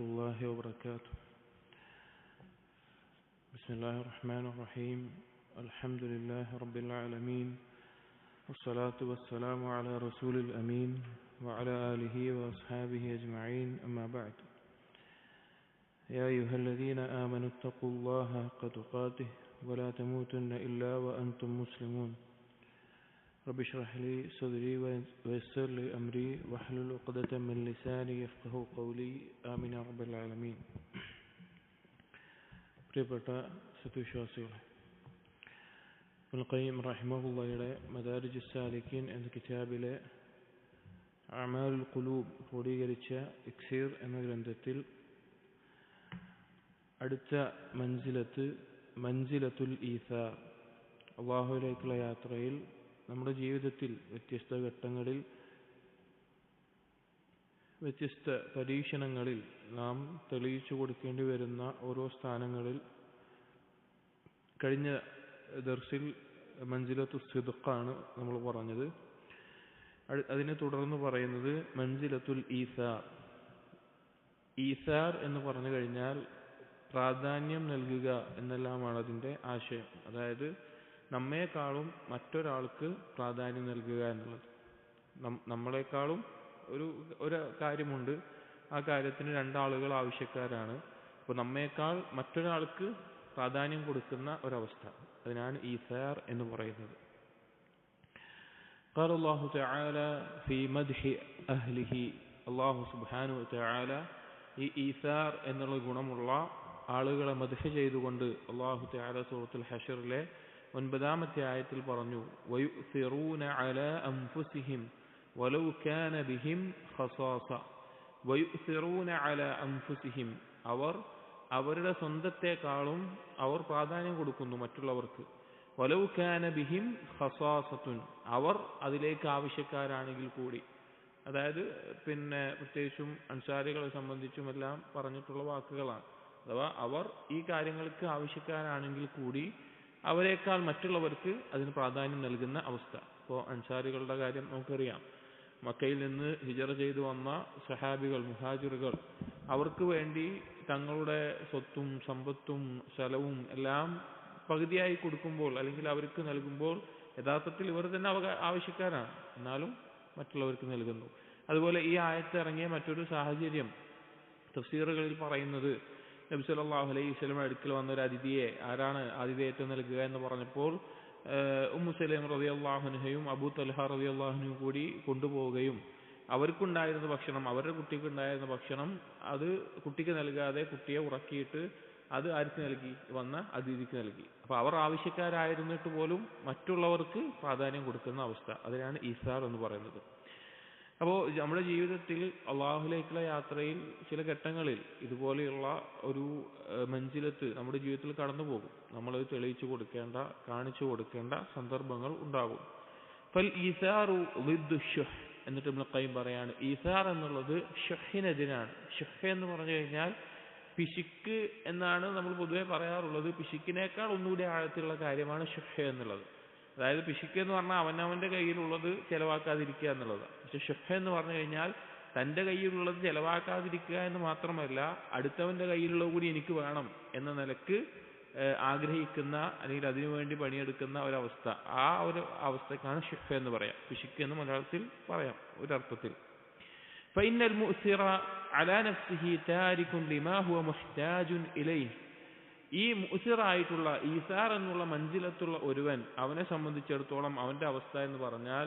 الله وبركاته. بسم الله الرحمن الرحيم. الحمد لله رب العالمين، والصلاة والسلام على رسول الأمين وعلى آله وأصحابه أجمعين، أما بعد. يا أيها الذين آمنوا اتقوا الله حق تقاته ولا تموتن إلا وأنتم مسلمون. رب اشرح لي صدري ويسر لي أمري واحلل عقدة من لساني يفقهوا قولي. آمين يا رب العالمين. പ്രിയപ്പെട്ട സത്യവിശ്വാസികളെ, ഇബ്നുൽ ഖയ്യിം റഹിമഹുള്ളയുടെ മദാരിജ് സാലിക്കീൻ എന്ന കിതാബിലെ അഅ്മാലുൽ ഖുലൂബ് ക്രോഡീകരിച്ച ഇക്സീർ എന്ന ഗ്രന്ഥത്തിൽ അടുത്ത മൻസിലത്തുൽ ഈസാർ, അല്ലാഹുവിലേക്കുള്ള യാത്രയിൽ നമ്മുടെ ജീവിതത്തിൽ വ്യത്യസ്ത ഘട്ടങ്ങളിൽ വ്യത്യസ്ത പരീക്ഷണങ്ങളിൽ നാം തെളിയിച്ചു കൊടുക്കേണ്ടി വരുന്ന ഓരോ സ്ഥാനങ്ങളിൽ കഴിഞ്ഞ ദർസിൽ മൻസിലത്തു സിദ്ഖാണ് നമ്മൾ പറഞ്ഞത്. അതിനെ തുടർന്ന് പറയുന്നത് മൻസിലത്തുൽ ഈസാർ. ഈസാർ എന്ന് പറഞ്ഞു കഴിഞ്ഞാൽ പ്രാധാന്യം നൽകുക എന്നെല്ലാമാണ് അതിൻ്റെ ആശയം. അതായത് നമ്മേക്കാളും മറ്റൊരാൾക്ക് പ്രാധാന്യം നൽകുക എന്നുള്ളത്. നമ്മളെക്കാളും ഒരു കാര്യമുണ്ട്, ആ കാര്യത്തിന് രണ്ടാളുകൾ ആവശ്യക്കാരാണ്. അപ്പോൾ നമ്മേക്കാൾ മറ്റൊരാൾക്ക് പ്രാധാന്യം കൊടുക്കുന്ന ഒരവസ്ഥ, അതിനാണ് ഈസാർ എന്ന് പറയുന്നത്. قال الله تعالى في مدح أهله. അല്ലാഹു സുബ്ഹാനഹു വ തആല ഈ ഈസാർ എന്നുള്ള ഗുണമുള്ള ആളുകളെ മദ്ഹ് ചെയ്തുകൊണ്ട് അല്ലാഹു തആല സൂറത്തുൽ ഹശറിലെ 9-ാമത്തെ ആയത്തിൽ പറഞ്ഞു, വയുസിറൂന അലാ അൻഫുസിഹിം വലൗ കാന ബിഹിം ഖസാസ. വയുസിറൂന അലാ അൻഫുസിഹിം, അവരുടെ സ്വന്തത്തെക്കാളും അവർ പ്രാധാന്യം കൊടുക്കുന്നു മറ്റുള്ളവർക്ക്. വലൗ കാന ബിഹിം ഖസാസത്തുൻ, അവർ അതിലേക്ക് ആവശ്യക്കാരാണെങ്കിൽ കൂടി. അതായത് പ്രത്യേകിച്ചും അൻസാരികളെ സംബന്ധിച്ചുമെല്ലാം പറഞ്ഞിട്ടുള്ള വാക്കുകളാണ്. അഥവാ അവർ ഈ കാര്യങ്ങൾക്ക് ആവശ്യക്കാരാണെങ്കിൽ കൂടി അവരെക്കാൾ മറ്റുള്ളവർക്ക് അതിന് പ്രാധാന്യം നൽകുന്ന അവസ്ഥ. ഇപ്പോൾ അൻസാരികളുടെ കാര്യം നമുക്കറിയാം. മക്കയിൽ നിന്ന് ഹിജറ ചെയ്തു വന്ന സഹാബികൾ, മുഹാജിറുകൾ, അവർക്ക് വേണ്ടി തങ്ങളുടെ സ്വത്തും സമ്പത്തും സ്ഥലവും എല്ലാം പകുതിയായി കൊടുക്കുമ്പോൾ അല്ലെങ്കിൽ അവർക്ക് നൽകുമ്പോൾ യഥാർത്ഥത്തിൽ ഇവർ തന്നെ ആവശ്യക്കാരാണ്, എന്നാലും മറ്റുള്ളവർക്ക് നൽകുന്നു. അതുപോലെ ഈ ആയത്ത് ഇറങ്ങിയ മറ്റൊരു സാഹചര്യം തഫ്സീറുകളിൽ പറയുന്നത്, നബി സല്ലല്ലാഹു അലൈഹി വസല്ലം അടുക്കൽ വന്ന ഒരു അതിഥിയെ ആരാണ് ആതിഥേയത്വം നൽകുക എന്ന് പറഞ്ഞപ്പോൾ ഉമ്മു സലൈം റളിയല്ലാഹു അൻഹയും അബൂ തൽഹ റളിയല്ലാഹു അൻഹു കൂടി കൊണ്ടുപോവുകയും അവർക്കുണ്ടായിരുന്ന ഭക്ഷണം, അവരുടെ കുട്ടിക്കുണ്ടായിരുന്ന ഭക്ഷണം അത് കുട്ടിക്ക് നൽകാതെ കുട്ടിയെ ഉറക്കിയിട്ട് അത് ആർക്ക് നൽകി? വന്ന അതിഥിക്ക് നൽകി. അപ്പോൾ അവർ ആവശ്യക്കാരായിരുന്നിട്ട് പോലും മറ്റുള്ളവർക്ക് പ്രാധാന്യം കൊടുക്കുന്ന അവസ്ഥ, അതിനാണ് ഈസാർ എന്ന് പറയുന്നത്. അപ്പോൾ നമ്മുടെ ജീവിതത്തിൽ അള്ളാഹുലേക്കുള്ള യാത്രയിൽ ചില ഘട്ടങ്ങളിൽ ഇതുപോലെയുള്ള ഒരു മൻസിലത്ത് നമ്മുടെ ജീവിതത്തിൽ കടന്നു പോകും. നമ്മളത് തെളിയിച്ചു കൊടുക്കേണ്ട, കാണിച്ചു കൊടുക്കേണ്ട സന്ദർഭങ്ങൾ ഉണ്ടാകും. ഫൽ ഈസാറു ളിദ്ദു ശുഹ്. എന്നിട്ട് ഇബ്നുൽ ഖയ്യിം പറയാണ്, ഈസാർ എന്നുള്ളത് ഷുഹിനെതിരാണ്. ഷുഹ് എന്ന് പറഞ്ഞു കഴിഞ്ഞാൽ പിശുക്ക് എന്നാണ് നമ്മൾ പൊതുവെ പറയാറുള്ളത്. പിശുക്കിനേക്കാൾ ഒന്നുകൂടി ആഴത്തിലുള്ള കാര്യമാണ് ഷുഹ് എന്നുള്ളത്. അതായത് പിശുക്ക് എന്ന് പറഞ്ഞാൽ അവനവന്റെ കയ്യിലുള്ളത് ചെലവാക്കാതിരിക്കുക എന്നുള്ളതാണ്. പക്ഷെ ഷുഹ് എന്ന് പറഞ്ഞു കഴിഞ്ഞാൽ തന്റെ കയ്യിലുള്ളത് ചെലവാക്കാതിരിക്കുക എന്ന് മാത്രമല്ല, അടുത്തവന്റെ കയ്യിലുള്ളത് കൂടി എനിക്ക് വേണം എന്ന നിലക്ക് ആഗ്രഹിക്കുന്ന അല്ലെങ്കിൽ അതിനുവേണ്ടി പണിയെടുക്കുന്ന ഒരവസ്ഥ, ആ ഒരു അവസ്ഥക്കാണ് ഷുഹ് എന്ന് പറയാം. പിശുക്ക് എന്ന് മലയാളത്തിൽ പറയാം ഒരർത്ഥത്തിൽ. فإن المؤثر على نفسه تارك لما هو محتاج إليه. ഈ മുഅ്സിറായിട്ടുള്ള ഈസാർ എന്നുള്ള മൻസിലത്തുള്ള ഒരുവൻ, അവനെ സംബന്ധിച്ചിടത്തോളം അവന്റെ അവസ്ഥ എന്ന് പറഞ്ഞാൽ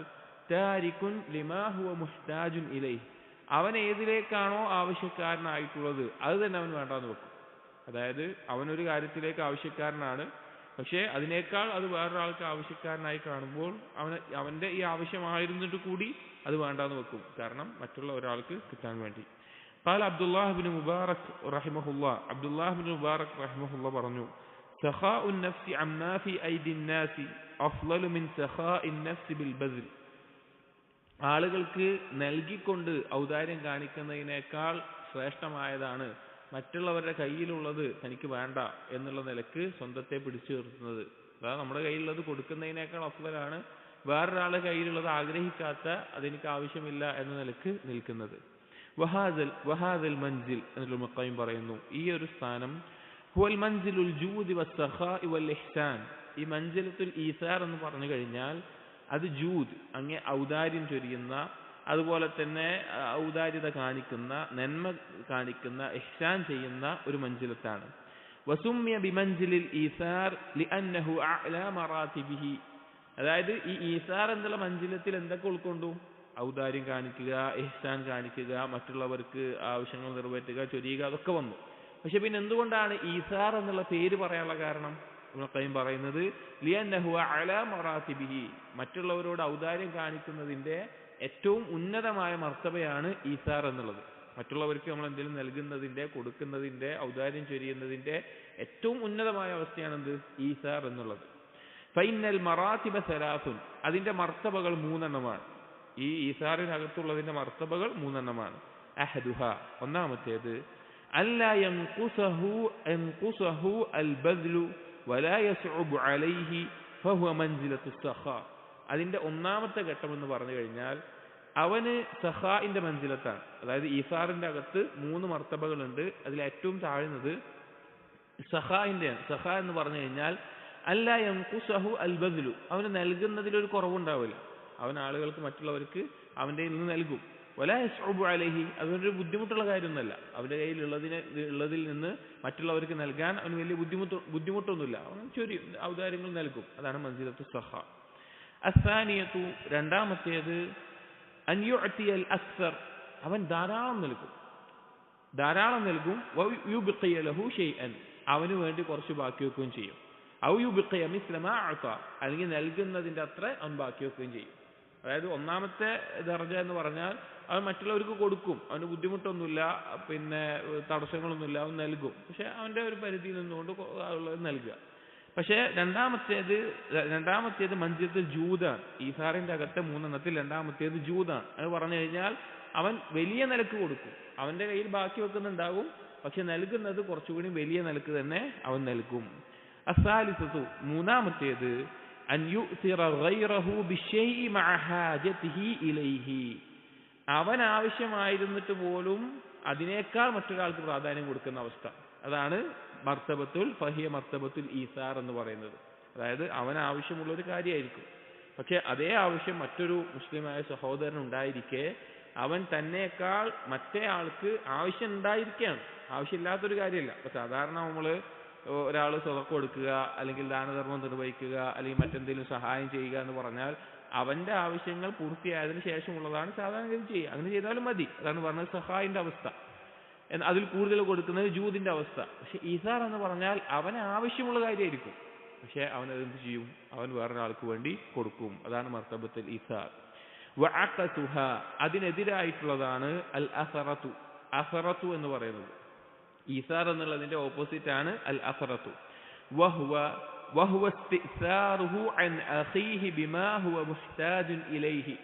താരിക്കുൻ ലിമാ ഹുവ മുഹ്താജുൻ ഇലൈഹി. അവൻ ഏതിലേക്കാണോ ആവശ്യക്കാരനായിട്ടുള്ളത് അത് തന്നെ അവൻ വേണ്ടാന്ന് വെക്കും. അതായത് അവനൊരു കാര്യത്തിലേക്ക് ആവശ്യക്കാരനാണ്, പക്ഷേ അതിനേക്കാൾ അത് വേറൊരാൾക്ക് ആവശ്യക്കാരനായി കാണുമ്പോൾ അവന്റെ ഈ ആവശ്യമായിരുന്നിട്ട് കൂടി അത് വേണ്ടാന്ന് വെക്കും, കാരണം മറ്റുള്ള ഒരാൾക്ക് കിട്ടാൻ വേണ്ടി. قال عبد الله بن مبارك رحمه الله. عبد الله بن مبارك رحمه الله പറഞ്ഞു, سخاء النفس عما في أيدي الناس أفضل من سخاء النفس بالبذل. ആളുകൾക്ക് നൽകിക്കൊണ്ട് ഔദാര്യം കാണിക്കുന്നതിനേക്കാൾ ശ്രേഷ്ഠമായതാണ് മറ്റുള്ളവരുടെ കയ്യിലുള്ളത് തനിക്ക് വേണ്ട എന്നുള്ള നിലക്ക് സ്വന്തത്തെ പിടിച്ചു നിർത്തുന്നത്. അതായത് നമ്മുടെ കയ്യിലുള്ളത് കൊടുക്കുന്നതിനേക്കാൾ അഫ്ളലാണ് വേറൊരാളുടെ കയ്യിലുള്ളത് ആഗ്രഹിക്കാത്ത, അതെനിക്ക് ആവശ്യമില്ല എന്ന നിലക്ക് നിൽക്കുന്നത്. വഹാദൽ മൻസിൽ എന്ന് മുഖയ്യിം പറയുന്നു, ഈ ഒരു സ്ഥാനം ഹുവൽ മൻസിലുൽ ജൂദി വസ്സഖാഇ വൽ ഇഹ്സാൻ. ഈ മൻസിലത്തുൽ ഈസാർ എന്ന് പറഞ്ഞു കഴിഞ്ഞാൽ അത് ജൂദ്, അങ്ങേ ഔദാര്യം ചൊരിയുന്ന, അതുപോലെ തന്നെ ഔദാര്യത കാണിക്കുന്ന, നന്മ കാണിക്കുന്ന, ഇഹ്സാൻ ചെയ്യുന്ന ഒരു മൻസിലത്താണ്. വസുമ്മിയ ബിമൻസിലിൽ ഈസാർ ലിഅന്നഹു അഅ്ലാ മറാതിബിഹി. അതായത് ഈ ഈസാർ എന്നുള്ള മൻസിലത്തിൽ എന്തൊക്കെ ഉൾക്കൊണ്ടു? ഔദാര്യം കാണിക്കുക, ഇഹ്സാൻ കാണിക്കുക, മറ്റുള്ളവർക്ക് ആവശ്യങ്ങൾ നിറവേറ്റുക, ചൊരിയുക, അതൊക്കെ വന്നു. പക്ഷെ പിന്നെ എന്തുകൊണ്ടാണ് ഈസാർ എന്നുള്ള പേര് പറയാനുള്ള കാരണം? മുഖയ്യിം പറയുന്നത് ലിഅന്നഹു അഅ്ലാ മറാതിബിഹി, മറ്റുള്ളവരോട് ഔദാര്യം കാണിക്കുന്നതിന്റെ ഏറ്റവും ഉന്നതമായ മർത്തബയാണ് ഈസാർ എന്നുള്ളത്. മറ്റുള്ളവർക്ക് നമ്മൾ എന്തെങ്കിലും നൽകുന്നതിന്റെ, കൊടുക്കുന്നതിന്റെ, ഔദാര്യം ചൊരിയുന്നതിന്റെ ഏറ്റവും ഉന്നതമായ അവസ്ഥയാണെന്ത്? ഈസാർ എന്നുള്ളത്. ഫൈനൽ മറാതിബ സലാസുൻ, അതിന്റെ മർത്തബകൾ മൂന്നെണ്ണമാണ്. ഈ ഈസാറിനകത്തുള്ളതിന്റെ മർത്തബകൾ മൂന്നെണ്ണമാണ്. അഹദുഹ, ഒന്നാമത്തേത് അല്ലാ യൻഖുസഹു അൽ ബദ്ലു വലാ യസ്ഉബു അലൈഹി ഫഹുവ മൻസിലത്തു സഖാ. അതിന്റെ ഒന്നാമത്തെ ഘട്ടം എന്ന് പറഞ്ഞു കഴിഞ്ഞാൽ അവന് സഖാഇന്റെ മൻസിലത്താണ്. അതായത് ഈസാറിന്റെ അകത്ത് മൂന്ന് മർത്തബകളുണ്ട്. അതിൽ ഏറ്റവും താഴ്ന്നത് സഖാഇന്റെയാണ്. സഖാ എന്ന് പറഞ്ഞു കഴിഞ്ഞാൽ അല്ലാ യൻഖുസഹു അൽ ബദ്ലു, അവന് നൽകുന്നതിലൊരു കുറവുണ്ടാവില്ല. അവൻ ആളുകൾക്ക്, മറ്റുള്ളവർക്ക് അവന്റെ നിന്ന് നൽകും. വലാ യസ്ഉബു അലൈഹി, അതൊരു ബുദ്ധിമുട്ടുള്ള കാര്യമൊന്നുമല്ല. അവന്റെ കയ്യിൽ ഉള്ളതിൽ നിന്ന് മറ്റുള്ളവർക്ക് നൽകാൻ അവന് വലിയ ബുദ്ധിമുട്ടൊന്നുമില്ല. അവൻ ഔദാര്യങ്ങൾ നൽകും. അതാണ് മൻസിലത്തു സഖാ. അസ്സാനിയത്തു, രണ്ടാമത്തേത് അൻ യുഅ്തിയൽ അക്സർ, അവൻ ധാരാളം നൽകും. വയുബ്ഖിയ ലഹു ഷൈഅൻ, അവന് വേണ്ടി കുറച്ച് ബാക്കി വെക്കുകയും ചെയ്യും. ഔ യുബ്ഖിയ മിസ്ല മാ അഅത, അല്ലെങ്കിൽ നൽകുന്നതിന്റെ അത്ര അവൻ ബാക്കി വെക്കുകയും ചെയ്യും. അതായത് ഒന്നാമത്തെ ദർജ എന്ന് പറഞ്ഞാൽ അവൻ മറ്റുള്ളവർക്ക് കൊടുക്കും, അവന് ബുദ്ധിമുട്ടൊന്നുമില്ല, പിന്നെ തടസ്സങ്ങളൊന്നുമില്ല, അവൻ നൽകും. പക്ഷെ അവന്റെ ഒരു പരിധിയിൽ നിന്നുകൊണ്ട് ഉള്ളത് നൽകുക. പക്ഷെ രണ്ടാമത്തേത് മൻസിലത്തുൽ ജൂദാണ്. ഈസാറിന്റെ അകത്തെ മൂന്നെണ്ണത്തിൽ രണ്ടാമത്തേത് ജൂദാണ്. അത് പറഞ്ഞു കഴിഞ്ഞാൽ അവൻ വലിയ നിലക്ക് കൊടുക്കും. അവന്റെ കയ്യിൽ ബാക്കി വെക്കുന്നുണ്ടാകും, പക്ഷെ നൽകുന്നത് കുറച്ചുകൂടി വലിയ നിലക്ക് തന്നെ അവൻ നൽകും. അസ്സാലിസത്തു, മൂന്നാമത്തേത് അൻ യുഅ്തിറ ഗൈറഹു ബിശൈഇ മഅ ഹാജതിഹി ഇലൈഹി, അവൻ ആവശ്യമായിരുന്നിട്ട് പോലും അതിനേക്കാൾ മറ്റൊരാൾക്ക് പ്രാധാന്യം കൊടുക്കുന്ന അവസ്ഥ. അതാണ് ഫഹിയ മർത്തബത്തുൽ ഈസാർ എന്ന് പറയുന്നത്. അതായത് അവൻ ആവശ്യമുള്ള ഒരു കാര്യമായിരിക്കും, പക്ഷെ അതേ ആവശ്യം മറ്റൊരു മുസ്ലിമായ സഹോദരൻ ഉണ്ടായിരിക്കെ അവൻ തന്നേക്കാൾ മറ്റേ ആൾക്ക് ആവശ്യം ഉണ്ടായിരിക്കുകയാണ്. ആവശ്യമില്ലാത്തൊരു കാര്യമല്ല. അപ്പൊ സാധാരണ നമ്മള് ഒരാൾ സ്വതക്ക കൊടുക്കുക, അല്ലെങ്കിൽ ദാനധർമ്മം നിർവഹിക്കുക, അല്ലെങ്കിൽ മറ്റെന്തെങ്കിലും സഹായം ചെയ്യുക എന്ന് പറഞ്ഞാൽ അവന്റെ ആവശ്യങ്ങൾ പൂർത്തിയായതിനു ശേഷമുള്ളതാണ് സാധാരണ ചെയ്യുക. അങ്ങനെ ചെയ്താലും മതി. അതാണ് പറഞ്ഞത് സഹായിന്റെ അവസ്ഥ. അതിൽ കൂടുതൽ കൊടുക്കുന്നത് ജൂദിന്റെ അവസ്ഥ. പക്ഷെ ഈസാർ എന്ന് പറഞ്ഞാൽ അവന് ആവശ്യമുള്ള കാര്യമായിരിക്കും, പക്ഷെ അവൻ അതെന്ത് ചെയ്യും? അവൻ വേറൊരാൾക്ക് വേണ്ടി കൊടുക്കും. അതാണ് മർത്തബത്തുൽ ഈസാർ. വഅഖതുഹ, അതിനെതിരായിട്ടുള്ളതാണ് അൽ അസറത്തു. അസറത്തു എന്ന് പറയുന്നത് ഈസാർ എന്നുള്ളതിന്റെ ഓപ്പോസിറ്റ് ആണ് അൽ അസറത്തു. വഹുവ ഇസ്തിസാറുഹു അൻ അഖീഹി ബിമാ ഹുവ മുഹ്താജുൻ ഇലൈഹി.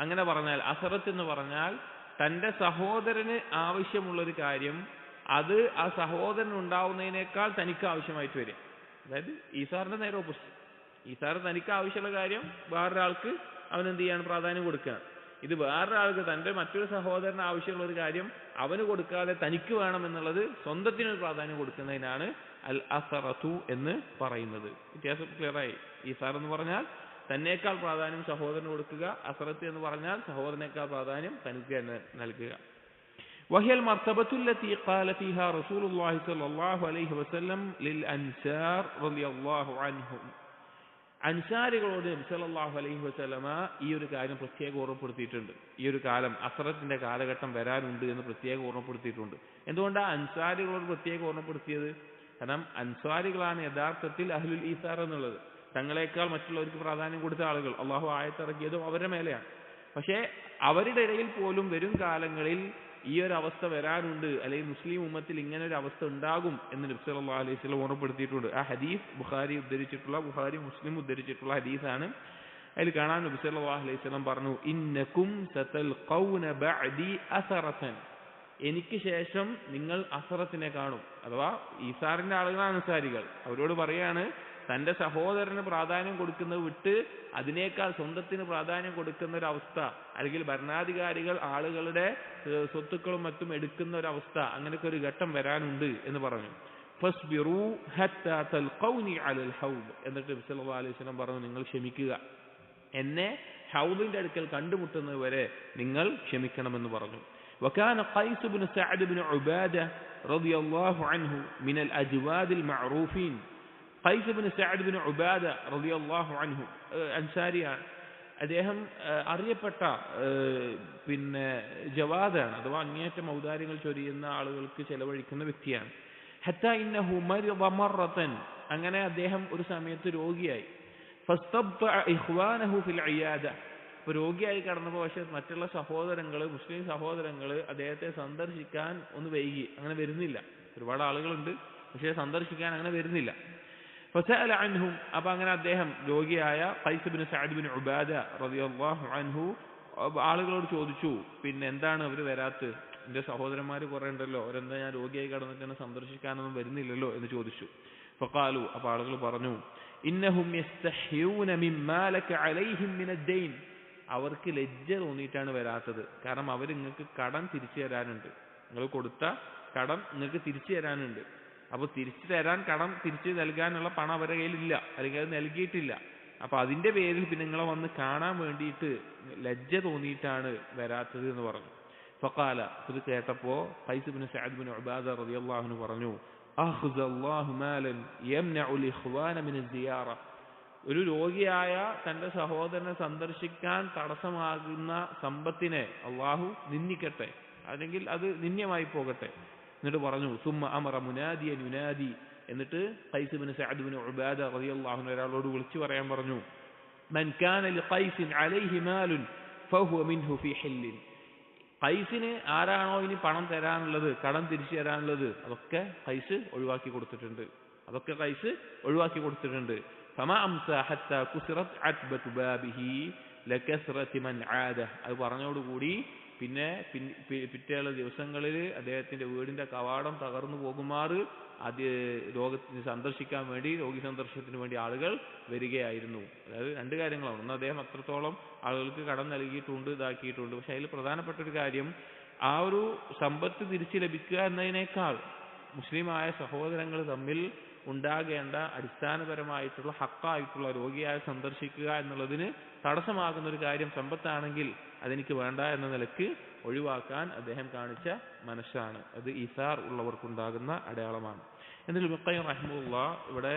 അങ്ങനെ പറഞ്ഞാൽ അസറത്ത് എന്ന് പറഞ്ഞാൽ തന്റെ സഹോദരന് ആവശ്യമുള്ളൊരു കാര്യം അത് ആ സഹോദരൻ ഉണ്ടാവുന്നതിനേക്കാൾ തനിക്ക് ആവശ്യമായിട്ട് വരും. അതായത് ഈസാറിന്റെ നേരെ ഓപ്പോസിറ്റ്. ഈസാർ തനിക്ക് ആവശ്യമുള്ള കാര്യം വേറൊരാൾക്ക് അവൻ എന്ത് ചെയ്യാണ്? പ്രാധാന്യം കൊടുക്കുകയാണ്. ഇത് വേറൊരാൾക്ക്, തന്റെ മറ്റൊരു സഹോദരന് ആവശ്യമുള്ള ഒരു കാര്യം അവന് കൊടുക്കാതെ തനിക്ക് വേണം എന്നുള്ളത് സ്വന്തത്തിന് പ്രാധാന്യം കൊടുക്കുന്നതിനാണ് അൽ അസറത്തു എന്ന് പറയുന്നത്. വ്യത്യാസം ക്ലിയറായി? ഈസാർ എന്ന് പറഞ്ഞാൽ തന്നേക്കാൾ പ്രാധാന്യം സഹോദരന് കൊടുക്കുക, അസറത്ത് എന്ന് പറഞ്ഞാൽ സഹോദരനേക്കാൾ പ്രാധാന്യം തനിക്ക് തന്നെ നൽകുക. വഹിയൽ മർത്തബത്തുല്ലതി ഖാല ഫീഹാ റസൂലുള്ളാഹി സ്വല്ലല്ലാഹു അലൈഹി വസല്ലം ലിൽ അൻസാർ റളിയല്ലാഹു അൻഹും. അൻസാരികളോട് നബി സല്ലല്ലാഹു അലൈഹി വസല്ലമ ഈ ഒരു കാര്യം പ്രത്യേകം ഓർമ്മപ്പെടുത്തിയിട്ടുണ്ട്. ഈ ഒരു കാലം അസറത്തിന്റെ കാലഘട്ടം വരാനുണ്ട് എന്ന് പ്രത്യേകം ഓർമ്മപ്പെടുത്തിയിട്ടുണ്ട്. എന്തുകൊണ്ടാണ് അൻസാരികളോട് പ്രത്യേകം ഓർമ്മപ്പെടുത്തിയത്? കാരണം അൻസാരികളാണ് യഥാർത്ഥത്തിൽ അഹ്ലുൽ ഈസാർ എന്നുള്ളത്. തങ്ങളെക്കാൾ മറ്റുള്ളവർക്ക് പ്രാധാന്യം കൊടുത്ത ആളുകൾ. അള്ളാഹു ആയത്തിറക്കിയതും അവരുടെ മേലെയാണ്. പക്ഷേ അവരുടെ ഇടയിൽ പോലും വരും കാലങ്ങളിൽ ഈ ഒരു അവസ്ഥ വരാനുണ്ട്, അല്ലെങ്കിൽ മുസ്ലിം ഉമ്മത്തിൽ ഇങ്ങനെ ഒരു അവസ്ഥ ഉണ്ടാകും എന്ന് നബി സല്ലല്ലാഹു അലൈഹി വസല്ലം ഓർമ്മപ്പെടുത്തിയിട്ടുണ്ട്. ആ ഹദീസ് ബുഖാരി മുസ്ലിം ഉദ്ധരിച്ചിട്ടുള്ള ഹദീസാണ്. അതിൽ കാണാൻ നബി സല്ലല്ലാഹു അലൈഹി വസല്ലം പറഞ്ഞു, ഇന്നകും സതൽഖൗന ബഅദി അസറതൻ, എനിക്ക് ശേഷം നിങ്ങൾ അസറത്തിനെ കാണും. അഥവാ ഈസാറിന്റെ ആളുകളാണ് അൻസാരികൾ. അവരോട് പറയാണ്, തൻ്റെ സഹോദരന് പ്രാധാന്യം കൊടുക്കുന്നത് വിട്ട് അതിനേക്കാൾ സ്വന്തത്തിന് പ്രാധാന്യം കൊടുക്കുന്ന ഒരു അവസ്ഥ, അല്ലെങ്കിൽ ഭരണാധികാരികൾ ആളുകളുടെ സ്വത്തുക്കളും മറ്റും എടുക്കുന്ന ഒരു അവസ്ഥ, അങ്ങനെയൊക്കെ ഒരു ഘട്ടം വരാനുണ്ട് എന്ന് പറഞ്ഞു. ഫസ്ബിറൂ ഹത്താ തൽഖൗനി അലൽ ഹൗദ്. എന്നിട്ട് നബി സല്ലല്ലാഹു അലൈഹി വസല്ലം പറഞ്ഞു, നിങ്ങൾ ക്ഷമിക്കുക, എന്നെ ഹൗദിന്റെ അടുക്കൽ കണ്ടുമുട്ടുന്നത് വരെ നിങ്ങൾ ക്ഷമിക്കണമെന്ന് പറഞ്ഞു. وكان قيس بن سعد بن عبادة رضي الله عنه من الأجواد المعروفين. قيس بن سعد بن عبادة رضي الله عنه അൻസാരിയാണ്. അദ്ദേഹം അറിയപ്പെട്ട പിന്നെ ജവാദാണ്, അഥവാ അങ്ങേയറ്റം ഔദാര്യങ്ങൾ ചൊരിയുന്ന ആളുകൾക്ക് ചെലവഴിക്കുന്ന വ്യക്തിയാണ്. ഹത്താ ഇന്നഹു മരിദ മറത്തൻ. അങ്ങനെ അദ്ദേഹം ഒരു സമയത്ത് രോഗിയായി. ഫസ്തബ്തഅ ഇഖ്വാനഹു ഫിൽ ഇയാദ. ഇപ്പോൾ രോഗിയായി കടന്നപ്പോൾ പക്ഷേ മറ്റുള്ള സഹോദരങ്ങൾ, മുസ്ലിം സഹോദരങ്ങൾ അദ്ദേഹത്തെ സന്ദർശിക്കാൻ ഒന്ന് വൈകി, അങ്ങനെ വരുന്നില്ല. ഒരുപാട് ആളുകളുണ്ട്, പക്ഷേ സന്ദർശിക്കാൻ അങ്ങനെ വരുന്നില്ല. ഫസഅല അൻഹും. അപ്പോൾ അങ്ങനെ അദ്ദേഹം രോഗിയായ ഖൈസ് ഇബ്നു സഅദ് ഇബ്നു ഉബാദ റളിയല്ലാഹു അൻഹു ആളുകളോട് ചോദിച്ചു, പിന്നെ എന്താണ് അവർ വരാത്തത്? എൻ്റെ സഹോദരന്മാർ കുറേ ഉണ്ടല്ലോ, അവരെന്താ ഞാൻ രോഗിയായി കടന്നിട്ട് എന്നെ സന്ദർശിക്കാനൊന്നും വരുന്നില്ലല്ലോ എന്ന് ചോദിച്ചു. ഫഖാലു. അപ്പോൾ ആളുകൾ പറഞ്ഞു, ഇന്നഹും യസ്തഹ്യൂന മിമ്മാ ലക അലൈഹിം മിനദ്ദൈൻ. അവർക്ക് ലജ്ജ തോന്നിയിട്ടാണ് വരാത്തത്. കാരണം അവർ നിങ്ങൾക്ക് കടം തിരിച്ചു തരാനുണ്ട്, നിങ്ങൾ കൊടുത്ത കടം നിങ്ങൾക്ക് തിരിച്ചു തരാനുണ്ട്. അപ്പോൾ തിരിച്ചു തരാൻ, കടം തിരിച്ചു നൽകാനുള്ള പണം അവരുടെ കയ്യിലില്ല, അല്ലെങ്കിൽ അത് നൽകിയിട്ടില്ല. അപ്പോൾ അതിൻ്റെ പേരിൽ പിന്നെ നിങ്ങളെ വന്ന് കാണാൻ വേണ്ടിയിട്ട് ലജ്ജ തോന്നിയിട്ടാണ് വരാത്തത് എന്ന് പറഞ്ഞു. ഫഖാല. ഇത് കേട്ടപ്പോൾ ഖൈസ് ഇബ്നു സഅദ് ഇബ്നു ഉബാദ റളിയല്ലാഹു അൻഹു പറഞ്ഞു, അഖ്സല്ലാഹു മാലൻ യംനഉൽ ഇഖ്വാന മിന സിയാറ. ഒരു രോഗിയായ തൻ്റെ സഹോദരനെ സന്ദർശിക്കാൻ തടസ്സമാകുന്ന സമ്പത്തിനെ അള്ളാഹു നിന്ദിക്കട്ടെ, അല്ലെങ്കിൽ അത് നിന്ദ്യമായി പോകട്ടെ. എന്നിട്ട് പറഞ്ഞു, സുമ്മ അമറ മുനാദിയൻ യുനാദി. എന്നിട്ട് ഖൈസ് ഇബ്നു സഅദ് ഇബ്നു ഉബാദ റളിയല്ലാഹു അൻഹു ഒരാളോട് വിളിച്ചു പറയാൻ പറഞ്ഞു, മൻ കാന ലിഖൈസിൻ അലൈഹി മാലുൻ ഫഹുവ മിൻഹു ഫീ ഹില്ലിൻ. ഖൈസിന് ആരാണോ ഇനി പണം തരാനുള്ളത്, കടം തിരിച്ചു തരാനുള്ളത്, അതൊക്കെ ഖൈസ് ഒഴിവാക്കി കൊടുത്തിട്ടുണ്ട്, അതൊക്കെ ഖൈസ് ഒഴിവാക്കി കൊടുത്തിട്ടുണ്ട്. ഫമാ അംസ ഹത്താ കുസിറത് അത്ബതു ബാബിഹി ലകസ്റതി മൻ ആദ. അത് പറഞ്ഞോടുകൂടി പിന്നെ പിറ്റേയുള്ള ദിവസങ്ങളിൽ അദ്ദേഹത്തിന്റെ വീടിന്റെ കവാടം തകർന്നു പോകുമാറ് രോഗത്തിന് സന്ദർശിക്കാൻ വേണ്ടി, രോഗി സന്ദർശനത്തിന് വേണ്ടി ആളുകൾ വരികയായിരുന്നു. അതായത് രണ്ട് കാര്യങ്ങളാണ്. ഒന്ന്, അദ്ദേഹം അത്രത്തോളം ആളുകൾക്ക് കടം നൽകിയിട്ടുണ്ട്, ഇതാക്കിയിട്ടുണ്ട്. പക്ഷെ അതിൽ പ്രധാനപ്പെട്ട ഒരു കാര്യം, ആ ഒരു സമ്പത്ത് തിരിച്ചു ലഭിക്കുക എന്നതിനേക്കാൾ മുസ്ലിമായ സഹോദരങ്ങൾ തമ്മിൽ ഉണ്ടാകേണ്ട അടിസ്ഥാനപരമായിട്ടുള്ള ഹക്കായിട്ടുള്ള രോഗിയായ സന്ദർശിക്കുക എന്നുള്ളതിന് തടസ്സമാകുന്ന ഒരു കാര്യം സമ്പത്താണെങ്കിൽ അതെനിക്ക് വേണ്ട എന്ന നിലക്ക് ഒഴിവാക്കാൻ അദ്ദേഹം കാണിച്ച മനസ്സാണ്. അത് ഈസാർ ഉള്ളവർക്കുണ്ടാകുന്ന അടയാളമാണ്. എന്നിട്ട് ഇബ്നു ഖയ്യിം റഹിമഹുല്ലാഹ് ഇവിടെ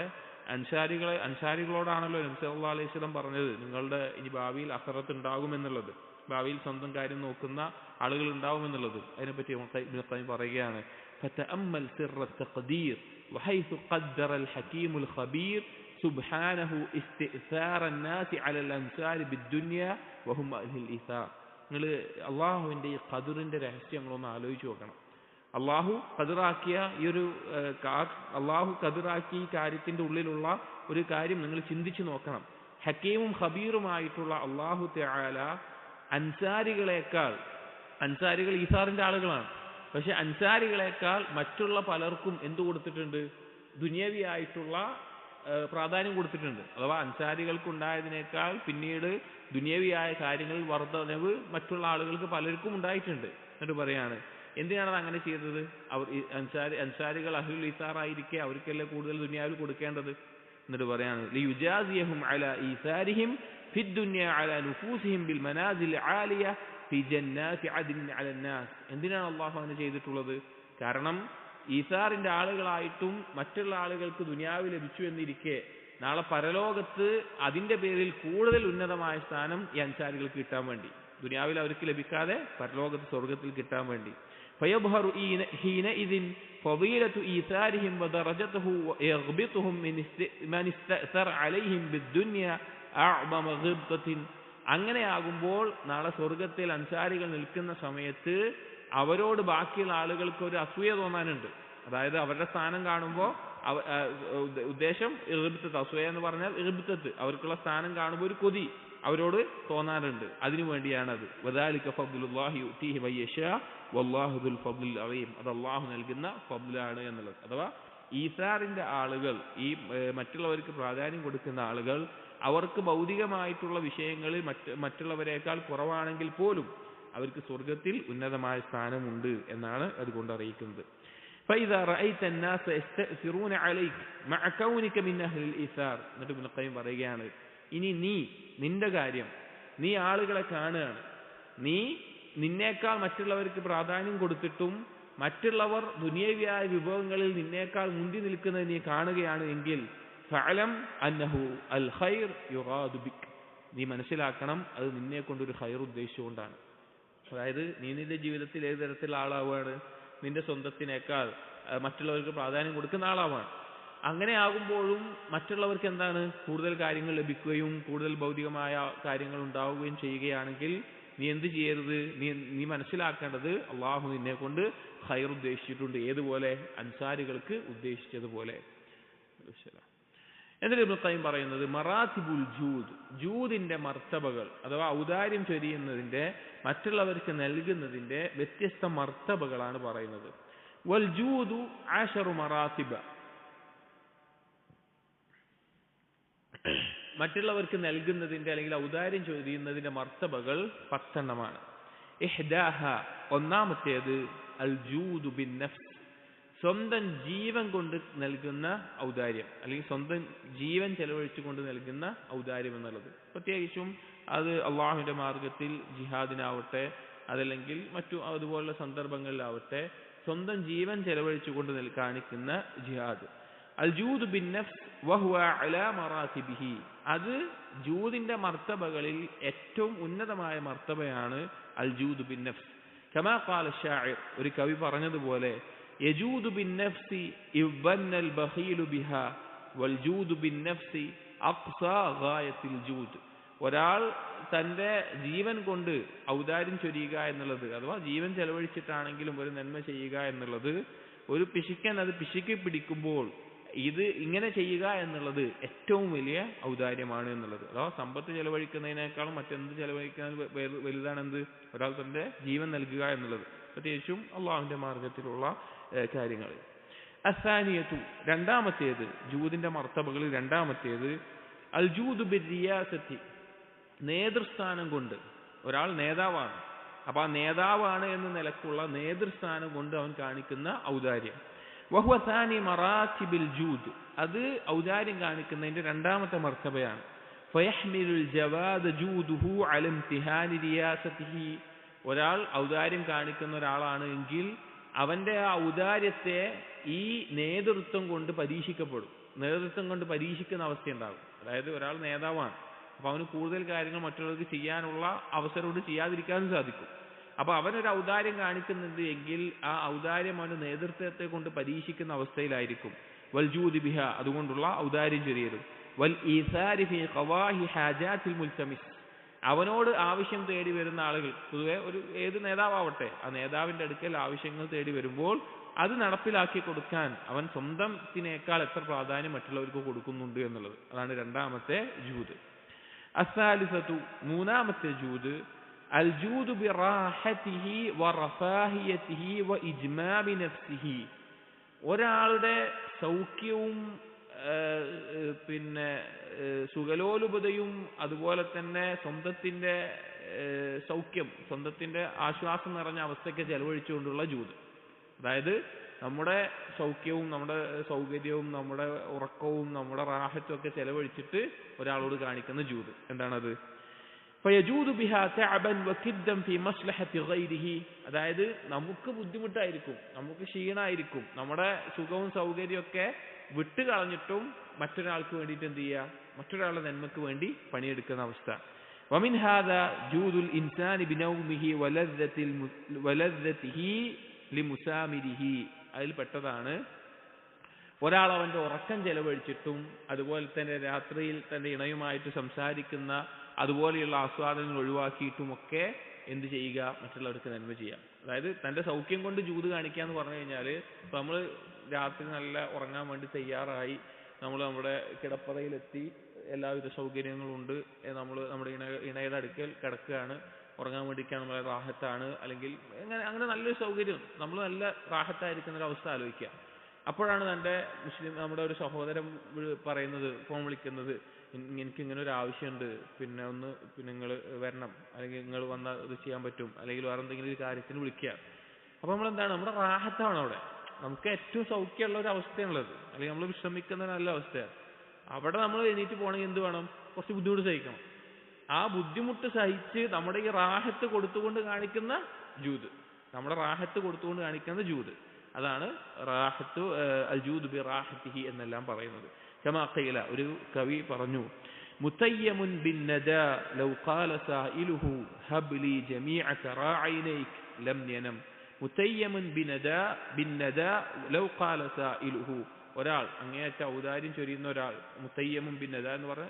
അൻസാരികളോടാണല്ലോ നബി സല്ലല്ലാഹു അലൈഹി വസല്ലം പറഞ്ഞത്, നിങ്ങളുടെ ഇനി ഭാവിയിൽ അഖറത്ത് ഉണ്ടാകുമെന്നുള്ളത്, ഭാവിയിൽ സ്വന്തം കാര്യം നോക്കുന്ന ആളുകൾ ഉണ്ടാവുമെന്നുള്ളത്. അതിനെപ്പറ്റി ഇബ്നു ഖയ്യിം പറയുകയാണ്, ഫതഅമ്മൽ സിർറ തഖ്ദീർ وحيث قدر الحكيم الخبير سبحانه استئثار الناس على الأنصار بالدنيا وهم أهل الإيثار. നിങ്ങൾ അള്ളാഹുവിൻ്റെ ഈ ഖദറിൻ്റെ രഹസ്യങ്ങളൊന്ന് ആലോചിച്ച് നോക്കണം. അള്ളാഹു ഖദറാക്കിയ ഈ ഒരു അള്ളാഹു ഖദറാക്കിയ ഈ കാര്യത്തിൻ്റെ ഉള്ളിലുള്ള ഒരു കാര്യം നിങ്ങൾ ചിന്തിച്ചു നോക്കണം. ഹക്കീമും ഖബീറുമായിട്ടുള്ള അള്ളാഹു തആല അൻസാരികൾ ഈസാറിൻ്റെ ആളുകളാണ്, പക്ഷെ അൻസാരികളെക്കാൾ മറ്റുള്ള പലർക്കും എന്തു കൊടുത്തിട്ടുണ്ട്? ദുനിയവിയായിട്ടുള്ള പ്രാധാന്യം കൊടുത്തിട്ടുണ്ട്. അഥവാ അൻസാരികൾക്കുണ്ടായതിനേക്കാൾ പിന്നീട് ദുനിയവിയായ കാര്യങ്ങളിൽ വർദ്ധനവ് മറ്റുള്ള ആളുകൾക്ക് പലർക്കും ഉണ്ടായിട്ടുണ്ട്. എന്നിട്ട് പറയാണ്, എന്തിനാണ് അങ്ങനെ ചെയ്തത്? അവർ അൻസാരികൾ അഹ്ലുൽ ഈസാറായിരിക്കെ അവർക്കല്ലേ കൂടുതൽ ദുനിയാവിൽ കൊടുക്കേണ്ടത്. എന്നിട്ട് പറയാണ്, ലിയുജാസിയഹും അലാ ഈസാരിഹിം ഫിദ് ദുനിയ അലാ നുഫൂസിഹിം ബിൽ മനാസിൽ ആലിയ ഫി ജന്നാതി അദ്നിൻ അലൻ നാസ്. എന്തിനാണ് അല്ലാഹു അങ്ങനെ ചെയ്തിട്ടുള്ളത്? കാരണം ഈസാറിന്റെ ആളുകളായിട്ടും മറ്റുള്ള ആളുകൾക്ക് ദുനിയാവ് ലഭിച്ചു എന്നിരിക്കെ നാളെ പരലോകത്ത് അതിന്റെ പേരിൽ കൂടുതൽ ഉന്നതമായ സ്ഥാനം ഈ അൻസാരികൾക്ക് കിട്ടാൻ വേണ്ടി, ദുനിയാവിൽ അവർക്ക് ലഭിക്കാതെ പരലോകത്ത് സ്വർഗത്തിൽ കിട്ടാൻ വേണ്ടി. ഫയബ്ഹറു ഹീനഇദിൻ ഫളീലതു ഈസാരിഹിം വദറജതുഹു യഗ്ബിതുഹും മൻ ഇസ്തഅസറ അലൈഹിം ബിദ്ദുനിയ അഅ്ബമ ഗിബ്തത്തിൻ. അങ്ങനെയാകുമ്പോൾ നാളെ സ്വർഗത്തിൽ അൻസാരികൾ നിൽക്കുന്ന സമയത്ത് അവരോട് ബാക്കിയുള്ള ആളുകൾക്ക് ഒരു അസൂയ തോന്നാനുണ്ട്. അതായത് അവരുടെ സ്ഥാനം കാണുമ്പോൾ ഉദ്ദേശം ഇഗ്ബിത്തത്ത്, അസൂയ എന്ന് പറഞ്ഞാൽ ഇഗ്ബിത്തത്ത്, അവർക്കുള്ള സ്ഥാനം കാണുമ്പോൾ ഒരു കൊതി അവരോട് തോന്നാറുണ്ട്. അതിനു വേണ്ടിയാണത്. വദാലിക ഫദ്ലുല്ലാഹി യുതീഹി മൻ യശാ വല്ലാഹു ദുൽ ഫദ്ലിൽ അളീം. അത് അല്ലാഹു നൽകുന്ന ഫദ്ലാണ് എന്നുള്ളത്. അഥവാ ഈസാറിന്റെ ആളുകൾ, ഈ മറ്റുള്ളവർക്ക് പ്രാധാന്യം കൊടുക്കുന്ന ആളുകൾ, അവർക്ക് ഭൗതികമായിട്ടുള്ള വിഷയങ്ങളിൽ മറ്റുള്ളവരെക്കാൾ കുറവാണെങ്കിൽ പോലും അവർക്ക് സ്വർഗത്തിൽ ഉന്നതമായ സ്ഥാനമുണ്ട് എന്നാണ് അതുകൊണ്ട് അറിയിക്കുന്നത്. فإذا رأيت الناس يستأثرون عليك مع كونك من أهل الإيثار, എന്നിട്ട് ഇബ്നു ഖയ്യിം പറയുകയാണ്, ഇനി നിന്റെ കാര്യം, നീ ആളുകളെ കാണുകയാണ്, നീ നിന്നേക്കാൾ മറ്റുള്ളവർക്ക് പ്രാധാന്യം കൊടുത്തിട്ടും മറ്റുള്ളവർ ദുനിയവിയായ വിഭവങ്ങളിൽ നിന്നേക്കാൾ മുന്തി നിൽക്കുന്നത് നീ കാണുകയാണ് എങ്കിൽ ഫഅലം അന്നഹു അൽ ഖൈർ യുറാദു ബിക്, നീ മനസ്സിലാക്കണം അത് നിന്നെ കൊണ്ടൊരു ഖൈർ ഉദ്ദേശിച്ചുകൊണ്ടാണ്. അതായത് നീ നിന്റെ ജീവിതത്തിൽ ഏത് തരത്തിലുള്ള ആളാവാണ്? നിന്റെ സ്വന്തത്തിനേക്കാൾ മറ്റുള്ളവർക്ക് പ്രാധാന്യം കൊടുക്കുന്ന ആളാവാണ്. അങ്ങനെ ആകുമ്പോഴും മറ്റുള്ളവർക്ക് എന്താണ് കൂടുതൽ കാര്യങ്ങൾ ലഭിക്കുകയും കൂടുതൽ ഭൗതികമായ കാര്യങ്ങൾ ഉണ്ടാവുകയും ചെയ്യുകയാണെങ്കിൽ നീ എന്ത് ചെയ്യരുത്? നീ മനസ്സിലാക്കേണ്ടത് അള്ളാഹു നിന്നെ കൊണ്ട് ഖൈർ ഉദ്ദേശിച്ചിട്ടുണ്ട്. ഏതുപോലെ? അൻസാരികൾക്ക് ഉദ്ദേശിച്ചതുപോലെ. എന്നിട്ട് ഇബ്നു ഖയ്യിം പറയുന്നത് മറാത്തിബുൽ ജൂദ്, ജൂദിന്റെ മർത്തബകൾ അഥവാ ഔദാര്യം ചൊരിയുന്നതിന്റെ, മറ്റുള്ളവർക്ക് നൽകുന്നതിന്റെ വ്യത്യസ്ത മർത്തബകളാണ് പറയുന്നത്. വൽ ജൂദു 10 മറാത്തിബ, മറ്റുള്ളവർക്ക് നൽകുന്നതിന്റെ അല്ലെങ്കിൽ ഔദാര്യം ചൊരിയുന്നതിന്റെ മർത്തബകൾ 10 ഇഹ്ദാഹ, ഒന്നാമത്തേത് അൽ ജൂദു ബിൻ നഫ്സ്, സ്വന്തം ജീവൻ കൊണ്ട് നൽകുന്ന ഔദാര്യം അല്ലെങ്കിൽ സ്വന്തം ജീവൻ ചെലവഴിച്ചുകൊണ്ട് നൽകുന്ന ഔദാര്യം എന്നുള്ളത്. പ്രത്യേകിച്ചും അത് അള്ളാഹുവിന്റെ മാർഗത്തിൽ ജിഹാദിനാവട്ടെ അതല്ലെങ്കിൽ മറ്റു അതുപോലുള്ള സന്ദർഭങ്ങളിലാവട്ടെ സ്വന്തം ജീവൻ ചെലവഴിച്ചുകൊണ്ട് കാണിക്കുന്ന ജിഹാദ്. അൽ ജൂദ് ബിൻ നഫ്സ് വഹുവ അലാ മറാത്തിബിഹി, അത് ജൂദിന്റെ മർത്തബകളിൽ ഏറ്റവും ഉന്നതമായ മർത്തബയാണ് അൽ ജൂദ് ബിൻ നഫ്സ്. കമാ ഖാല ശാഇർ, ഒരു കവി പറഞ്ഞതുപോലെ യജൂദു ബിൻ നഫ്സി ഇവ്വന്നൽ ബഖീലു ബിഹാ വൽ ജൂദു ബിൻ നഫ്സി അഖ്സാ ഗായത്തിൽ ജൂദ്. ഒരാൾ തന്റെ ജീവൻ കൊണ്ട് ഔദാര്യം ചൊരിയുക എന്നുള്ളത് അഥവാ ജീവൻ ചെലവഴിച്ചിട്ടാണെങ്കിലും ഒരു നന്മ ചെയ്യുക എന്നുള്ളത്, ഒരു പിശുക്കൻ അത് പിശുക്കി പിടിക്കുമ്പോൾ ഇത് ഇങ്ങനെ ചെയ്യുക എന്നുള്ളത് ഏറ്റവും വലിയ ഔദാര്യമാണ് എന്നുള്ളത്. അഥവാ സമ്പത്ത് ചെലവഴിക്കുന്നതിനേക്കാളും മറ്റെന്ത് ചെലവഴിക്കുന്നത് വലുതാണെന്ത്? ഒരാൾ തന്റെ ജീവൻ നൽകുക എന്നുള്ളത്, പ്രത്യേകിച്ചും അള്ളാഹുവിന്റെ മാർഗത്തിലുള്ള കാര്യങ്ങൾ. അസാനിയത്തു, രണ്ടാമത്തേത് ജൂദിന്റെ മർത്തബകളിൽ രണ്ടാമത്തേത് അൽ ജൂദു ബിർരിയാസത്തി, നേതൃസ്ഥാനം കൊണ്ട്. ഒരാൾ നേതാവാണ്, അപ്പൊ ആ നേതാവാണ് എന്ന നിലക്കുള്ള നേതൃസ്ഥാനം കൊണ്ട് അവൻ കാണിക്കുന്ന ഔദാര്യം. വഹുവ സാനി മറാത്തിബിൽ ജൂദ്, അത് ഔദാര്യം കാണിക്കുന്നതിന്റെ രണ്ടാമത്തെ മർത്തബയാണ്. ഫയഹ്മിലുൽ ജവാദ ജൂദുഹു അല ഇംതിഹാനി റിയാസതിഹി, ഒരാൾ ഔദാര്യം കാണിക്കുന്ന ഒരാളാണ് എങ്കിൽ അവന്റെ ആ ഔദാര്യത്തെ ഈ നേതൃത്വം കൊണ്ട് പരീക്ഷിക്കപ്പെടും. നേതൃത്വം കൊണ്ട് പരീക്ഷിക്കുന്ന അവസ്ഥയുണ്ടാകും. അതായത് ഒരാൾ നേതാവാണ്, അപ്പൊ അവന് കൂടുതൽ കാര്യങ്ങൾ മറ്റുള്ളവർക്ക് ചെയ്യാനുള്ള അവസരമുണ്ട്, ചെയ്യാതിരിക്കാനും സാധിക്കും. അപ്പൊ അവനൊരു ഔദാര്യം കാണിക്കുന്നുണ്ട് എങ്കിൽ ആ ഔദാര്യം അവന്റെ നേതൃത്വത്തെ കൊണ്ട് പരീക്ഷിക്കുന്ന അവസ്ഥയിലായിരിക്കും. വൽ ജൂദി ബിഹ, അതുകൊണ്ടുള്ള ഔദാര്യം ചൊരിയലും. വൽ ഈസാരി ഫീ ഖവാഹി ഹാജാത്തിൽ മുൽതമിസ്, അവനോട് ആവശ്യം തേടി വരുന്ന ആളുകൾ, പൊതുവെ ഏത് നേതാവട്ടെ ആ നേതാവിന്റെ അടുക്കൽ ആവശ്യങ്ങൾ തേടി വരുമ്പോൾ അത് നടപ്പിലാക്കി കൊടുക്കാൻ അവൻ സ്വന്തത്തിനേക്കാൾ എത്ര പ്രാധാന്യം മറ്റുള്ളവർക്ക് കൊടുക്കുന്നുണ്ട് എന്നുള്ളത്, അതാണ് രണ്ടാമത്തെ ജൂദ്. അസ്സാലിസതു, മൂന്നാമത്തെ ജൂദ് അൽ ജൂദു ബിറാഹതിഹി വറഫാഹിയതിഹി വഇജ്മാബി നഫ്സിഹി, ഒരാളുടെ സൗഖ്യവും പിന്നെ സുഖലോലുപതയും അതുപോലെ തന്നെ സ്വന്തത്തിന്റെ സൗഖ്യം, സ്വന്തത്തിന്റെ ആശ്വാസം നിറഞ്ഞ അവസ്ഥയ്ക്ക് ചെലവഴിച്ചുകൊണ്ടുള്ള ജൂദ്. അതായത് നമ്മുടെ സൗഖ്യവും നമ്മുടെ സൗകര്യവും നമ്മുടെ ഉറക്കവും നമ്മുടെ റാഹത്തും ഒക്കെ ചെലവഴിച്ചിട്ട് ഒരാളോട് കാണിക്കുന്ന ജൂദ് എന്താണത്? ഫയജൂദു ബിഹാ തഅബൻ വകിദ്ദൻ ഫീ മസ്ലഹത്തി ഗൈരിഹി, അതായത് നമുക്ക് ബുദ്ധിമുട്ടായിരിക്കും, നമുക്ക് ക്ഷീണമായിരിക്കും, നമ്മുടെ സുഖവും സൗകര്യമൊക്കെ വിട്ടുകളഞ്ഞിട്ടും മറ്റൊരാൾക്ക് വേണ്ടിയിട്ട് എന്ത് ചെയ്യുക? മറ്റൊരാളുടെ നന്മക്ക് വേണ്ടി പണിയെടുക്കുന്ന അവസ്ഥ. വമിൻ ഹാദാ ജൂദുൽ ഇൻസാനി ബിനൗമിഹി വലദ്ദതിഹി ലിമുസാമിരിഹി, അതിൽപ്പെട്ടതാണ് ഒരാൾ അവന്റെ ഉറക്കം ചെലവഴിച്ചിട്ടും അതുപോലെ തന്നെ രാത്രിയിൽ തന്റെ ഇണയുമായിട്ട് സംസാരിക്കുന്ന അതുപോലെയുള്ള ആസ്വാദനങ്ങൾ ഒഴിവാക്കിയിട്ടുമൊക്കെ എന്ത് ചെയ്യുക? മറ്റുള്ളവർക്ക് നന്മ ചെയ്യാം. അതായത് തന്റെ സൗഖ്യം കൊണ്ട് ജൂദ് കാണിക്കുക എന്ന് പറഞ്ഞു കഴിഞ്ഞാൽ, ഇപ്പൊ നമ്മൾ രാത്രി നല്ല ഉറങ്ങാൻ വേണ്ടി തയ്യാറായി, നമ്മൾ നമ്മുടെ കിടപ്പറയിലെത്തി, എല്ലാവിധ സൗകര്യങ്ങളും ഉണ്ട്, നമ്മൾ നമ്മുടെ ഇണയുടെ അടുക്കൽ കിടക്കുകയാണ്, ഉറങ്ങാൻ വേണ്ടിക്കാൻ നമ്മളെ റാഹത്താണ്, അല്ലെങ്കിൽ അങ്ങനെ നല്ലൊരു സൗകര്യം, നമ്മൾ നല്ല റാഹത്തായിരിക്കുന്ന ഒരു അവസ്ഥ ആലോചിക്കുക. അപ്പോഴാണ് തൻ്റെ നമ്മുടെ ഒരു സഹോദരൻ പറയുന്നത്, ഫോൺ വിളിക്കുന്നത്, എനിക്ക് ഇങ്ങനെ ഒരു ആവശ്യമുണ്ട്, പിന്നെ നിങ്ങൾ വരണം, അല്ലെങ്കിൽ നിങ്ങൾ വന്നാൽ ഇത് ചെയ്യാൻ പറ്റും, അല്ലെങ്കിൽ വേറെ എന്തെങ്കിലും ഒരു കാര്യത്തിന് വിളിക്കുക. അപ്പോൾ നമ്മളെന്താണ്, നമ്മുടെ റാഹത്താണ് അവിടെ, നമുക്ക് ഏറ്റവും സൗഖ്യമുള്ള ഒരു അവസ്ഥയാണുള്ളത്, അല്ലെങ്കിൽ നമ്മൾ വിശ്രമിക്കുന്ന നല്ല അവസ്ഥയാണ്. അവിടെ നമ്മൾ എണീറ്റ് പോകണമെങ്കിൽ എന്ത് വേണം, കുറച്ച് ബുദ്ധിമുട്ട് സഹിക്കണം. ആ ബുദ്ധിമുട്ട് സഹിച്ച് നമ്മുടെ ഈ റാഹത്ത് കൊടുത്തുകൊണ്ട് കാണിക്കുന്ന ജൂദ്, നമ്മുടെ റാഹത്ത് കൊടുത്തുകൊണ്ട് കാണിക്കുന്ന ജൂദ്, അതാണ് റാഹത്തു അൽ ജൂദ് ബി റാഹത്തിഹി എന്നെല്ലാം പറയുന്നത്. കമാ ഖീല, ഒരു കവി പറഞ്ഞു, മുതയ്യമുൻ ബിൻ നദാ ലൗ ഖാല സായിലുഹു ഹബ് ലി ജമീഅ കറാഇനൈക് ലം യനം. മുതയ്യമുൻ ബിൻ നദാ ലൗ ഖാല സായിലുഹു, ഒരാൾ അങ്ങേയറ്റ ഔദാര്യം ചൊരിയുന്ന ഒരാൾ, മുതയ്യമുൻ ബിൻ നദാ എന്ന് പറഞ്ഞ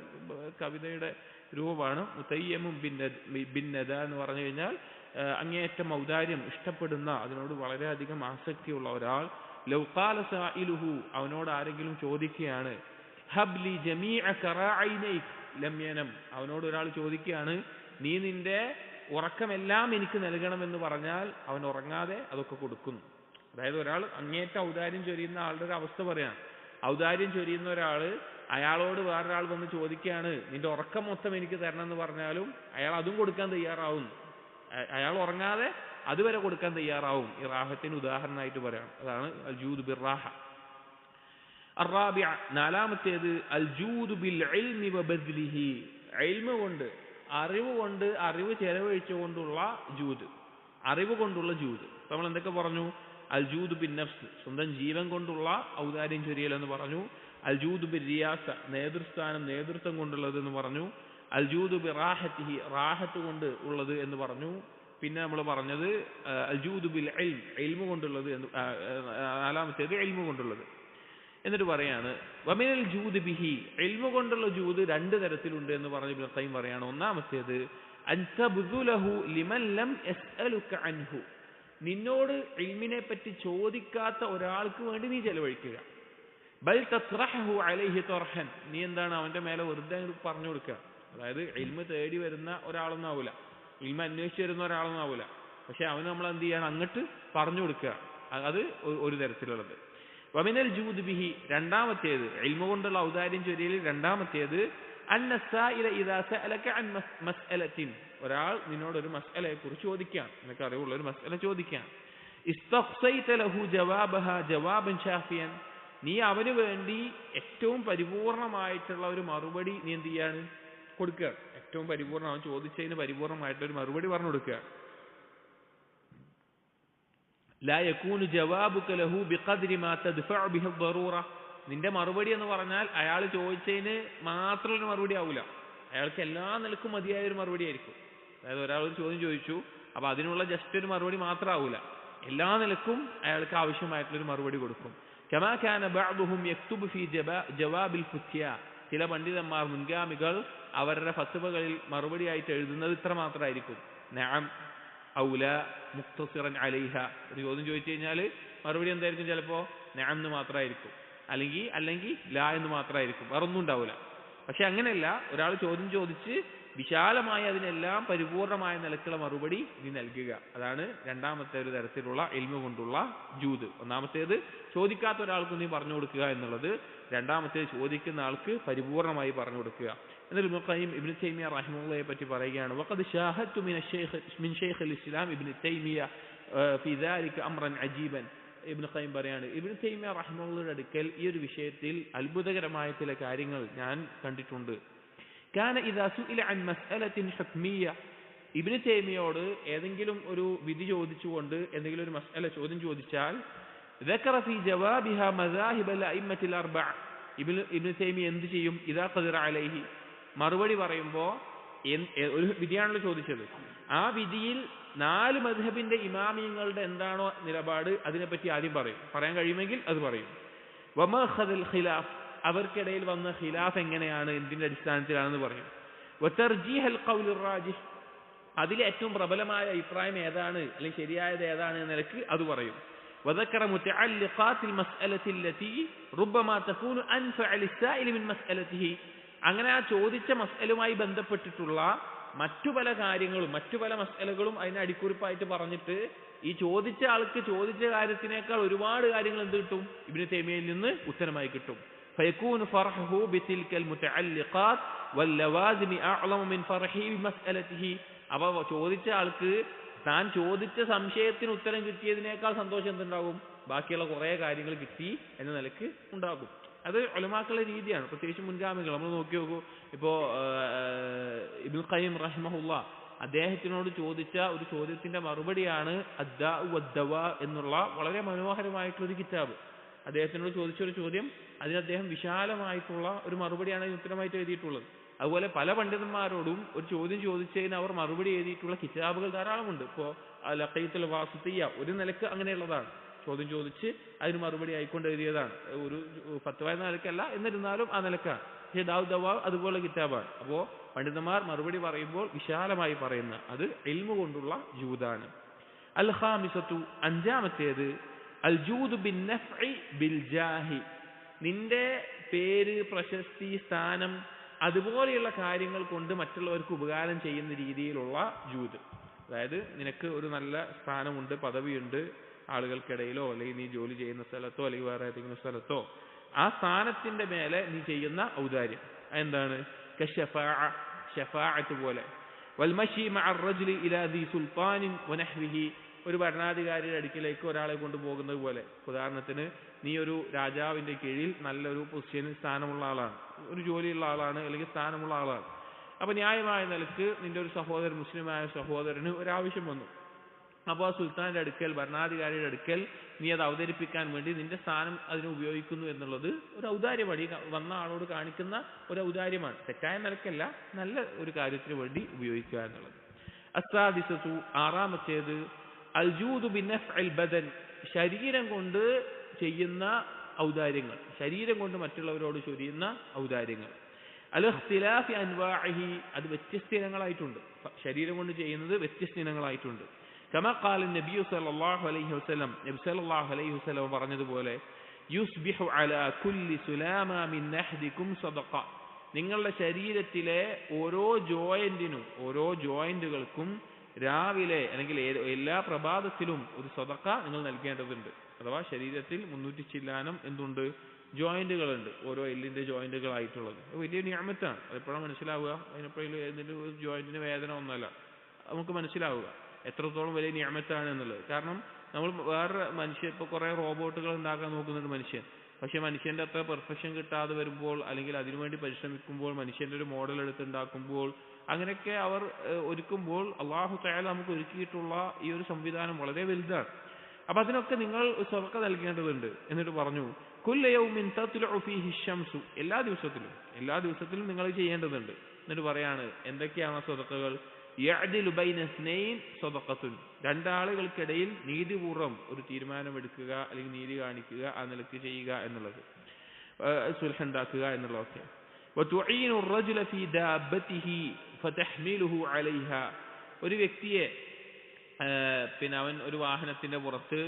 കവിതയുടെ രൂപമാണ്. മുതയ്യമുൻ ബിൻ നദാ എന്ന് പറഞ്ഞു കഴിഞ്ഞാൽ അങ്ങേയറ്റം ഔദാര്യം ഇഷ്ടപ്പെടുന്ന, അതിനോട് വളരെയധികം ആസക്തിയുള്ള ഒരാൾ, ലൗ ഖാല സായിലുഹു, അവനോട് ആരെങ്കിലും ചോദിക്കുകയാണ്, ഹബ്ലി ജമീഅ കറാഇനൈക് ലം യനം, അവനോട് ഒരാൾ ചോദിക്കുകയാണ്, നീ നിന്റെ ഉറക്കമെല്ലാം എനിക്ക് നൽകണമെന്ന് പറഞ്ഞാൽ അവൻ ഉറങ്ങാതെ അതൊക്കെ കൊടുക്കുന്നു. അതായത് ഒരാൾ അങ്ങേയറ്റ ഔദാര്യം ചൊരിയുന്ന ആളുടെ ഒരു അവസ്ഥ പറയാണ്. ഔദാര്യം ചൊരിയുന്ന ഒരാൾ, അയാളോട് വേറൊരാൾ വന്ന് ചോദിക്കുകയാണ്, നിന്റെ ഉറക്കം മൊത്തം എനിക്ക് തരണം എന്ന് പറഞ്ഞാലും അയാൾ അതും കൊടുക്കാൻ തയ്യാറാവും, അയാൾ ഉറങ്ങാതെ അതുവരെ കൊടുക്കാൻ തയ്യാറാവും. ഈ റാഹത്തിന് ഉദാഹരണമായിട്ട് പറയാം. അതാണ് അൽ ജൂദ് ബിർ റാഹ. അർറാബിഅ, നാലാമത്തേത്, അൽ ജൂദ് ബിൽ ഇൽമി വബദ്ലിഹി, ഇൽമ് കൊണ്ട്, അറിവ് കൊണ്ട്, അറിവ് ചെലവഴിച്ചുകൊണ്ടുള്ള ജൂദ്, അറിവ് കൊണ്ടുള്ള ജൂദ്. നമ്മൾ എന്തൊക്കെ പറഞ്ഞു? അൽ ജൂദ് ബിൻ നഫ്സ്, സ്വന്തം ജീവൻ കൊണ്ടുള്ള ഔദാര്യം ചൊരിയൽ എന്ന് പറഞ്ഞു. അൽ ജൂദ് ബിൻ റിയാസ, നേതൃസ്ഥാനം, നേതൃത്വം കൊണ്ടുള്ളത് എന്ന് പറഞ്ഞു. അൽ ജൂദ് ബി റാഹത്തിഹി, റാഹത്ത് കൊണ്ട് ഉള്ളത് എന്ന് പറഞ്ഞു. പിന്നെ നമ്മൾ പറഞ്ഞത് അൽ ജൂദ് ബിൽ ഇൽം, ഇൽമു കൊണ്ടുള്ളത് എന്ന്, നാലാമത്തേത് ഇൽമു കൊണ്ടുള്ളത്. എന്നിട്ട് പറയാണ്, വമിനൽ ജൂദ് ബിഹി, ഇൽമു കൊണ്ടുള്ള ജൂദ് രണ്ട് തരത്തിലുണ്ട് എന്ന് പറഞ്ഞ് ഇബ്നു ഖയ്യിം പറയാണ്. ഒന്നാമത്തേത്, അൻ തബ്ദുലഹു ലിമൻ ലം യസ്അലുക അൻഹു, നിന്നോട് ഇൽമിനെ പറ്റി ചോദിക്കാത്ത ഒരാൾക്ക് വേണ്ടി നീ ചെലവഴിക്കുക. ബൽ തത്റഹു അലൈഹി തർഹൻ, നീ എന്താണ് അവന്റെ മേലെ വെറുതെ പറഞ്ഞു കൊടുക്കുക. അതായത് ഇൽമ് തേടി വരുന്ന ഒരാളൊന്നും ആവൂല, ഇൽമ അന്വേഷിച്ച് വരുന്ന ഒരാളൊന്നും ആവൂല, പക്ഷെ അവന് നമ്മൾ എന്ത് ചെയ്യണം, അങ്ങോട്ട് പറഞ്ഞു കൊടുക്കുക. അത് ഒരു തരത്തിലുള്ളത്. വമിനൽ ജൂദ് ബിഹി, രണ്ടാമത്തേത്, ഇൽമു കൊണ്ടുള്ള ഔദാര്യം ചൊരിയലിൽ രണ്ടാമത്തേത്, അന്ന സായില ഇദാ സഅലക അൻ മസ്അലത്തിൻ, ഒരാൾ നിന്നോട് ഒരു മസ്അലയെ കുറിച്ച് ചോദിക്കാൻ, നിനക്ക് അറിവുള്ള ഒരു മസ്അല ചോദിക്കാൻ, ഇസ്തഖ്സൈത ലഹു ജവാബഹ ജവാബൻ ഷാഫിയൻ, നീ അവന് വേണ്ടി ഏറ്റവും പരിപൂർണമായിട്ടുള്ള ഒരു മറുപടി നീ എന്ത് ചെയ്യാണ്, കൊടുക്കുക. ഏറ്റവും പരിപൂർണം, അവൻ ചോദിച്ചതിന് പരിപൂർണമായിട്ടൊരു മറുപടി പറഞ്ഞു കൊടുക്കുക. ലാ യകൂനു ജവാബുക ലഹു ബിഖദ്രി മാ തദ്ഫഉ ബിഹി ദറൂറ, നിന്റെ മറുപടി എന്ന് പറഞ്ഞാൽ അയാൾ ചോദിച്ചതിന് മാത്രമുള്ള മറുപടി ആവില്ല, അയാൾക്ക് എല്ലാ നിലക്കും മതിയായ ഒരു മറുപടി ആയിരിക്കും. അതായത് ഒരാൾ ഒരു ചോദ്യം ചോദിച്ചു, അപ്പൊ അതിനുള്ള ജസ്റ്റ് ഒരു മറുപടി മാത്രമാവില്ല, എല്ലാ നിലക്കും അയാൾക്ക് ആവശ്യമായിട്ടുള്ളൊരു മറുപടി കൊടുക്കും. കമാ കാന ബഅദുഹും യക്തുബു ഫീ ജവാബിൽ ഫുത്യ, ചില പണ്ഡിതന്മാർ, മുൻഗാമികൾ അവരുടെ ഫത്വകളിൽ മറുപടിയായിട്ട് എഴുതുന്നത് ഇത്ര മാത്രമായിരിക്കും, നഅം ഔല മുഖ്തസിറൻ അലൈഹ. ഒരു ചോദ്യം ചോദിച്ചു കഴിഞ്ഞാൽ മറുപടി എന്തായിരിക്കും, ചിലപ്പോ നഅം എന്ന് മാത്രമായിരിക്കും, അല്ലെങ്കിൽ ലാ എന്ന് മാത്രമായിരിക്കും, വേറൊന്നും ഉണ്ടാവില്ല. പക്ഷെ അങ്ങനെയല്ല, ഒരാൾ ചോദ്യം ചോദിച്ച് വിശാലമായി അതിനെല്ലാം പരിപൂർണമായ നിലക്കുള്ള മറുപടി നീ നൽകുക. അതാണ് രണ്ടാമത്തെ ഒരു തരത്തിലുള്ള ഇൽമു കൊണ്ടുള്ള ജൂദ്. ഒന്നാമത്തേത് ചോദിക്കാത്ത ഒരാൾക്ക് നീ പറഞ്ഞു കൊടുക്കുക എന്നുള്ളത്, രണ്ടാമത്തേത് ചോദിക്കുന്ന ആൾക്ക് പരിപൂർണമായി പറഞ്ഞു കൊടുക്കുക. എന്നിട്ട് ഇബ്നു ഖയ്യിം ഇബ്നു തൈമിയ റഹിമഹുള്ളാഹിയെ പറ്റി പറയുകയാണ്, വഖദ് ഷാഹദ്തു മിൻ ശൈഖുൽ ഇസ്ലാം ഇബ്നു തൈമിയ ഫീ ദാലിക അംറൻ അജീബൻ. ഇബ്നു ഖയ്യിം പറയാണ്, ഇബ്നു തൈമിയ റഹിമഹുള്ളാഹിയുടെ അടുക്കൽ ഈ ഒരു വിഷയത്തിൽ അത്ഭുതകരമായ ചില കാര്യങ്ങൾ ഞാൻ കണ്ടിട്ടുണ്ട്. കാന ഇദാ സുഇല അൻ മസ്അലത്തിൻ ഹുക്മിയ്യ, ഇബ്നു തൈമിയോട് ഏതെങ്കിലും ഒരു വിധി ചോദിച്ചുകൊണ്ട് എന്തെങ്കിലും ഒരു മസ്അല ചോദ്യം ചോദിച്ചാൽ, ذكر في جوابها مذاهب الأئمة الأربعة, ഇബ്നു തൈമിയ എന്ത് ചെയ്യും, ഇദാ ഖദറ അലൈഹി, മറുപടി പറയുമ്പോൾ ഒരു വിധിയാണല്ലോ ചോദിച്ചത്, ആ വിധിയിൽ 4 മദ്ഹബിന്റെ ഇമാമിയങ്ങളുടെ എന്താണോ നിലപാട് അതിനെപ്പറ്റി ആദ്യം പറയും, പറയാൻ കഴിയുമെങ്കിൽ അത് പറയും. വമഖദൽ ഖിലാഫ്, അവർക്കിടയിൽ വന്ന ഖിലാഫ് എങ്ങനെയാണ്, എന്തിന്റെ അടിസ്ഥാനത്തിലാണെന്ന് പറയും. വതർജീഹൽ ഖൗലുർ റാജിഹ്, അതിലെ ഏറ്റവും പ്രബലമായ അഭിപ്രായം ഏതാണ്, അല്ലെങ്കിൽ ശരിയായത് ഏതാണ് എന്ന നിലക്ക് അത് പറയും. وذكر متعلقات المسألة التي ربما تكون أنفع للسائل من مسألته, അങ്ങനെ ആ ചോദിച്ച മസ്അലുമായി ബന്ധപ്പെട്ടിട്ടുള്ള മറ്റു പല കാര്യങ്ങളും മറ്റു പല മസലകളും അതിന് അടിക്കുറിപ്പായിട്ട് പറഞ്ഞിട്ട് ഈ ചോദിച്ച ആൾക്ക് ചോദിച്ച കാര്യത്തിനേക്കാൾ ഒരുപാട് കാര്യങ്ങൾ എന്ത് കിട്ടും? ഇബ്നു തൈമിയയിൽ നിന്ന് ഉത്തരമായി കിട്ടും. ഫയകൂനു ഫർഹുഹു ബിതിൽകൽ മുതഅല്ലിഖാത്ത് വല്ലവാസിമി അഅ്ളമ മിൻ ഫർഹി ബിമസ്അലതിഹി. അപ്പോൾ ചോദിച്ച ആൾക്ക് താൻ ചോദിച്ച സംശയത്തിന് ഉത്തരം കിട്ടിയതിനേക്കാൾ സന്തോഷം എന്തുണ്ടാകും? ബാക്കിയുള്ള കുറേ കാര്യങ്ങൾ കിട്ടി എന്ന നിലക്ക് ഉണ്ടാകും. അത് ഉലമാക്കളുടെ രീതിയാണ്, പ്രത്യേകിച്ച് മുൻഗാമികൾ. നമ്മൾ നോക്കി നോക്കൂ, ഇപ്പോൾ ഇബ്നുൽ ഖയ്യിം റഹിമഹുല്ലാ അദ്ദേഹത്തിനോട് ചോദിച്ച ഒരു ചോദ്യത്തിന്റെ മറുപടിയാണ് അദ്ദാഉ വദ്ദവാ എന്നുള്ള വളരെ മനോഹരമായിട്ടുള്ളൊരു കിതാബ്. അദ്ദേഹത്തിനോട് ചോദിച്ചൊരു ചോദ്യം, അതിന് അദ്ദേഹം വിശാലമായിട്ടുള്ള ഒരു മറുപടിയാണ് ഉത്തരമായിട്ട് എഴുതിയിട്ടുള്ളത്. അതുപോലെ പല പണ്ഡിതന്മാരോടും ഒരു ചോദ്യം ചോദിച്ചതിന് അവർ മറുപടി എഴുതിയിട്ടുള്ള കിതാബുകൾ ധാരാളമുണ്ട്. ഇപ്പോൾ ലഖീത്തുൽ വാസിത്തിയ്യ ഒരു നിലക്ക് അങ്ങനെയുള്ളതാണ്, ചോദ്യം ചോദിച്ച് അതിന് മറുപടി ആയിക്കൊണ്ട് എഴുതിയതാണ്. ഒരു ഫത്വ എന്ന നിലക്കല്ല, എന്നിരുന്നാലും ആ നിലക്കാണ്. പക്ഷേ ദാവ അതുപോലെ കിതാബാണ്. അപ്പോൾ പണ്ഡിതന്മാർ മറുപടി പറയുമ്പോൾ വിശാലമായി പറയുന്ന അത് ഇൽമു കൊണ്ടുള്ള ജൂദാണ്. അൽ ഖാമിസത്തു, അഞ്ചാമത്തേത് അൽ ജൂദ് ബിൻ നഫ്ഇ ബിൽ ജാഹി. നിന്റെ പേര്, പ്രശസ്തി, സ്ഥാനം അതുപോലെയുള്ള കാര്യങ്ങൾ കൊണ്ട് മറ്റുള്ളവർക്ക് ഉപകാരം ചെയ്യുന്ന രീതിയിലുള്ള ജൂദ്. അതായത് നിനക്ക് ഒരു നല്ല സ്ഥാനമുണ്ട്, പദവിയുണ്ട് ആളുകൾക്കിടയിലോ, അല്ലെങ്കിൽ നീ ജോലി ചെയ്യുന്ന സ്ഥലത്തോ, അല്ലെങ്കിൽ വേറെ ഏതെങ്കിലും സ്ഥലത്തോ, ആ സ്ഥാനത്തിന്റെ മേലെ നീ ചെയ്യുന്ന ഔദാര്യം എന്താണ്? ഷഫാഅത്ത് പോലെ. വൽമശി മഅർ റജുലി ഇലാ ദി സുൽത്താനിൻ വനഹ്വിഹി. ഒരു ഭരണാധികാരിയുടെ അടുക്കിലേക്ക് ഒരാളെ കൊണ്ടുപോകുന്നത് പോലെ. ഉദാഹരണത്തിന്, നീ ഒരു രാജാവിന്റെ കീഴിൽ നല്ലൊരു പൊസിഷനിൽ സ്ഥാനമുള്ള ആളാണ്, ഒരു ജോലിയുള്ള ആളാണ്, അല്ലെങ്കിൽ സ്ഥാനമുള്ള ആളാണ്. അപ്പൊ ന്യായമായ നിലക്ക് നിന്റെ ഒരു സഹോദരൻ, മുസ്ലിമായ സഹോദരന് ഒരാവശ്യം വന്നു. അപ്പോൾ ആ സുൽത്താന്റെ അടുക്കൽ, ഭരണാധികാരിയുടെ അടുക്കൽ നീ അത് അവതരിപ്പിക്കാൻ വേണ്ടി നിന്റെ സ്ഥാനം അതിന് ഉപയോഗിക്കുന്നു എന്നുള്ളത് ഒരു ഔദാര്യമാണ്. ഈ വന്ന ആളോട് കാണിക്കുന്ന ഒരു ഔദാര്യമാണ്. തെറ്റായ നിലക്കല്ല, നല്ല ഒരു കാര്യത്തിന് വേണ്ടി ഉപയോഗിക്കുക എന്നുള്ളത്. അസ്സാദിസത്തു, ആറാമത്തേത് അൽ ജൂദു ബിനഫ്ഇൽ ബദൻ. ശരീരം കൊണ്ട് ചെയ്യുന്ന ഔദാര്യങ്ങൾ, ശരീരം കൊണ്ട് മറ്റുള്ളവരോട് ചൊരിയുന്ന ഔദാര്യങ്ങൾ. അൽ ഇഖ്തിലാഫി അൻവാഇഹി, അത് വ്യത്യസ്ത ഇനങ്ങളായിട്ടുണ്ട്. ശരീരം കൊണ്ട് ചെയ്യുന്നത് വ്യത്യസ്ത ഇനങ്ങളായിട്ടുണ്ട്. കമാ ഖാല നബി സല്ലല്ലാഹു അലൈഹി വസല്ലം, നബി സല്ലല്ലാഹു അലൈഹി വസല്ലം പറഞ്ഞതുപോലെ, യുസ്ബിഹു അലാ കുല്ലി സുലാമ മിൻ നഹ്ദികും സദഖ. നിങ്ങളുടെ ശരീരത്തിലെ ഓരോ ജോയിന്റിനും, ഓരോ ജോയിന്റുകൾക്കും രാവിലെ അല്ലെങ്കിൽ എല്ലാ പ്രഭാതത്തിലും ഒരു സദഖ നിങ്ങൾ നൽകേണ്ടതുണ്ട്. അഥവാ ശരീരത്തിൽ 300 ചില്ലാനം എന്തുണ്ട്? ജോയിന്റുകളുണ്ട്, ഓരോ എല്ലിന്റെ ജോയിന്റുകളായിട്ടുള്ളത്. വലിയ നിഅമത്താണ്. അതെപ്പോഴാണ് മനസ്സിലാവുക? അതിനെപ്പോഴും ഏതെങ്കിലും ഒരു ജോയിന്റിന് വേദന ഒന്നല്ല നമുക്ക് മനസ്സിലാവുക എത്രത്തോളം വലിയ നിഅമത്താണ് എന്നുള്ളത്. കാരണം നമ്മൾ വേറെ മനുഷ്യൻ, ഇപ്പോൾ കുറെ റോബോട്ടുകൾ ഉണ്ടാക്കാൻ നോക്കുന്നുണ്ട് മനുഷ്യൻ. പക്ഷെ മനുഷ്യന്റെ അത്ര പെർഫെക്ഷൻ കിട്ടാതെ വരുമ്പോൾ, അല്ലെങ്കിൽ അതിനുവേണ്ടി പരിശ്രമിക്കുമ്പോൾ, മനുഷ്യന്റെ ഒരു മോഡൽ എടുത്തുണ്ടാക്കുമ്പോൾ, അങ്ങനെയൊക്കെ അവർ ഒരുക്കുമ്പോൾ അല്ലാഹു തആല നമുക്ക് ഒരുക്കിയിട്ടുള്ള ഈ ഒരു സംവിധാനം വളരെ വലുതാണ്. അപ്പൊ അതിനൊക്കെ നിങ്ങൾ സദഖ നൽകേണ്ടതുണ്ട്. എന്നിട്ട് പറഞ്ഞു, കുല്ല യൗമിൻ തത്ലഉ ഫീഹി ശംസു. എല്ലാ ദിവസത്തിലും നിങ്ങൾ ചെയ്യേണ്ടതുണ്ട്. എന്നിട്ട് പറയാണ് എന്തൊക്കെയാണ് സദഖകൾ? യഅദിലു ബൈന ഇസ്നൈൻ സദഖത്തുൻ. രണ്ടാളുകൾക്കിടയിൽ നീതിപൂർവ്വം ഒരു തീരുമാനമെടുക്കുക, അല്ലെങ്കിൽ നീതി കാണിക്കുക, ആ നിലക്ക് ചെയ്യുക എന്നുള്ളത്, സുൽഹ് ഉണ്ടാക്കുക എന്നുള്ളതൊക്കെ. വതുഈനു الرجل في دابته فتحمله عليها. ഒരു വ്യക്തിയെ പിന്നെ അവൻ ഒരു വാഹനത്തിന്റെ പുറത്ത്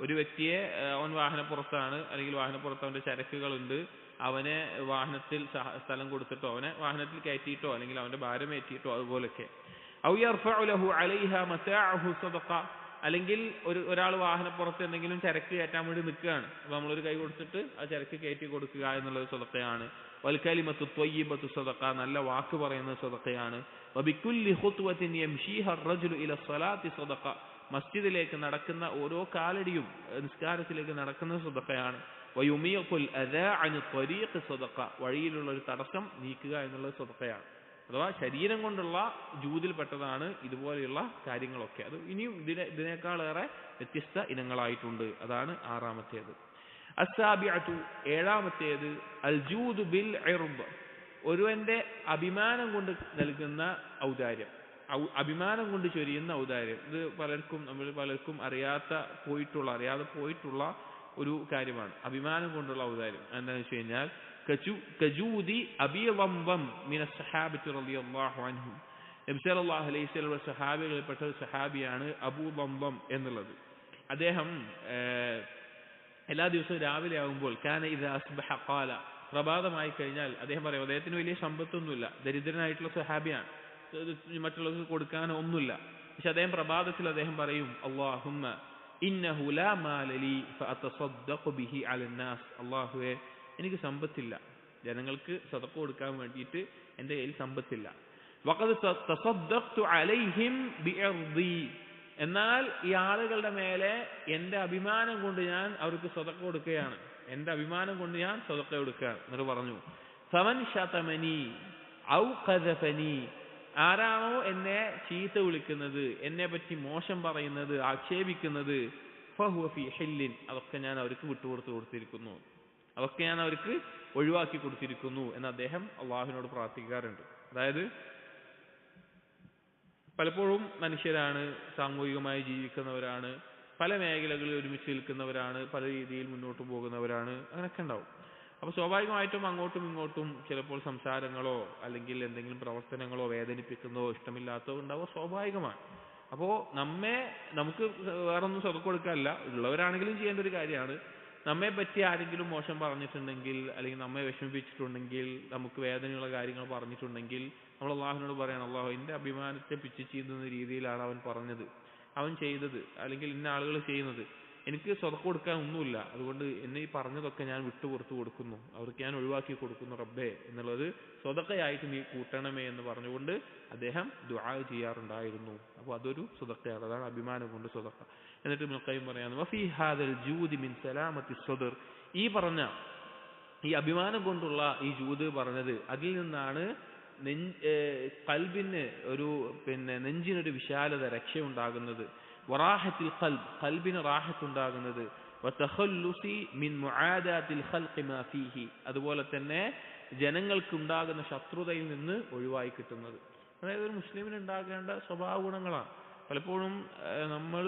ഒരു വ്യക്തിയെ അവൻ വാഹനപ്പുറത്താണ്, അല്ലെങ്കിൽ വാഹനപ്പുറത്ത് അവന്റെ ചരക്കുകളുണ്ട്, അവനെ വാഹനത്തിൽ സ്ഥലം കൊടുത്തിട്ടോ, അവനെ വാഹനത്തിൽ കയറ്റിയിട്ടോ, അല്ലെങ്കിൽ അവന്റെ ഭാരം ഏറ്റിയിട്ടോ, അതുപോലൊക്കെ. ഔ യർഫഉ ലഹു അലൈഹ മതാഅഹു സദഖ. അല്ലെങ്കിൽ ഒരാൾ വാഹനപ്പുറത്ത് എന്തെങ്കിലും ചരക്ക് കയറ്റാൻ വേണ്ടി നിൽക്കുകയാണ്, അപ്പൊ നമ്മളൊരു കൈ കൊടുത്തിട്ട് ആ ചരക്ക് കയറ്റി കൊടുക്കുക എന്നുള്ളത് സദഖയാണ്. വൽ കലിമത്തു ത്വയ്യിബത്തു സദഖ. നല്ല വാക്ക് പറയുന്നത് സദഖയാണ്. വബികുല്ലി ഖുത്വത്തിൻ യംശീഹ അർ-റജുലു ഇല സ്വലാത്തി സദഖ. മസ്ജിദിലേക്ക് നടക്കുന്ന ഓരോ കാലടിയും, നിസ്കാരത്തിലേക്ക് നടക്കുന്നത് സദഖയാണ്. വയുമീഖുൽ അദാ അനി ത്വരീഖ് സദഖ. വഴിയിലുള്ള ഒരു തടസ്സം നീക്കുക എന്നുള്ളത് സദഖയാണ്. അഥവാ ശരീരം കൊണ്ടുള്ള ജൂദിൽപ്പെട്ടതാണ് ഇതുപോലെയുള്ള കാര്യങ്ങളൊക്കെ. അത് ഇനിയും ഇതിനേക്കാളേറെ വ്യത്യസ്ത ഇനങ്ങളായിട്ടുണ്ട്. അതാണ് ആറാമത്തേത്. അസ്സാബിഅതു, ഏഴാമത്തേത് അൽ ജൂദു ബിൽ ഇർദ്. ഒരുവന്റെ അഭിമാനം കൊണ്ട് നൽകുന്ന ഔദാര്യം, അഭിമാനം കൊണ്ട് ചൊരിയുന്ന ഔദാര്യം. ഇത് പലർക്കും അറിയാതെ പോയിട്ടുള്ള ഒരു കാര്യമാണ് അഭിമാനം കൊണ്ടുള്ള ഔദാര്യം. എന്താണെന്ന് വെച്ച് കഴിഞ്ഞാൽ കജൂദി അബീ വംവം മിന സഹാബത്തി റളിയല്ലാഹു അൻഹു. നബി സല്ലല്ലാഹു അലൈഹി വസല്ലം സഹാബികളിൽപ്പെട്ട ഒരു സഹാബിയാണ് അബൂ വംവം എന്നുള്ളത്. അദ്ദേഹം എല്ലാ ദിവസവും രാവിലെ ആകുമ്പോൾ കാന ഇദാ അസ്ബഹ ഖാല, പ്രഭാതമായി കഴിഞ്ഞാൽ അദ്ദേഹം പറയും, അദ്ദേഹത്തിന് വലിയ സമ്പത്തൊന്നുമില്ല, ദരിദ്രനായിട്ടുള്ള സ്വഹാബിയാണ്, മറ്റുള്ളവർക്ക് കൊടുക്കാൻ ഒന്നുമില്ല. പക്ഷെ അദ്ദേഹം പ്രഭാതത്തിൽ അദ്ദേഹം പറയും, അല്ലാഹുമ്മ ഇന്നഹു ലാ മാല ലീ ഫഅതസദ്ദഖു ബിഹി അലന്നാസ്. അല്ലാഹുവേ, എനിക്ക് സമ്പത്തില്ല, ജനങ്ങൾക്ക് സദഖ കൊടുക്കാൻ വേണ്ടിയിട്ട് എൻ്റെ കയ്യിൽ സമ്പത്തില്ല. വഖദ് തസദ്ദഖ്തു അലൈഹിം ബിഅർദി. എന്നാൽ ഈ ആളുകളുടെ മേലെ എൻ്റെ അഭിമാനം കൊണ്ട് ഞാൻ അവർക്ക് സദഖ കൊടുക്കുകയാണ്, എൻ്റെ അഭിമാനം കൊണ്ട് ഞാൻ സദഖ കൊടുക്കുകയാണ്. എന്നിട്ട് പറഞ്ഞു, ഫമൻ ശതമനി ഔ ഖദഫനി, ആരാണോ എന്നെ ചീത്ത വിളിക്കുന്നത്, എന്നെ പറ്റി മോശം പറയുന്നത്, ആക്ഷേപിക്കുന്നത്, ഫഹുവ ഫീ ഹില്ലിൻ, അതൊക്കെ ഞാൻ അവർക്ക് കൊടുത്തിരിക്കുന്നു, അതൊക്കെ ഞാൻ അവർക്ക് ഒഴിവാക്കി കൊടുത്തിരിക്കുന്നു എന്ന് അദ്ദേഹം അള്ളാഹുവിനോട് പ്രാർത്ഥിക്കാറുണ്ട്. അതായത് പലപ്പോഴും മനുഷ്യരാണ്, സാമൂഹികമായി ജീവിക്കുന്നവരാണ്, പല മേഖലകളിൽ ഒരുമിച്ച് നിൽക്കുന്നവരാണ്, പല രീതിയിൽ മുന്നോട്ട് പോകുന്നവരാണ്, അങ്ങനെയൊക്കെ ഉണ്ടാവും. അപ്പോൾ സ്വാഭാവികമായിട്ടും അങ്ങോട്ടും ഇങ്ങോട്ടും ചിലപ്പോൾ സംസാരങ്ങളോ അല്ലെങ്കിൽ എന്തെങ്കിലും പ്രവർത്തനങ്ങളോ വേദനിപ്പിക്കുന്നതോ ഇഷ്ടമില്ലാത്തതോ ഉണ്ടാവുക സ്വാഭാവികമാണ്. അപ്പോൾ നമുക്ക് വേറൊന്നും സദഖ കൊടുക്കാനല്ല, ഉള്ളവരാണെങ്കിലും ചെയ്യേണ്ട ഒരു കാര്യമാണ്. നമ്മെ പറ്റി ആരെങ്കിലും മോശം പറഞ്ഞിട്ടുണ്ടെങ്കിൽ അല്ലെങ്കിൽ നമ്മെ വിഷമിപ്പിച്ചിട്ടുണ്ടെങ്കിൽ, നമുക്ക് വേദനയുള്ള കാര്യങ്ങൾ പറഞ്ഞിട്ടുണ്ടെങ്കിൽ, നമ്മൾ അള്ളാഹുവിനോട് പറയണം, അള്ളാഹു എൻ്റെ അഭിമാനത്തെ പിച്ച് ചെയ്യുന്ന രീതിയിലാണ് അവൻ പറഞ്ഞത്, അവൻ ചെയ്തത്, അല്ലെങ്കിൽ ഇന്ന ആളുകൾ ചെയ്യുന്നത്, എനിക്ക് സദഖ കൊടുക്കാൻ ഒന്നുമില്ല, അതുകൊണ്ട് എന്നെ ഈ പറഞ്ഞതൊക്കെ ഞാൻ വിട്ടുപുറത്ത് കൊടുക്കുന്നു, അവർക്ക് ഞാൻ ഒഴിവാക്കി കൊടുക്കുന്നു റബ്ബേ എന്നുള്ളത് സദഖയായിട്ട് നീ കൂട്ടണമേ എന്ന് പറഞ്ഞുകൊണ്ട് അദ്ദേഹം ദുആ ചെയ്യാറുണ്ടായിരുന്നു. അപ്പോൾ അതൊരു സദഖയാണ്, അതാണ് അഭിമാനം കൊണ്ട് സദഖ. എന്നിട്ട് ഇബ്നുൽ ഖയ്യിം പറയാണ്, വഫീ ഹാദൽ ജൂദി മിൻ സലാമത്തി സ്വദർ, ഈ പറഞ്ഞ ഈ അഭിമാനം കൊണ്ടുള്ള ഈ ജൂദ് പറഞ്ഞത്, അതിൽ നിന്നാണ് ഖൽബിന് ഒരു നെഞ്ചിനൊരു വിശാലത, രക്ഷയുണ്ടാകുന്നത്, വറാഹത്തിൽ ഖൽബ്, ഖൽബിന് റാഹത്ത് ഉണ്ടാകുന്നത്, വതഖല്ലുസി മിൻ മുആദാത്തിൽ ഖൽഖി മാ ഫീഹി, അതുപോലെ തന്നെ ജനങ്ങൾക്ക് ഉണ്ടാകുന്ന ശത്രുതയിൽ നിന്ന് ഒഴിവായി കിട്ടുന്നത്. അതായത് ഒരു മുസ്ലിമിന് ഉണ്ടാകേണ്ട സ്വഭാവ ഗുണങ്ങളാണ്. പലപ്പോഴും നമ്മൾ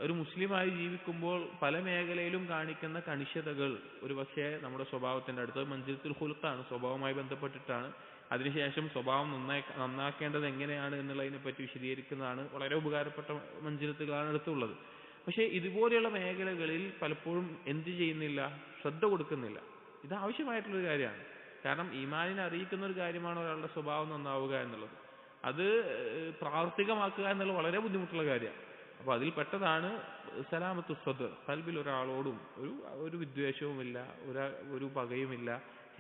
ഒരു മുസ്ലിമായി ജീവിക്കുമ്പോൾ പല മേഖലയിലും കാണിക്കുന്ന കണിശതകൾ ഒരുപക്ഷെ നമ്മുടെ സ്വഭാവത്തിന്റെ അടുത്ത് മൻസിലത്തുൽ ഖുൽഖാണ്, സ്വഭാവവുമായി ബന്ധപ്പെട്ടിട്ടാണ്. അതിനുശേഷം സ്വഭാവം നന്നാക്കേണ്ടത് എങ്ങനെയാണ് എന്നുള്ളതിനെ പറ്റി വിശദീകരിക്കുന്നതാണ്. വളരെ ഉപകാരപ്പെട്ട മൻസിലത്തുകളാണ് അടുത്തുള്ളത്. പക്ഷേ ഇതുപോലെയുള്ള മേഖലകളിൽ പലപ്പോഴും എന്ത് ചെയ്യുന്നില്ല, ശ്രദ്ധ കൊടുക്കുന്നില്ല. ഇത് ആവശ്യമായിട്ടുള്ളൊരു കാര്യമാണ്. കാരണം ഈമാനിനെ അറിയിക്കുന്ന ഒരു കാര്യമാണ് ഒരാളുടെ സ്വഭാവം നന്നാവുക എന്നുള്ളത്. അത് പ്രാവർത്തികമാക്കുക എന്നുള്ളത് വളരെ ബുദ്ധിമുട്ടുള്ള കാര്യമാണ്. അപ്പോൾ അതിൽ പെട്ടതാണ് സലാമത്തു സ്വദർ, ഖൽബിൽ ഒരാളോടും ഒരു വിദ്വേഷവുമില്ല, ഒരു പകയുമില്ല,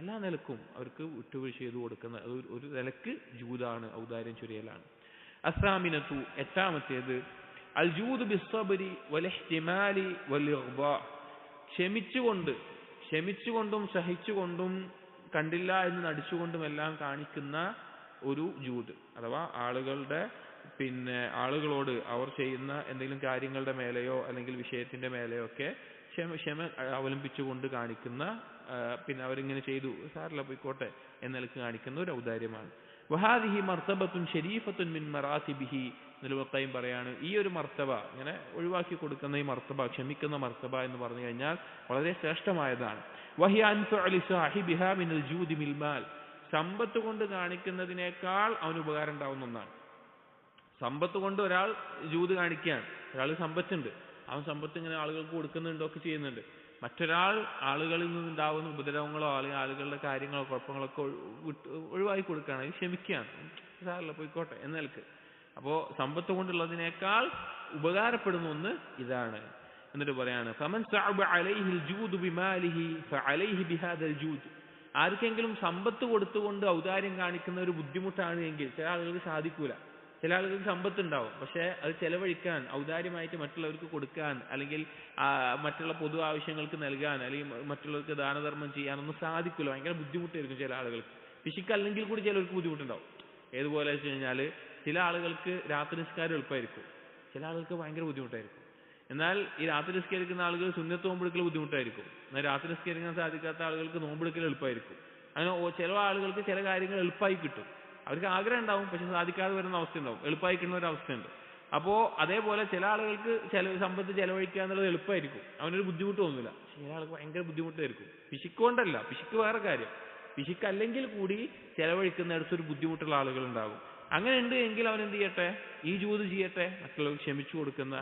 എല്ലാ നിലക്കും അവർക്ക് വിട്ടുവീഴ്ച ചെയ്തു കൊടുക്കുന്ന ഒരു നിലക്ക് ജൂദാണ്, ഔദാര്യം ചൊരിയലാണ്. അസ്സാമിനത്തു, എട്ടാമത്തേത്, അൽ ജൂദ് ബിസ്സബ്രി വൽ ഇഹ്തിമാലി വൽ ഇഗ്ബാ, ക്ഷമിച്ചുകൊണ്ടും സഹിച്ചുകൊണ്ടും കണ്ടില്ല എന്ന് നടിച്ചുകൊണ്ടും എല്ലാം കാണിക്കുന്ന ഒരു ജൂദ്. അഥവാ ആളുകളോട് അവർ ചെയ്യുന്ന എന്തെങ്കിലും കാര്യങ്ങളുടെ മേലെയോ അല്ലെങ്കിൽ വിഷയത്തിന്റെ മേലെയോ ഒക്കെ ക്ഷമ അവലംബിച്ചുകൊണ്ട് കാണിക്കുന്ന, പിന്നെ അവരിങ്ങനെ ചെയ്തു സാറില്ല പോയിക്കോട്ടെ എന്ന നിലക്ക് കാണിക്കുന്ന ഒരു ഔദാര്യമാണ്. വഹാദിഹി മർത്തബത്തുൻ ഷരീഫത്തുൻ മിൻ മറാത്തിബിഹി, ഇബ്നുൽ ഖയ്യിം പറയാണ്, ഈ ഒരു മർത്തബ, ഇങ്ങനെ ഒഴിവാക്കി കൊടുക്കുന്ന ഈ മർത്തബ, ക്ഷമിക്കുന്ന മർത്തബ എന്ന് പറഞ്ഞു കഴിഞ്ഞാൽ വളരെ ശ്രേഷ്ഠമായതാണ്. വഹിയ അൻഫഉ ലിസാഹിബിഹാ മിനൽ ജൂദി മിൽ മാൽ, സമ്പത്ത് കൊണ്ട് കാണിക്കുന്നതിനേക്കാൾ അവന് ഉപകാരം ഉണ്ടാവുന്ന ഒന്നാണ്. സമ്പത്ത് കൊണ്ട് ഒരാൾ ജൂദ് കാണിക്കുകയാണ്, ഒരാൾ സമ്പത്തുണ്ട്, അവൻ സമ്പത്ത് ഇങ്ങനെ ആളുകൾക്ക് കൊടുക്കുന്നുണ്ടോ ഒക്കെ ചെയ്യുന്നുണ്ട്. മറ്റൊരാൾ ആളുകളിൽ നിന്നുണ്ടാവുന്ന ഉപദ്രവങ്ങളോ അല്ലെങ്കിൽ ആളുകളുടെ കാര്യങ്ങളോ കുഴപ്പങ്ങളൊക്കെ ഒഴിവാക്കി കൊടുക്കുകയാണ്, അത് ക്ഷമിക്കുകയാണ്, സാറല്ല പോയിക്കോട്ടെ എന്ന നിലക്ക്. അപ്പോൾ സമ്പത്ത് കൊണ്ടുള്ളതിനേക്കാൾ ഉപകാരപ്പെടുന്ന ഒന്ന് ഇതാണ്. എന്നിട്ട് പറയാണ്, ഫമൻ സഅബ അലൈഹിൽ ജൂദു ബിമാലിഹി ഫഅലൈഹി ബിഹാദൽ ജൂദ്, ആർക്കെങ്കിലും സമ്പത്ത് കൊടുത്തുകൊണ്ട് ഔദാര്യം കാണിക്കുന്ന ഒരു ബുദ്ധിമുട്ടാണ് എങ്കിൽ, ചില ആളുകൾക്ക് സാധിക്കൂല, ചില ആളുകൾക്ക് സമ്പത്ത് ഉണ്ടാവും, പക്ഷെ അത് ചെലവഴിക്കാൻ, ഔദാര്യമായിട്ട് മറ്റുള്ളവർക്ക് കൊടുക്കാൻ, അല്ലെങ്കിൽ മറ്റുള്ള പൊതു ആവശ്യങ്ങൾക്ക് നൽകാൻ, അല്ലെങ്കിൽ മറ്റുള്ളവർക്ക് ദാനധർമ്മം ചെയ്യാനൊന്നും സാധിക്കില്ല, ഭയങ്കര ബുദ്ധിമുട്ടായിരിക്കും ചില ആളുകൾക്ക്. പിശുക്കല്ലെങ്കിൽ കൂടി ചിലർക്ക് ബുദ്ധിമുട്ടുണ്ടാവും. ഏതുപോലെ വെച്ച് കഴിഞ്ഞാൽ ചില ആളുകൾക്ക് രാത്രി നിസ്കാരം എളുപ്പമായിരിക്കും, ചില ആളുകൾക്ക് ഭയങ്കര ബുദ്ധിമുട്ടായിരിക്കും. എന്നാൽ ഈ രാത്രി നിസ്കരിക്കുന്ന ആളുകൾ സുന്നത്ത് നോമ്പെടുക്കൽ ബുദ്ധിമുട്ടായിരിക്കും, എന്നാൽ രാത്രി നിസ്കരിക്കാൻ സാധിക്കാത്ത ആളുകൾക്ക് നോമ്പെടുക്കൽ എളുപ്പമായിരിക്കും. അങ്ങനെ ചില ആളുകൾക്ക് ചില കാര്യങ്ങൾ എളുപ്പമായി കിട്ടും, അവർക്ക് ആഗ്രഹം ഉണ്ടാവും പക്ഷെ സാധിക്കാതെ വരുന്ന അവസ്ഥ ഉണ്ടാവും, എളുപ്പമായി കിട്ടുന്ന ഒരു അവസ്ഥയുണ്ട്. അപ്പോൾ അതേപോലെ ചില ആളുകൾക്ക് സമ്പത്ത് ചെലവഴിക്കുക എന്നുള്ളത് എളുപ്പമായിരിക്കും, അവനൊരു ബുദ്ധിമുട്ട് തോന്നില്ല. ചില ആൾക്ക് ഭയങ്കര ബുദ്ധിമുട്ടായിരിക്കും. പിശുക്കൊണ്ടല്ല, പിശുക്ക് വേറെ കാര്യം, പിശുക്കല്ലെങ്കിൽ കൂടി ചെലവഴിക്കുന്നിടത്ത് ഒരു ബുദ്ധിമുട്ടുള്ള ആളുകൾ ഉണ്ടാകും. അങ്ങനെ ഉണ്ട് എങ്കിൽ അവൻ എന്ത് ചെയ്യട്ടെ, ഈ ജൂദ് ചെയ്യട്ടെ, മറ്റുള്ളവർക്ക് ക്ഷമിച്ചു കൊടുക്കുന്ന.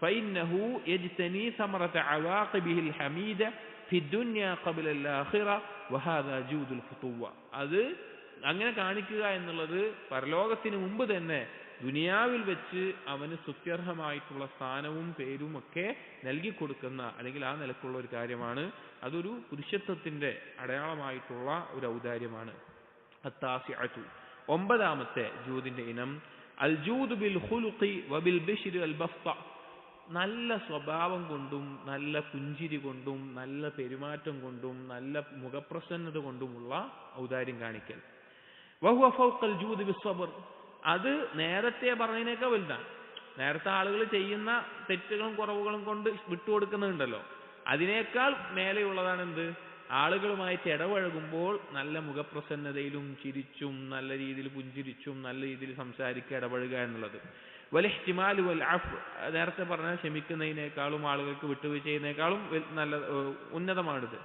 فإنه يجتني ثمرة عواقبه الحميدة ഫി ദുനിയ ഖബ്ല അൽ ആഖിറ വഹാദാ ജൂദുൽ ഫുതുവ. അത് അങ്ങനെ കാണിക്കുക എന്നുള്ളത് പരലോകത്തിന് മുമ്പ് തന്നെ ദുനിയാവിൽ വെച്ച് അവന് സ്തുത്യർഹമായിട്ടുള്ള സ്ഥാനവും പേരും ഒക്കെ നൽകി കൊടുക്കുന്ന അല്ലെങ്കിൽ ആ നിലക്കുള്ള ഒരു കാര്യമാണ്. അതൊരു പുരുഷത്വത്തിന്റെ അടയാളമായിട്ടുള്ള ഒരു ഔദാര്യമാണ്. അത്താസിഅതു, ഒമ്പതാമത്തെ ജൂദിന്റെ ഇനം അൽ ജൂദ് ബിൽ ഖുലുഖി വബിൽ ബിശ്രി അൽ ബസ്ത. നല്ല സ്വഭാവം കൊണ്ടും നല്ല പുഞ്ചിരി കൊണ്ടും നല്ല പെരുമാറ്റം കൊണ്ടും നല്ല മുഖപ്രസന്നത കൊണ്ടുമുള്ള ഔദാര്യം കാണിക്കൽ. വഹുവ ഫൗഖൽ ജൂദ് ബിസ്സബ്ർ. അത് നേരത്തെ പറഞ്ഞതിനേക്കാൾ വലുതാണ്. നേരത്തെ ആളുകൾ ചെയ്യുന്ന തെറ്റുകളും കുറവുകളും കൊണ്ട് വിട്ടുകൊടുക്കുന്നുണ്ടല്ലോ, അതിനേക്കാൾ മേലെയുള്ളതാണ് എന്ത്? ആളുകളുമായിട്ട് ഇടപഴകുമ്പോൾ നല്ല മുഖപ്രസന്നതയിലും ചിരിച്ചും നല്ല രീതിയിൽ പുഞ്ചിരിച്ചും നല്ല രീതിയിൽ സംസാരിക്കുക, ഇടപഴകുക എന്നുള്ളത്. വൽഇഹ്തിമാലു വൽ അഫ്, നേരത്തെ പറഞ്ഞ ക്ഷമിക്കുന്നതിനേക്കാളും ആളുകൾക്ക് വിട്ടുവീഴ്ച ചെയ്യുന്നതിനേക്കാളും നല്ല ഉന്നതമാണിത്.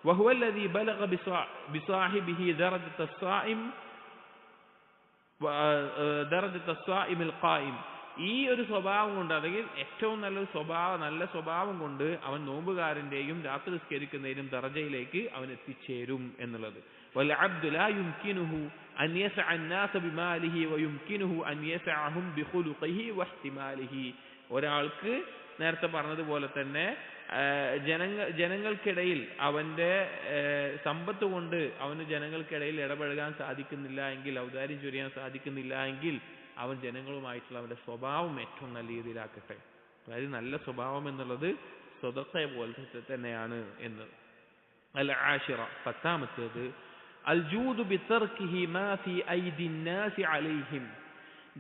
വഹുവല്ലദീ ബലഗ ബിസാഹിബിഹി ദറജത الصائم ദറജത الصائم القائم. ഈ ഒരു സ്വഭാവം കൊണ്ട്, അല്ലെങ്കിൽ ഏറ്റവും നല്ലൊരു സ്വഭാവം, നല്ല സ്വഭാവം കൊണ്ട് അവൻ നോമ്പുകാരന്റെയും രാത്രി നിസ്കരിക്കുന്നതിനും ദറജയിലേക്ക് അവൻ എത്തിച്ചേരും എന്നുള്ളത്. വൽ അബ്ദു ലാ യുംകിനുഹു അൻ യസ്അ അന്നാസ ബിമാലിഹി വയുംകിനുഹു അൻ യസ്അഹും ബിഖുലുഖിഹി വഇഹ്തിമാലിഹി. ഒരാൾക്ക് നേരത്തെ പറഞ്ഞതുപോലെ തന്നെ ജനങ്ങൾക്കിടയിൽ അവന്റെ സമ്പത്ത് കൊണ്ട് അവന് ജനങ്ങൾക്കിടയിൽ ഇടപഴകാൻ സാധിക്കുന്നില്ല എങ്കിൽ, ഔദാര്യം ചൊരിയാൻ സാധിക്കുന്നില്ല എങ്കിൽ, അവൻ ജനങ്ങളുമായിട്ടുള്ള അവന്റെ സ്വഭാവം ഏറ്റവും നല്ല രീതിയിലാക്കട്ടെ. അതായത് നല്ല സ്വഭാവം എന്നുള്ളത് സ്വതത്തെ പോലത്തെ തന്നെയാണ് എന്ന്. അൽ ആശിറ, പത്താമത്തേത് അൽ ജൂദു ബിതർക്കിഹി മാ ഫി ഐദി നാസി അലൈഹിം.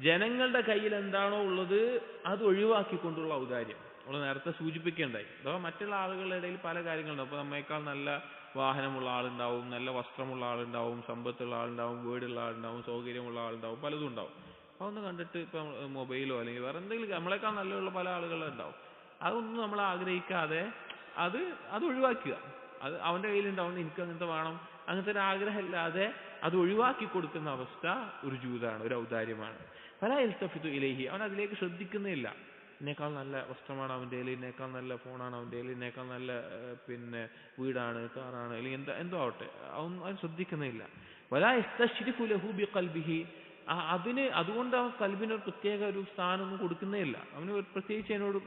ജനങ്ങളുടെ കയ്യിൽ എന്താണോ ഉള്ളത് അത് ഒഴിവാക്കിക്കൊണ്ടുള്ള ഔദാര്യം. നമ്മൾ നേരത്തെ സൂചിപ്പിക്കേണ്ടായി. അഥവാ മറ്റുള്ള ആളുകളുടെ ഇടയിൽ പല കാര്യങ്ങളുണ്ടാവും. അപ്പോൾ നമ്മേക്കാൾ നല്ല വാഹനമുള്ള ആളുണ്ടാവും, നല്ല വസ്ത്രമുള്ള ആളുണ്ടാവും, സമ്പത്തുള്ള ആളുണ്ടാവും, വീടുള്ള ആളുണ്ടാവും, സൗകര്യമുള്ള ആളുണ്ടാവും, പലതും ഉണ്ടാവും. അതൊന്ന് കണ്ടിട്ട് ഇപ്പം മൊബൈലോ അല്ലെങ്കിൽ വേറെ എന്തെങ്കിലും നമ്മളെക്കാൾ നല്ലയുള്ള പല ആളുകളുണ്ടാവും. അതൊന്നും നമ്മൾ ആഗ്രഹിക്കാതെ അത് ഒഴിവാക്കുക. അത് അവന്റെ കയ്യിലുണ്ടാവുന്ന എനിക്ക് അങ്ങനത്തെ വേണം, അങ്ങനത്തെ ഒരു ആഗ്രഹമില്ലാതെ അത് ഒഴിവാക്കി കൊടുക്കുന്ന അവസ്ഥ ഒരു ജൂദാണ്, ഒരു ഔദാര്യമാണ്. പല ഇൽത്തഫിതു ഇലൈഹി, അവൻ അതിലേക്ക് ശ്രദ്ധിക്കുന്നില്ല. എന്നേക്കാൾ നല്ല വസ്ത്രമാണ് അവൻ്റെ കയ്യിൽ, എന്നേക്കാൾ നല്ല ഫോണാണ് അവൻ്റെ കയ്യിൽ, എന്നേക്കാൾ നല്ല വീടാണ്, കാറാണ്, അല്ലെങ്കിൽ എന്തോ ആവട്ടെ, അവൻ ശ്രദ്ധിക്കുന്നില്ല. വലാ യസ്തശ്രിഫു ലഹു ബിഖൽബിഹി. അതുകൊണ്ട് അവൻ കൽബിനൊരു പ്രത്യേക ഒരു സ്ഥാനമൊന്നും കൊടുക്കുന്നേ ഇല്ല. അവന് പ്രത്യേകിച്ച് അതിനോട്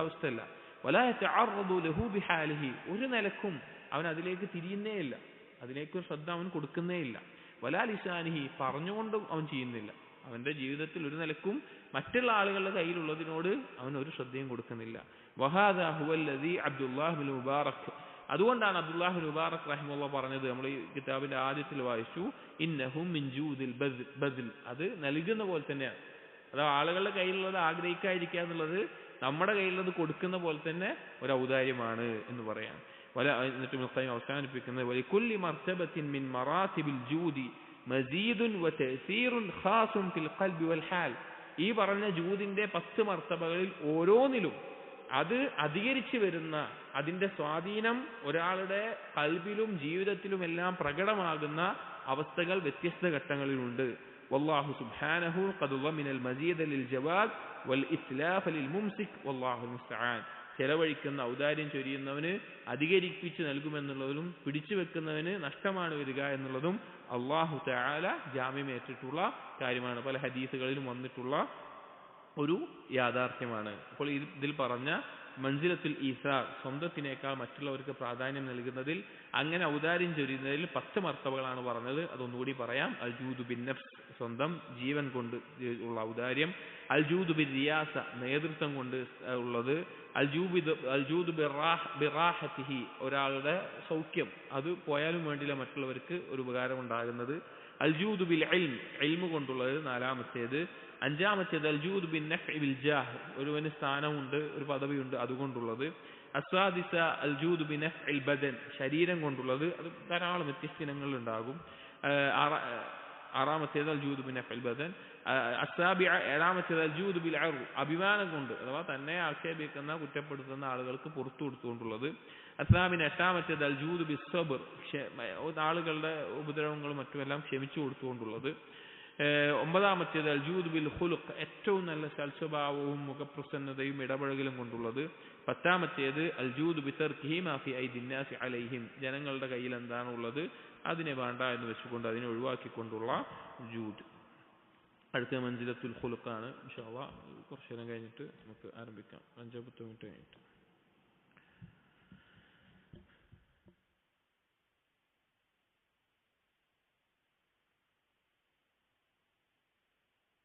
അവസ്ഥയില്ല. വലാ യതഅറദു ലഹു ബിഹാലിഹി. ഒരു നിലക്കും അവൻ അതിലേക്ക് തിരിയുന്നേ ഇല്ല, അതിലേക്കൊരു ശ്രദ്ധ അവൻ കൊടുക്കുന്നേ ഇല്ല. വലാ ലിസാനിഹി. പറഞ്ഞുകൊണ്ടും അവൻ ചെയ്യുന്നില്ല. അവന്റെ ജീവിതത്തിൽ ഒരു നിലക്കും മറ്റുള്ള ആളുകളുടെ കയ്യിലുള്ളതിനോട് അവൻ ഒരു ശ്രദ്ധയും കൊടുക്കുന്നില്ല. വഹാദാ ഹുവല്ലദീ അബ്ദുല്ലാഹ് ബിൻ മുബാറക്. അതുകൊണ്ടാണ് അബ്ദുല്ലാഹ് ബിൻ മുബാറക് റഹിമഹുല്ലാഹ് പറഞ്ഞത്, നമ്മൾ ഈ കിതാബിന്റെ ആദ്യത്തിൽ വായിച്ചു, ഇന്നഹും മിൻ ജൂദിൽ ബദ്ൽ. അത് നൽകുന്ന പോലെ തന്നെയാണ്. അതാ ആളുകളുടെ കയ്യിലുള്ളത് ആഗ്രഹിക്കാതിരിക്കുക എന്നുള്ളത് നമ്മുടെ കയ്യിലുള്ളത് കൊടുക്കുന്ന പോലെ തന്നെ ഒരു ഔദാര്യമാണ് എന്ന് പറയാം. എന്നിട്ട് മുഖ്യം അവസാനിപ്പിക്കുന്നത് വലികുല്ലി മർതബത്തിൻ മിൻ മറാത്തിബിൽ ജൂദി മസീദുൻ വതഅസീറുൻ ഖാസുൻ ഫിൽ ഖൽബി വൽ ഹാൽ. ഈ പറഞ്ഞ ജൂദിന്റെ 10 മർത്തബകളിൽ ഓരോന്നിലും അത് അധികരിച്ചു വരുന്ന അതിന്റെ സ്വാധീനം ഒരാളുടെ ഖൽബിലും ജീവിതത്തിലും എല്ലാം പ്രകടമാകുന്ന അവസ്ഥകൾ വ്യത്യസ്ത ഘട്ടങ്ങളിലുണ്ട്. വല്ലാഹു സുബ്ഹാനഹു ഖദ് വമിനൽ മസീദ ലിൽ ജവാദ് വൽ ഇത്ലാഫ ലിൽ മുംസിക് വല്ലാഹു മുസ്തആൻ. ചെലവഴിക്കുന്ന ഔദാര്യം ചൊരിയുന്നവന് അധികരിപ്പിച്ച് നൽകുമെന്നുള്ളതും പിടിച്ചു വെക്കുന്നവന് നഷ്ടമാണ് വരിക എന്നുള്ളതും അല്ലാഹു തആല ജാമ്യമേറ്റിട്ടുള്ള കാര്യമാണ്. പല ഹദീസുകളിലും വന്നിട്ടുള്ള ഒരു യാഥാർത്ഥ്യമാണ്. അപ്പോൾ ഇതിൽ പറഞ്ഞ മൻസിലത്തുൽ ഈസാർ, സ്വന്തത്തിനേക്കാൾ മറ്റുള്ളവർക്ക് പ്രാധാന്യം നൽകുന്നതിൽ, അങ്ങനെ ഔദാര്യം ചൊരിയുന്നതിൽ 10 മർത്തബകളാണ് പറഞ്ഞത്. അതൊന്നുകൂടി പറയാം. അൽ ജൂദു ബിൻ നഫ്സ്, സ്വന്തം ജീവൻ കൊണ്ട് ഉള്ള ഔദാര്യം. അൽ ജൂദു ബിൻ റിയാസ, നേതൃത്വം കൊണ്ട് ഉള്ളത്. അൽ ജൂദു ബിറാഹത്തിഹി, ഒരാളുടെ സൗഖ്യം, അത് പോയാലും വേണ്ടില്ല മറ്റുള്ളവർക്ക് ഒരു ഉപകാരം ഉണ്ടാകുന്നത്. അൽ ജൂദു ബിൽ ഇൽമ് കൊണ്ടുള്ളത് 4-മത്തേത്. 5-മത്തേത് അൽ ജൂദു ബിൻ നഫ്ഇ ബിൽ ജാഹ്, ഒരുവന് സ്ഥാനമുണ്ട്, ഒരു പദവിയുണ്ട്, അതുകൊണ്ടുള്ളത്. അസ്സാദിസ അൽ ജൂദു ബിൻ നഫ്ഇൽ ബദൻ, ശരീരം കൊണ്ടുള്ളത്. അത് ധാരാളം വ്യത്യസ്ത ഇനങ്ങളിൽ ഉണ്ടാകും. 6-മത്തേത് അൽ ജൂദു ബിൻ നഫ്ഇൽ ബദൻ. അസ്സാബിഅ 7-മത്തേത് അൽ ജൂദു ബിൽ അർവ്, അഭിമാനം കൊണ്ട്, അഥവാ തന്നെ ആക്ഷേപിക്കുന്ന കുറ്റപ്പെടുത്തുന്ന ആളുകൾക്ക് പുറത്തു കൊടുത്തുകൊണ്ടുള്ളത്. അസ്സാബിന് 8-മത്തേത് അൽ ജൂദു ബിസ് സബ്ർ, ആളുകളുടെ ഉപദ്രവങ്ങളും മറ്റുമെല്ലാം ക്ഷമിച്ചു കൊടുത്തുകൊണ്ടുള്ളത്. ഒമ്പതാമത്തേത് അൽ ജൂദ് ബിൽ ഖുലുഖ്, ഏറ്റവും നല്ല സൽസ്വഭാവവും മുഖപ്രസന്നതയും ഇടപഴകലും കൊണ്ടുള്ളത്. പത്താമത്തേത് അൽ ജൂദ് ബി തർക്കിഹി മാ ഫി ഐദി നാസി അലൈഹിം, ജനങ്ങളുടെ കയ്യിൽ എന്താണുള്ളത് അതിനെ വേണ്ട എന്ന് വെച്ചുകൊണ്ട് അതിനെ ഒഴിവാക്കിക്കൊണ്ടുള്ള ജൂദ്. അടുത്ത മൻസിലത്തുൽ ഖുലുഖാണ്. ഇൻഷാ അല്ലാഹ് കുറച്ചു നേരം കഴിഞ്ഞിട്ട് നമുക്ക് ആരംഭിക്കാം, 5-10 മിനിറ്റ് കഴിഞ്ഞിട്ട്.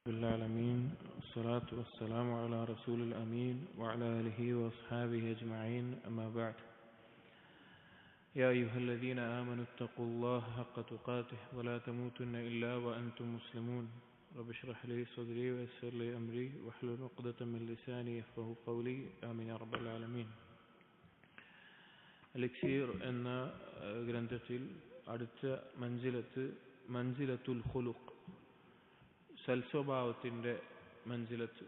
بالعالمين والصلاة والسلام على رسول الأمين وعلى آله وأصحابه أجمعين أما بعد يا أيها الذين آمنوا اتقوا الله حق تقاته ولا تموتن إلا وأنتم مسلمون رب اشرح لي صدري ويسر لي أمري واحلل عقدة من لساني يفقهوا قولي آمين يا رب العالمين. الإكسير എന്ന ഗ്രന്ഥത്തിൽ അടുത്ത മൻസിലത്തുൽ ഖുലുഖ്, സൽസ്വഭാവത്തിൻ്റെ മൻസിലത്ത്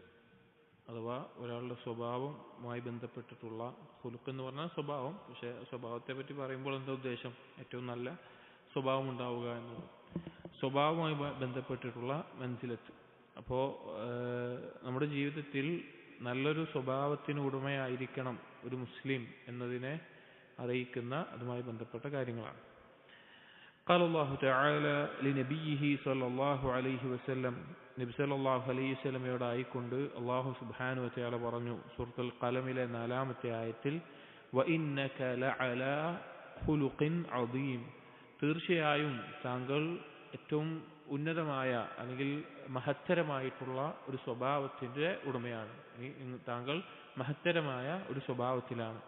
അഥവാ ഒരാളുടെ സ്വഭാവവുമായി ബന്ധപ്പെട്ടിട്ടുള്ള, ഖുലുഖ് എന്ന് പറഞ്ഞാൽ സ്വഭാവം, പക്ഷേ സ്വഭാവത്തെ പറ്റി പറയുമ്പോൾ എന്താ ഉദ്ദേശം? ഏറ്റവും നല്ല സ്വഭാവം ഉണ്ടാവുക എന്നത്, സ്വഭാവവുമായി ബന്ധപ്പെട്ടിട്ടുള്ള മൻസിലത്ത്. അപ്പോൾ നമ്മുടെ ജീവിതത്തിൽ നല്ലൊരു സ്വഭാവത്തിന് ഉടമയായിരിക്കണം ഒരു മുസ്ലിം എന്നതിനെ അറിയിക്കുന്ന അതുമായി ബന്ധപ്പെട്ട കാര്യങ്ങളാണ്. قال الله تعالى لنبيه صلى الله عليه وسلم, നബി സല്ലല്ലാഹു അലൈഹി വസല്ലമയോട് ആയിക്കൊണ്ട് അല്ലാഹു സുബ്ഹാനഹു വ തആല പറഞ്ഞു സൂറത്തുൽ ഖലമിലെ 4-ാമത്തെ ആയത്തിൽ, വഇന്നക ലഅലാ ഖുലുഖിൻ അദീം, തീർച്ചയായും താങ്കൾ ഏറ്റവും ഉന്നതമായ അല്ലെങ്കിൽ മഹത്തരമായിട്ടുള്ള ഒരു സ്വഭാവത്തിന്റെ ഉടമയാണ്, താങ്കൾ മഹത്തരമായ ഒരു സ്വഭാവത്തിലാണ്.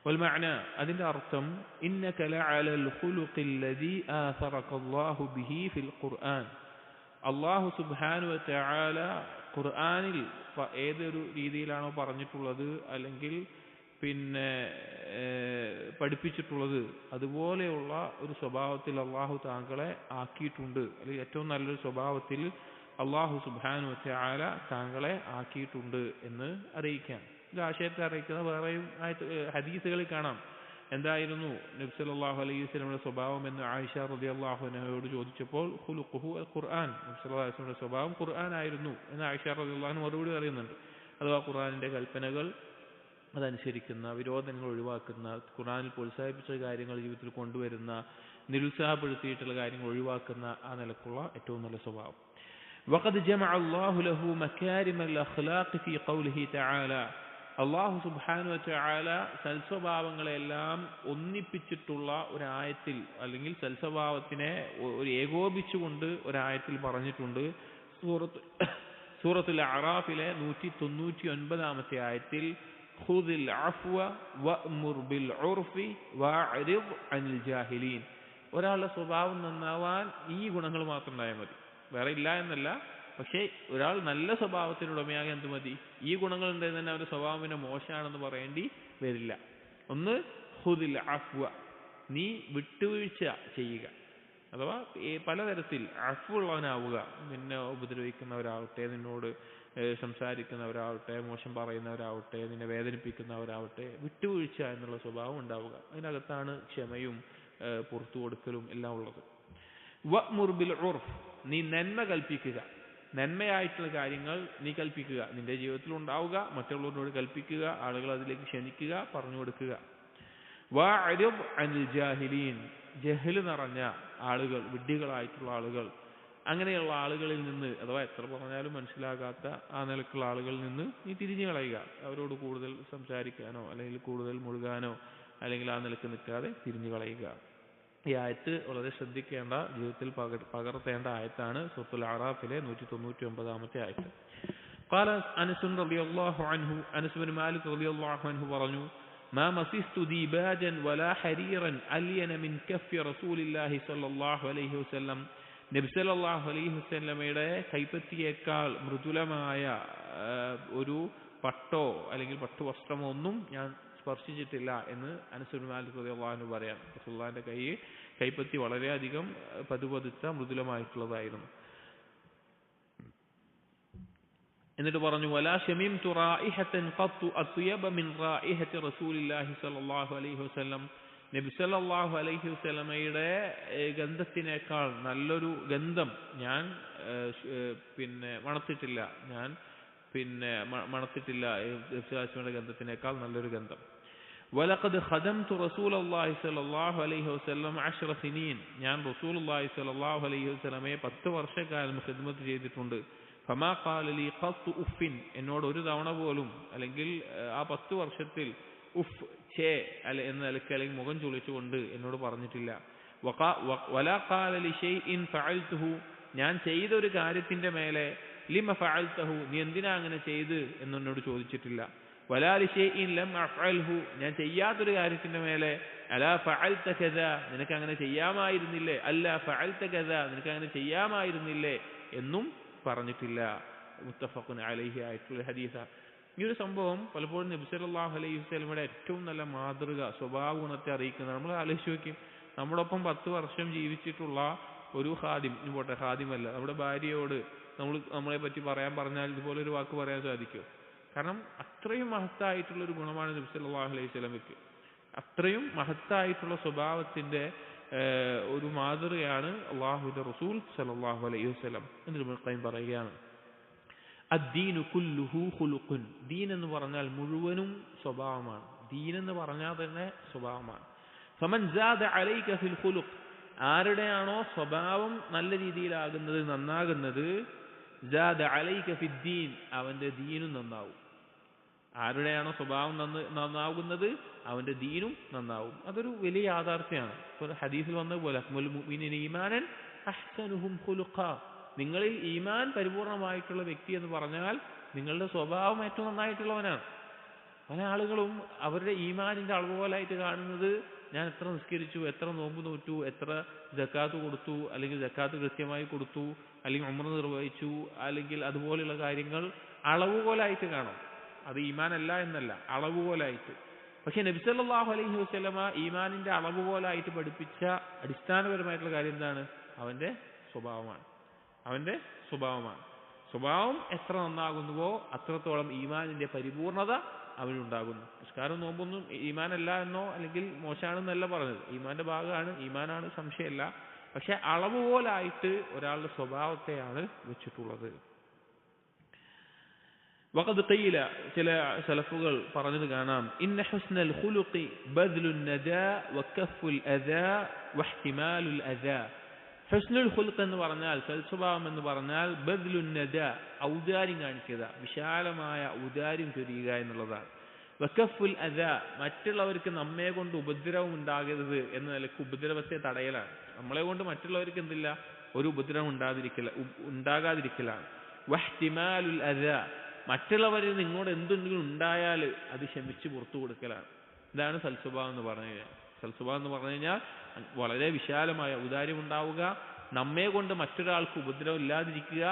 والمعنى അതിന്റെ അർത്ഥം إنك لعلى الخلق الذي آثرك الله به في القرآن, അല്ലാഹു സുബ്ഹാനഹു വ തആല ഖുർആനിൽ ഏതൊരു രീതിയിലാണോ പറഞ്ഞിട്ടുള്ളത് അല്ലെങ്കിൽ പിന്നെ പഠിപ്പിച്ചിട്ടുള്ളത് അതുപോലെയുള്ള ഒരു സ്വഭാവത്തിൽ അല്ലാഹു താങ്കളെ ആക്കിയിട്ടുണ്ട്, അല്ലെങ്കിൽ ഏറ്റവും നല്ലൊരു സ്വഭാവത്തിൽ അല്ലാഹു സുബ്ഹാനഹു വ തആല താങ്കളെ ആക്കിയിട്ടുണ്ട് എന്ന് അറിയിക്കാൻ. ഇത് ആശയത്തെ അറിയിക്കുന്ന വേറെയും ഹദീസുകളിൽ കാണാം. എന്തായിരുന്നു നബി സല്ലല്ലാഹു അലൈഹി വസല്ലമയുടെ സ്വഭാവം എന്ന് ആയിഷ റളിയല്ലാഹു അൻഹയോട് ചോദിച്ചപ്പോൾ ഖുലുഖുഹു അൽ ഖുർആൻ, നബി സല്ലല്ലാഹു അലൈഹി വസല്ലമയുടെ സ്വഭാവം ഖുർആൻ ആയിരുന്നു എന്ന് ആയിഷ റളിയല്ലാഹു അൻഹ മറുപടി പറയുന്നുണ്ട്. അഥവാ ഖുർആനിന്റെ കൽപ്പനകൾ അതനുസരിക്കുന്ന, വിരോധങ്ങൾ ഒഴിവാക്കുന്ന, ഖുർആനിൽ പ്രോത്സാഹിപ്പിച്ച കാര്യങ്ങൾ ജീവിതത്തിൽ കൊണ്ടുവരുന്ന, നിരുത്സാഹപ്പെടുത്തിയിട്ടുള്ള കാര്യങ്ങൾ ഒഴിവാക്കുന്ന ആ നിലക്കുള്ള ഏറ്റവും നല്ല സ്വഭാവം. وقد جمع الله له مكارم الأخلاق في قوله تعالى, അല്ലാഹു സുബ്ഹാനഹു വ തആല സൽസ്വഭാവങ്ങളെല്ലാം ഒന്നിപ്പിച്ചിട്ടുള്ള ഒരായത്തിൽ, അല്ലെങ്കിൽ സൽസ്വഭാവത്തിനെ ഒരു ഏകോപിച്ചുകൊണ്ട് ഒരായത്തിൽ പറഞ്ഞിട്ടുണ്ട്. സൂറത്തുൽ അറാഫിലെ 199-ാമത്തെ ആയത്തിൽ, ഖുദിൽ അഫ്വ വഅ്മുർ ബിൽ ഉർഫി വഅരിദ് അനിൽ ജാഹിലീൻ, ഒരാളുടെ സ്വഭാവം നന്നാവാൻ ഈ ഗുണങ്ങൾ മാത്രം ഉണ്ടായാൽ മതി, വേറെ ഇല്ല എന്നല്ല. പക്ഷേ ഒരാൾ നല്ല സ്വഭാവത്തിനുടമയാകാൻ എന്ത് മതി? ഈ ഗുണങ്ങൾ ഉണ്ടെന്ന് തന്നെ അവന്റെ സ്വഭാവം പിന്നെ മോശമാണെന്ന് പറയേണ്ടി വരില്ല. ഒന്ന്, ഖുദിൽ അഫ്വ, നീ വിട്ടുവീഴ്ച ചെയ്യുക, അഥവാ പലതരത്തിൽ അഫ്വുള്ളവനാവുക. നിന്നെ ഉപദ്രവിക്കുന്നവരാവട്ടെ, നിന്നോട് സംസാരിക്കുന്നവരാവട്ടെ, മോശം പറയുന്നവരാവട്ടെ, നിന്നെ വേദനിപ്പിക്കുന്നവരാവട്ടെ, വിട്ടുവീഴ്ച എന്നുള്ള സ്വഭാവം ഉണ്ടാവുക. അതിനകത്താണ് ക്ഷമയും പുറത്തു കൊടുക്കലും എല്ലാം ഉള്ളത്. വഅ്മുർ ബിൽ ഉർഫ്, നീ നന്മ കൽപ്പിക്കുക, നന്മയായിട്ടുള്ള കാര്യങ്ങൾ നീ കൽപ്പിക്കുക, നിന്റെ ജീവിതത്തിൽ ഉണ്ടാവുക, മറ്റുള്ളവരോട് കൽപ്പിക്കുക, ആളുകൾ അതിലേക്ക് ക്ഷണിക്കുക, പറഞ്ഞു കൊടുക്കുക. വഅരിദ് അനിൽ ജാഹിലീൻ, ജഹൽ നിറഞ്ഞ ആളുകൾ, വിഡ്ഢികളായിട്ടുള്ള ആളുകൾ, അങ്ങനെയുള്ള ആളുകളിൽ നിന്ന്, അഥവാ എത്ര പറഞ്ഞാലും മനസ്സിലാകാത്ത ആ നിലക്കുള്ള ആളുകളിൽ നിന്ന് നീ തിരിഞ്ഞു കളയുക. അവരോട് കൂടുതൽ സംസാരിക്കാനോ അല്ലെങ്കിൽ കൂടുതൽ മുഴുകാനോ അല്ലെങ്കിൽ ആ നിലക്ക് നിൽക്കാതെ തിരിഞ്ഞു കളയുക. ഈ ആയത്ത് വളരെ ശ്രദ്ധിക്കേണ്ട, ജീവിതത്തിൽ പകർത്തേണ്ട ആയത്താണ്. സൂറത്തുൽ അറാഫിലെ 199-ാമത്തെ ആയത്ത്. قال أنس رضي الله عنه, അനസ് ബിൻ മാലിക് റളിയല്ലാഹു അൻഹു പറഞ്ഞു, ما مسست ديباجا ولا حريرا ألين من كف رسول الله صلى الله عليه وسلم, നബി സല്ലല്ലാഹു അലൈഹി വസല്ലമയുടെ കൈപ്പത്തിയേക്കാൾ മൃദുലമായ ഒരു പട്ടോ അല്ലെങ്കിൽ പട്ടുവസ്ത്രമോ ഒന്നും ഞാൻ സ്പർശിച്ചിട്ടില്ല എന്ന് അനസ് ബിൻ മാലിക് റളിയല്ലാഹു അൻഹു പറയാം. റസൂലുള്ളാഹിന്റെ കൈപ്പത്തി വളരെയധികം പതുപതുത്ത മൃദുലമായിട്ടുള്ളതായിരുന്നു. എന്നിട്ട് പറഞ്ഞു, വലാ ശമീംതു റായിഹതൻ ഖത്തു അത്യബ മിൻ റായിഹതി റസൂലില്ലാഹി സ്വല്ലല്ലാഹു അലൈഹി വസല്ലം, നബി സല്ലല്ലാഹു അലൈഹി വസല്ലമയുടെ ഗന്ധത്തിനേക്കാൾ നല്ലൊരു ഗന്ധം ഞാൻ മണത്തിട്ടില്ല, ഞാൻ മണത്തിട്ടില്ല നബിയുടെ ഗന്ധത്തിനേക്കാൾ നല്ലൊരു ഗന്ധം. വലഖദ് ഖദംതു റസൂലല്ലാഹി സ്വല്ലല്ലാഹു അലൈഹി വസല്ലം 10 സിനീൻ, ഞാൻ റസൂലുള്ളാഹി സ്വല്ലല്ലാഹു അലൈഹി വസല്ലമയെ 10 വർഷക്കാലം ഖിദ്മത്ത് ചെയ്തിട്ടുണ്ട്. ഫമാ ഖാല ലി ഖത്തു ഉഫിൻ, എന്നോട് ഒരു തവണ പോലും അല്ലെങ്കിൽ ആ 10 വർഷത്തിൽ ഉഫ് ഛേ എന്ന നിലയ്ക്ക് അല്ലെങ്കിൽ മുഖം ചുളിച്ചുകൊണ്ട് എന്നോട് പറഞ്ഞിട്ടില്ല. വലാ ഖാല ലി ഷൈഇൻ ഫഅൽതുഹു, ഞാൻ ചെയ്ത ഒരു കാര്യത്തിന്റെ മേലെ ലിമ ഫഅൽതഹു, നീ എന്തിനാ അങ്ങനെ ചെയ്ത് എന്നോട് ചോദിച്ചിട്ടില്ല. വലാ ലി ഷൈഇൻ ലം അഫ്അൽഹു, ഞാൻ ചെയ്യാത്തൊരു കാര്യത്തിന്റെ മേലെ അലാ ഫഅൽത കദാ, നിനക്ക് അങ്ങനെ ചെയ്യാമായിരുന്നില്ലേ, അല്ല ഫഅൽത കദാ, നിനക്ക് അങ്ങനെ ചെയ്യാമായിരുന്നില്ലേ എന്നും പറഞ്ഞിട്ടില്ല. മുത്തഫഖുൻ അലൈഹി ആയിട്ടുള്ള ഹദീസാണ്. ഈ ഒരു സംഭവം പലപ്പോഴും നബി സല്ലല്ലാഹു അലൈഹി വസല്ലമയുടെ ഏറ്റവും നല്ല മാതൃക സ്വഭാവ ഗുണത്തെ അറിയിക്കുന്നത്. നമ്മൾ ആലോചിച്ച് നോക്കി, നമ്മോടൊപ്പം 10 വർഷം ജീവിച്ചിട്ടുള്ള ഒരു ഖാദിം, പോട്ടെ ഖാദിമല്ല, നമ്മുടെ ഭാര്യയോട് നമ്മളെ പറ്റി പറഞ്ഞാൽ ഇതുപോലെ ഒരു വാക്ക് പറയാൻ സാധിക്കുമോ? കാരണം അത്രയും മഹത്തായിട്ടുള്ള ഒരു ഗുണമാണ് നബി സല്ലല്ലാഹു അലൈഹി വസല്ലമയ്ക്ക്. അത്രയും മഹത്തായിട്ടുള്ള സ്വഭാവത്തിന്റെ ഒരു മാതൃകയാണ് അല്ലാഹുവിന്റെ റസൂൽ സല്ലല്ലാഹു അലൈഹി വസല്ലം. എന്നിട്ട് ഇബ്നുൽ ഖയ്യിം പറയുകയാണ്, അദ്ദീനു കുല്ലുഹു ഖുലുഖുൻ, ദീൻ എന്ന് പറഞ്ഞാൽ മുഴുവനും സ്വഭാവമാണ്. ദീൻ എന്ന് പറഞ്ഞാൽ തന്നെ സ്വഭാവമാണ്. ഫമൻ സാദ അലൈക ഫിൽ ഖുലുഖ്, ആരുടെയാണോ സ്വഭാവം നല്ല രീതിയിലാകുന്നത്, നന്നാകുന്നത്, സാദ അലൈക ഫിദ്ദീൻ, അവന്റെ ദീനും നന്നാവും. ആരുടെയാണോ സ്വഭാവം നന്നാകുന്നത് അവന്റെ ദീനും നന്നാവും. അതൊരു വലിയ യാഥാർത്ഥ്യമാണ്. ഇപ്പോൾ ഹദീസിൽ വന്നതുപോലെ അക്മലുൽ മുഅ്മിനീന ഈമാനൻ അഹ്സനുഹും ഖുലുഖാ, നിങ്ങളിൽ ഈമാൻ പരിപൂർണമായിട്ടുള്ള വ്യക്തി എന്ന് പറഞ്ഞാൽ നിങ്ങളുടെ സ്വഭാവം ഏറ്റവും നന്നായിട്ടുള്ളവനാണ്. പല ആളുകളും അവരുടെ ഈമാനിന്റെ അളവുപോലായിട്ട് കാണുന്നത് ഞാൻ എത്ര നിസ്കരിച്ചു, എത്ര നോമ്പ് നോറ്റു, എത്ര സക്കാത്ത് കൊടുത്തു, അല്ലെങ്കിൽ സക്കാത്ത് കൃത്യമായി കൊടുത്തു, അല്ലെങ്കിൽ ഉംറ നിർവഹിച്ചു, അല്ലെങ്കിൽ അതുപോലെയുള്ള കാര്യങ്ങൾ അളവുപോലായിട്ട് കാണും. അത് ഈമാനല്ല എന്നല്ല, അളവുപോലായിട്ട്. പക്ഷെ നബി സല്ലല്ലാഹു അലൈഹി വസല്ലമ ഈമാനിന്റെ അളവുപോലായിട്ട് പഠിപ്പിച്ച അടിസ്ഥാനപരമായിട്ടുള്ള കാര്യം എന്താണ്? അവന്റെ സ്വഭാവമാണ്. അവന്റെ സ്വഭാവമാണ്. സ്വഭാവം എത്ര നന്നാകുന്നുവോ അത്രത്തോളം ഈമാനിന്റെ പരിപൂർണത അവനുണ്ടാകുന്നു. നിസ്കാരം നോമ്പൊന്നും ഈമാനല്ല എന്നോ അല്ലെങ്കിൽ മോശമാണെന്നല്ല പറഞ്ഞത്, ഈമാന്റെ ഭാഗമാണ്, ഈമാനാണ്, സംശയമല്ല. പക്ഷെ അളവുപോലായിട്ട് ഒരാളുടെ സ്വഭാവത്തെയാണ് വെച്ചിട്ടുള്ളത്. വഖദ് ഖീല, ചില സലഫുകൾ പറഞ്ഞത് കാണാം, ഇന്ന ഹുസ്നൽ ഖുലുഖി ബദ്ലുൻ നദാ വകഫുൽ അദാ വഇഹ്തിമാലുൽ അദാ. ഹുസ്നുൽ ഖുൽഖ് എന്ന് പറഞ്ഞാൽ, സൽസ്വഭാവം എന്ന് പറഞ്ഞാൽ ബദ്ലുൻ നദാ, ഔദാര്യം കാണിക്കുക, വിശാലമായ ഔദാര്യം ചൊരിയുക എന്നുള്ളതാണ്. വകഫുൽ അദാ, മറ്റുള്ളവർക്ക് നമ്മെ കൊണ്ട് ഉപദ്രവം ഉണ്ടാകരുത് എന്ന നിലയ്ക്ക് ഉപദ്രവത്തെ തടയലാണ്. നമ്മളെ കൊണ്ട് മറ്റുള്ളവർക്ക് എന്തില്ല, ഒരു ഉപദ്രവം ഉണ്ടാകാതിരിക്കലാണ്. വഇഹ്തിമാലുൽ അദാ, മറ്റുള്ളവരിൽ നിങ്ങോട് എന്തുണ്ടെങ്കിലും ഉണ്ടായാൽ അത് ക്ഷമിച്ച് പുറത്തു കൊടുക്കലാണ്. ഇതാണ് സൽസ്വഭാവം എന്ന് പറഞ്ഞു കഴിഞ്ഞാൽ. സൽസ്വഭാവം എന്ന് പറഞ്ഞു കഴിഞ്ഞാൽ വളരെ വിശാലമായ ഔദാര്യം ഉണ്ടാവുക, നമ്മെ കൊണ്ട് മറ്റൊരാൾക്ക് ഉപദ്രവം ഇല്ലാതിരിക്കുക,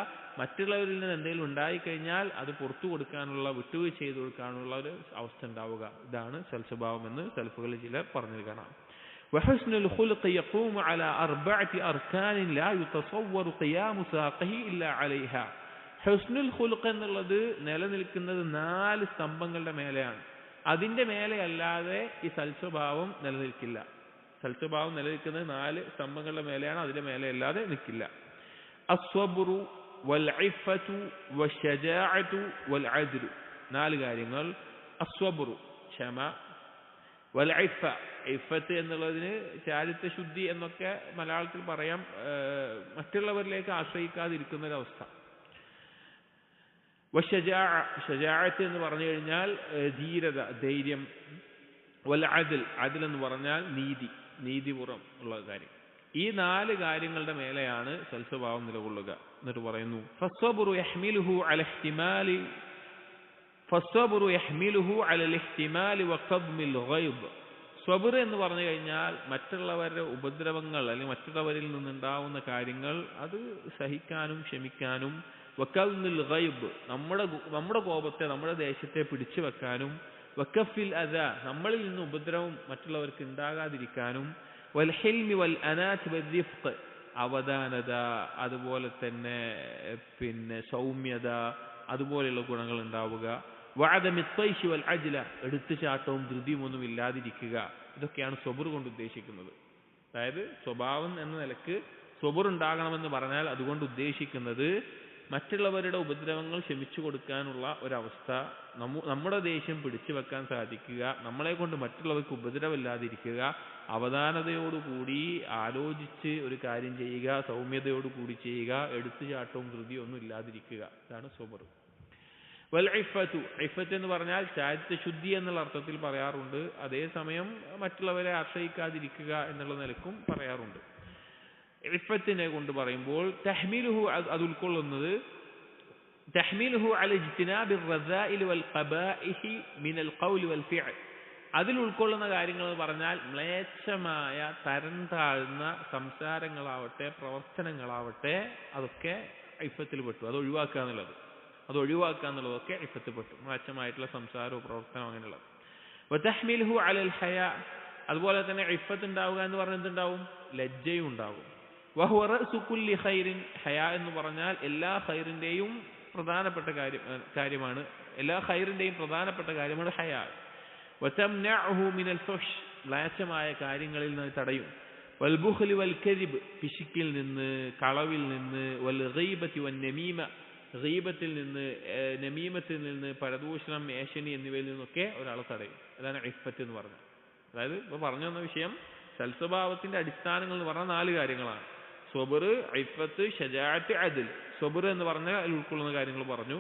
മറ്റുള്ളവരിൽ നിന്ന് എന്തെങ്കിലും ഉണ്ടായിക്കഴിഞ്ഞാൽ അത് പുറത്തു കൊടുക്കാനുള്ള, വിട്ടുവീഴ്ച ചെയ്തു കൊടുക്കാനുള്ള ഒരു അവസ്ഥ ഉണ്ടാവുക. ഇതാണ് സൽസ്വഭാവം എന്ന് സലഫുകളിൽ ചിലർ പറഞ്ഞു കാണാം. വഹുസ്നുൽ ഖുൽഖി യഖൂമു അലാ അർബഅതി അർകാനിൻ ലാ യുതസവ്വറു ഖിയാമു സാഖിഹി ഇല്ലാ അലൈഹാ. ഹുസ്നുൽ ഖുൽഖ് എന്നുള്ളത് നിലനിൽക്കുന്നത് 4 സ്തംഭങ്ങളുടെ മേലെയാണ്. അതിന്റെ മേലെ അല്ലാതെ ഈ സൽസ്വഭാവം നിലനിൽക്കില്ല. സൽസ്വഭാവം നിലനിൽക്കുന്നത് 4 സ്തംഭങ്ങളുടെ മേലെയാണ്, അതിന്റെ മേലെ അല്ലാതെ നിൽക്കില്ല. അസ്വബ്റു വൽ ഇഫ്ഫതു വശജാഅതു വൽ അദ്ലു, 4 കാര്യങ്ങൾ. അസ്വബ്റു ക്ഷമ, വൽ ഇഫ്ഫ, ഇഫ്ഫത്ത് എന്നുള്ളതിന് ചാരിത്രശുദ്ധി എന്നൊക്കെ മലയാളത്തിൽ പറയാം, മറ്റുള്ളവരിലേക്ക് ആശ്രയിക്കാതിരിക്കുന്ന ഒരവസ്ഥ. ഷജാഅത്ത് എന്ന് പറഞ്ഞു കഴിഞ്ഞാൽ ധീരത, ധൈര്യം. വൽ അദ്ൽ, അദ്ൽ എന്ന് പറഞ്ഞാൽ നീതിപൂർവം ഉള്ള കാര്യം. ഈ 4 കാര്യങ്ങളുടെ മേലെയാണ് സൽസ്വഭാവം നിലകൊള്ളുക. എന്നിട്ട് പറയുന്നു, ഫസ്വബ്റു യഹ്മിലുഹു അലൽ ഇഹ്തിമാലി വഖദ്മിൽ ഗൈബ്. സ്വബ്ർ എന്ന് പറഞ്ഞു കഴിഞ്ഞാൽ മറ്റുള്ളവരുടെ ഉപദ്രവങ്ങൾ അല്ലെങ്കിൽ മറ്റുള്ളവരിൽ നിന്നുണ്ടാവുന്ന കാര്യങ്ങൾ അത് സഹിക്കാനും ക്ഷമിക്കാനും, വഖദ്മിൽ ഗൈബ്, നമ്മുടെ കോപത്തെ, നമ്മുടെ ദേഷ്യത്തെ പിടിച്ചു വെക്കാനും, വഖഫിൽ അദാ, നമ്മളിൽ നിന്ന് ഉപദ്രവം മറ്റുള്ളവർക്ക് ഉണ്ടാകാതിരിക്കാനും, വൽ ഹിൽമി വൽ അനാത് വദ്ദിഫ്ഖ്, അവധാനത, അതുപോലെ തന്നെ സൗമ്യത, അതുപോലെയുള്ള ഗുണങ്ങൾ ഉണ്ടാവുക. വഅദമി ത്വയ്ശി വൽ അജ്ല, എടുത്തുചാട്ടവും ധൃതിയും ഒന്നും ഇല്ലാതിരിക്കുക. ഇതൊക്കെയാണ് സ്വബർ കൊണ്ട് ഉദ്ദേശിക്കുന്നത്. അതായത് സ്വഭാവം എന്ന നിലക്ക് സ്വബർ ഉണ്ടാകണമെന്ന് പറഞ്ഞാൽ അതുകൊണ്ട് ഉദ്ദേശിക്കുന്നത് മറ്റുള്ളവരുടെ ഉപദ്രവങ്ങൾ ക്ഷമിച്ചു കൊടുക്കാനുള്ള ഒരവസ്ഥ, നമ്മുടെ ദേഷ്യം പിടിച്ചു വെക്കാൻ സാധിക്കുക, നമ്മളെ കൊണ്ട് മറ്റുള്ളവർക്ക് ഉപദ്രവമില്ലാതിരിക്കുക, അവധാനതയോടുകൂടി ആലോചിച്ച് ഒരു കാര്യം ചെയ്യുക, സൗമ്യതയോടുകൂടി ചെയ്യുക, എടുത്തുചാട്ടവും ധൃതിയും ഒന്നും ഇല്ലാതിരിക്കുക. ഇതാണ് സ്വബർ. വൽ ഇഫ്ഫത്തു, ഇഫ്ഫത്ത് എന്ന് പറഞ്ഞാൽ ചാരിത്രശുദ്ധി എന്നുള്ള അർത്ഥത്തിൽ പറയാറുണ്ട്. അതേസമയം മറ്റുള്ളവരെ ആശ്രയിക്കാതിരിക്കുക എന്നുള്ള നിലക്കും പറയാറുണ്ട്. ഇഫ്ഫത്തിനെ കൊണ്ട് പറയുമ്പോൾ തഹ്മീലുഹു, അത് ഉൾക്കൊള്ളുന്നത് തഹ്മീലുഹു അല ഇജ്തിനാബിർ റദാഇൽ വൽ ഖബാഇഹി മിനൽ ഖൗൽ വൽ ഫിഅൽ. അതിൽ ഉൾക്കൊള്ളുന്ന കാര്യങ്ങൾ എന്ന് പറഞ്ഞാൽ മ്ലേച്ഛമായ തരം താഴ്ന്ന സംസാരങ്ങളാവട്ടെ പ്രവർത്തനങ്ങളാവട്ടെ അതൊക്കെ ഇഫ്ഫത്തിൽ പെട്ടു. അത് ഒഴിവാക്കുക എന്നുള്ളതൊക്കെ ഇഫ്ഫത്തിൽ പെട്ടു. മ്ലേച്ഛമായിട്ടുള്ള സംസാരവും പ്രവർത്തനവും അങ്ങനെയുള്ളത്. വതഹ്മീലുഹു അലൽ ഹയാ, അതുപോലെ തന്നെ ഇഫ്ഫത്ത് ഉണ്ടാവുക എന്ന് പറഞ്ഞാൽ എന്തുണ്ടാവും? ലജ്ജയും ഉണ്ടാവും. വഹുവ റഅ്സു കുല്ലി ഖൈറിൻ, ഹയാ എന്ന് പറഞ്ഞാൽ എല്ലാ ഖൈറിന്റെയും പ്രധാനപ്പെട്ട കാര്യമാണ്. എല്ലാ ഖൈറിന്റെയും പ്രധാനപ്പെട്ട കാര്യമാണ് ഹയാ. വതംനഉഹു മിനൽ ഫഹ്ഷ്, മ്ലേച്ഛമായ കാര്യങ്ങളിൽ നിന്ന് തടയും. വൽ ബുഖ്ലി വൽ കദിബ്, പിശുക്കിൽ നിന്ന് കളവിൽ നിന്ന്. വൽ ഗീബത്തി വൻ നമീമ, ഗീബത്തിൽ നിന്ന് നമീമത്തിൽ നിന്ന് പരദൂഷണം ഏഷണി എന്നിവയിൽ നിന്നൊക്കെ ഒരാളെ തടയും. അതാണ് ഇഫ്ഫത്ത് എന്ന് പറഞ്ഞത്. അതായത് ഇപ്പോൾ പറഞ്ഞു തന്ന വിഷയം സൽസ്വഭാവത്തിന്റെ അടിസ്ഥാനങ്ങൾ എന്ന് പറഞ്ഞാൽ 4 കാര്യങ്ങളാണ്: സ്വബർ, ഇഫ്ഫത്ത്, ശജാഅത്ത്, അദ്ൽ. സ്വബർ എന്ന് പറഞ്ഞാൽ അതിൽ ഉൾക്കൊള്ളുന്ന കാര്യങ്ങൾ പറഞ്ഞു.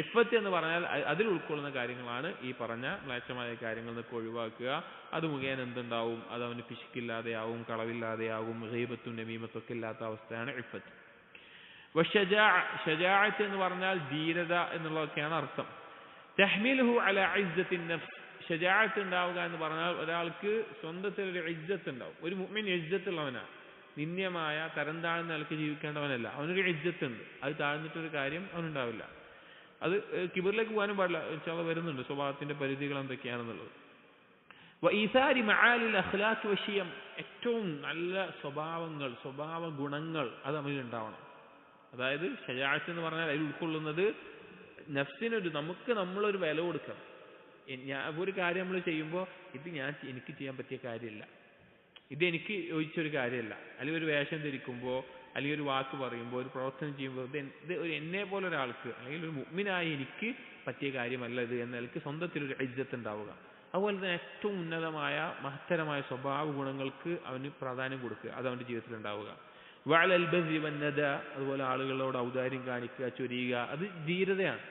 ഇഫ്ഫത്ത് എന്ന് പറഞ്ഞാൽ അതിൽ ഉൾക്കൊള്ളുന്ന കാര്യങ്ങളാണ് ഈ പറഞ്ഞ മ്ലേച്ഛമായ കാര്യങ്ങൾ നിന്നൊക്കെ ഒഴിവാക്കുക. അത് മുഖേന എന്തുണ്ടാവും? അത് അവന് പിശുക്കില്ലാതെയാവും, കളവില്ലാതെയാവും, ഗീബത്തും നമീമത്തും ഒക്കെ ഇല്ലാത്ത അവസ്ഥയാണ് ഇഫ്ഫത്ത്. ഷജാഅത്ത് എന്ന് പറഞ്ഞാൽ ധീരത എന്നുള്ളതൊക്കെയാണ് അർത്ഥം. തഹ്മീലുഹു അല ഇസ്സത്തിൻ നഫ്സ്, ഷജാഅത്ത് ഉണ്ടാവുക എന്ന് പറഞ്ഞാൽ ഒരാൾക്ക് സ്വന്തത്തിൽ ഒരു ഇജ്ജത്ത് ഉണ്ടാവും. ഒരു മുഅ്മിൻ ഇജ്ജത്തുള്ളവനാണ്, നിന്ദ്യമായ തരം താഴ്ന്ന നിലക്ക് ജീവിക്കേണ്ടവനല്ല. അവനൊരു ഇജ്ജത്തുണ്ട്, അത് താഴ്ന്നിട്ടൊരു കാര്യം അവനുണ്ടാവില്ല. അത് കിബറിലേക്ക് പോകാനും പാടില്ല. ഇൻഷാ അല്ലാഹ് വരുന്നുണ്ട് സ്വഭാവത്തിന്റെ പരിധികൾ എന്തൊക്കെയാണെന്നുള്ളത്. വഈസാരി മആലിൽ അഖ്ലാഖ് വശിയം, ഏറ്റവും നല്ല സ്വഭാവങ്ങൾ, സ്വഭാവ ഗുണങ്ങൾ അത് അവനിൽ ഉണ്ടാവണം. അതായത് ശജാഅത്ത് എന്ന് പറഞ്ഞാൽ അതിൽ ഉൾക്കൊള്ളുന്നത് നഫ്സിനൊരു, നമ്മളൊരു വില കൊടുക്കണം. ഒരു കാര്യം നമ്മൾ ചെയ്യുമ്പോൾ ഇത് എനിക്ക് ചെയ്യാൻ പറ്റിയ കാര്യമില്ല, ഇതെനിക്ക് യോജിച്ചൊരു കാര്യമല്ല, അല്ലെങ്കിൽ ഒരു വേഷം ധരിക്കുമ്പോൾ, അല്ലെങ്കിൽ ഒരു വാക്ക് പറയുമ്പോൾ, ഒരു പ്രവർത്തനം ചെയ്യുമ്പോൾ ഇത് എന്നെ പോലെ ഒരാൾക്ക്, അല്ലെങ്കിൽ ഒരു മുഅ്മിനായി എനിക്ക് പറ്റിയ കാര്യമല്ല ഇത് എന്ന നിലയ്ക്ക് സ്വന്തത്തിലൊരു ഇജ്ജത്ത് ഉണ്ടാവുക. അതുപോലെ തന്നെ ഏറ്റവും ഉന്നതമായ മഹത്തരമായ സ്വഭാവ ഗുണങ്ങൾക്ക് അവന് പ്രാധാന്യം കൊടുക്കുക, അത് അവൻ്റെ ജീവിതത്തിൽ ഉണ്ടാവുക. വഅലൽ ബസ്രി വന്നദ, അതുപോലെ ആളുകളോട് ഔദാര്യം കാണിക്കുക, ചൊരിയുക, അത് ധീരതയാണ്.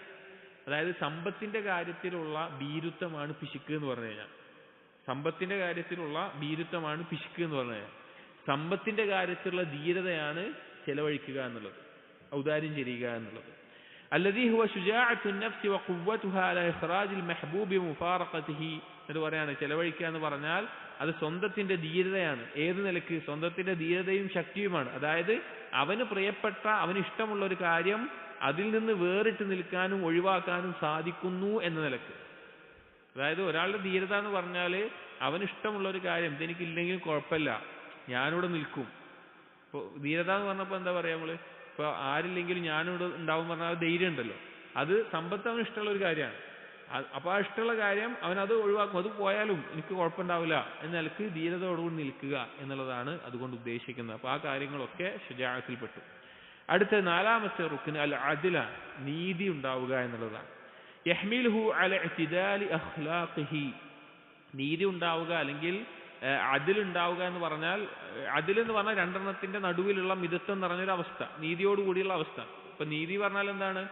അതായത് സമ്പത്തിന്റെ കാര്യത്തിലുള്ള ഭീരുത്വമാണ് പിശുക്ക് എന്ന് പറഞ്ഞു കഴിഞ്ഞാൽ. സമ്പത്തിന്റെ കാര്യത്തിലുള്ള ഭീരുത്വമാണ് പിശുക്ക് എന്ന് പറഞ്ഞു കഴിഞ്ഞാൽ. സമ്പത്തിന്റെ കാര്യത്തിലുള്ള ധീരതയാണ് ചെലവഴിക്കുക എന്നുള്ളത്, ഔദാര്യം ചെയ്യുക എന്നുള്ളത്. അല്ലദീ ഹുവ ശുജാഅത്തുൻ നഫ്സി വഖുവ്വതുഹാ അലാ ഇഖ്റാജിൽ മഹ്ബൂബി വമുഫാറഖതിഹി എന്ന് പറയാണ്. ചെലവഴിക്കുക എന്ന് പറഞ്ഞാൽ അത് സ്വന്തത്തിന്റെ ധീരതയാണ്. ഏത് നിലക്ക്? സ്വന്തത്തിന്റെ ധീരതയും ശക്തിയുമാണ്. അതായത് അവന് പ്രിയപ്പെട്ട, അവന് ഇഷ്ടമുള്ള ഒരു കാര്യം അതിൽ നിന്ന് വേറിട്ട് നിൽക്കാനും ഒഴിവാക്കാനും സാധിക്കുന്നു എന്ന നിലക്ക്. അതായത് ഒരാളുടെ ധീരത എന്ന് പറഞ്ഞാൽ അവനിഷ്ടമുള്ള ഒരു കാര്യം ഇതെനിക്കില്ലെങ്കിൽ കുഴപ്പമില്ല, ഞാനിവിടെ നിൽക്കും. ഇപ്പോൾ ധീരത എന്ന് പറഞ്ഞപ്പോൾ എന്താ പറയുക, നമ്മൾ ഇപ്പോൾ ആരില്ലെങ്കിലും ഞാനിവിടെ ഉണ്ടാവും പറഞ്ഞാൽ ധൈര്യം ഉണ്ടല്ലോ. അത് സമ്പത്ത് അവന് ഇഷ്ടമുള്ള ഒരു കാര്യമാണ്. അപ്പോൾ ആ ഇഷ്ടമുള്ള കാര്യം അവനത് ഒഴിവാക്കും, അത് പോയാലും എനിക്ക് കുഴപ്പമുണ്ടാവില്ല എന്ന നിലക്ക് ധീരതയോടുകൂടി നിൽക്കുക എന്നുള്ളതാണ് അതുകൊണ്ട് ഉദ്ദേശിക്കുന്നത്. അപ്പോൾ ആ കാര്യങ്ങളൊക്കെ ശുജാഅത്തിൽ പെട്ടു. അടുത്ത 4-ാമത്തെ റുക്ൻ അൽ അദ്ല, നീതി ഉണ്ടാവുക എന്നുള്ളതാണ്. യഹ്മിലുഹു അല ഇഅ്തിദാലി അഖ്ലാഖിഹി, നീതി ഉണ്ടാവുക അല്ലെങ്കിൽ അദിൽ ഉണ്ടാവുക എന്ന് പറഞ്ഞാൽ, അദിൽ എന്ന് പറഞ്ഞാൽ രണ്ടെണ്ണത്തിന്റെ നടുവിലുള്ള മിതത്വം നിറഞ്ഞൊരു അവസ്ഥ, നീതിയോടുകൂടിയുള്ള അവസ്ഥ. ഇപ്പൊ നീതി പറഞ്ഞാൽ എന്താണ്?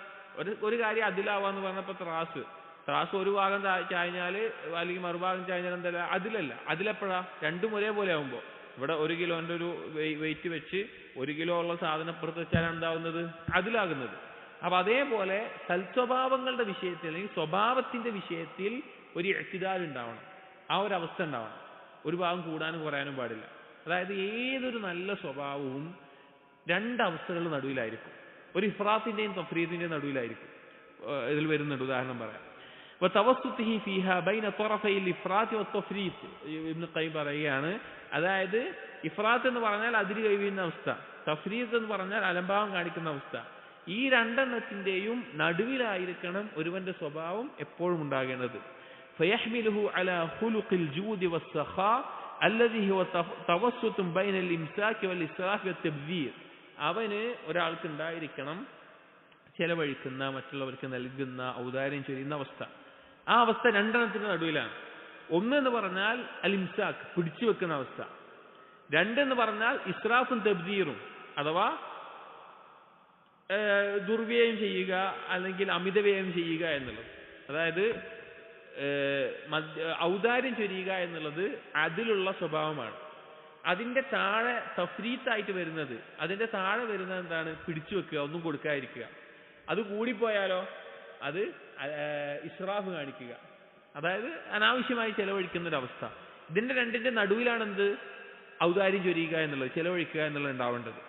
ഒരു കാര്യം അതിലാവാന്ന് പറഞ്ഞപ്പോ ത്രാസ് ഒരു ഭാഗം ചായഞ്ഞാൽ അല്ലെങ്കിൽ മറുഭാഗം ചായഞ്ഞാൽ എന്താ? അതിലല്ല. അതിലെപ്പോഴാ? രണ്ടും ഒരേപോലെ ആവുമ്പോ. ഇവിടെ 1 കിലോന്റെ ഒരു വെയിറ്റ് വെച്ച് 1 കിലോ ഉള്ള സാധനപ്പുറത്ത് വെച്ചാലാണ് എന്താവുന്നത്? അതിലാകുന്നത്. അപ്പൊ അതേപോലെ സൽസ്വഭാവങ്ങളുടെ വിഷയത്തിൽ അല്ലെങ്കിൽ സ്വഭാവത്തിന്റെ വിഷയത്തിൽ ഒരു ഇഅ്തിദാൽ ഉണ്ടാവണം, ആ ഒരു അവസ്ഥ ഉണ്ടാവണം. ഒരു ഭാഗം കൂടാനും കുറയാനും പാടില്ല. അതായത് ഏതൊരു നല്ല സ്വഭാവവും 2 അവസ്ഥകളുടെ നടുവിലായിരിക്കും. ഒരു ഇഫ്രാത്തിന്റെയും തഫ്രീത്തിന്റെയും നടുവിലായിരിക്കും. ഇതിൽ വരുന്നുണ്ട്, ഉദാഹരണം പറയാം. വതവസ്സുതിഹി ഫീഹാ ബൈന ത്വറഫൈ ഇഫ്രാത്തി വത്തഫ്രീത്ത്, ഇബ്നു ഖയ്യിം പറയുകയാണ്. അതായത് ഇഫ്രാത്ത് എന്ന് പറഞ്ഞാൽ അതിര് കവിയുന്ന അവസ്ഥ, തഫ്രീത്ത് എന്ന് പറഞ്ഞാൽ അലംഭാവം കാണിക്കുന്ന അവസ്ഥ. ഈ രണ്ടെണ്ണത്തിന്റെയും നടുവിലായിരിക്കണം ഒരുവന്റെ സ്വഭാവം എപ്പോഴും ഉണ്ടാകേണ്ടത്. فيحمله على خلق الجود والسخاء الذي هو توسط بين الإمساك والإسراف والتبذير. അവന് ഒരാൾക്ക് ഉണ്ടായിരിക്കണം ചെലവഴിക്കുന്ന, മറ്റുള്ളവർക്ക് നൽകുന്ന, ഔദാര്യം ചെയ്യുന്ന അവസ്ഥ. ആ അവസ്ഥ രണ്ടെണ്ണത്തിന് നടുവിലാണ്. ഒന്നെന്ന് പറഞ്ഞാൽ അൽ ഇംസാക്ക്, പിടിച്ചു വെക്കുന്ന അവസ്ഥ. രണ്ടെന്ന് പറഞ്ഞാൽ ഇസ്രാഫും തബ്ദീറും, അഥവാ ദുർവ്യയം ചെയ്യുക അല്ലെങ്കിൽ അമിതവ്യയം ചെയ്യുക എന്നുള്ളത്. അതായത് ഔദാര്യം ചൊരിയുക എന്നുള്ളത് അതിലുള്ള സ്വഭാവമാണ്. അതിന്റെ താഴെ തഫ്രീത്തായിട്ട് വരുന്നത്, അതിന്റെ താഴെ വരുന്നത് എന്താണ്? പിടിച്ചു വെക്കുക, ഒന്നും കൊടുക്കാതിരിക്കുക. അത് കൂടിപ്പോയാലോ അത് ഇസ്രാഫ് കാണിക്കുക, അതായത് അനാവശ്യമായി ചെലവഴിക്കുന്നൊരവസ്ഥ. ഇതിന്റെ രണ്ടിന്റെ നടുവിലാണ് എന്ത്? ഔദാര്യം ചൊരിയുക എന്നുള്ളത്, ചെലവഴിക്കുക എന്നുള്ളത് ഉണ്ടാവേണ്ടത്.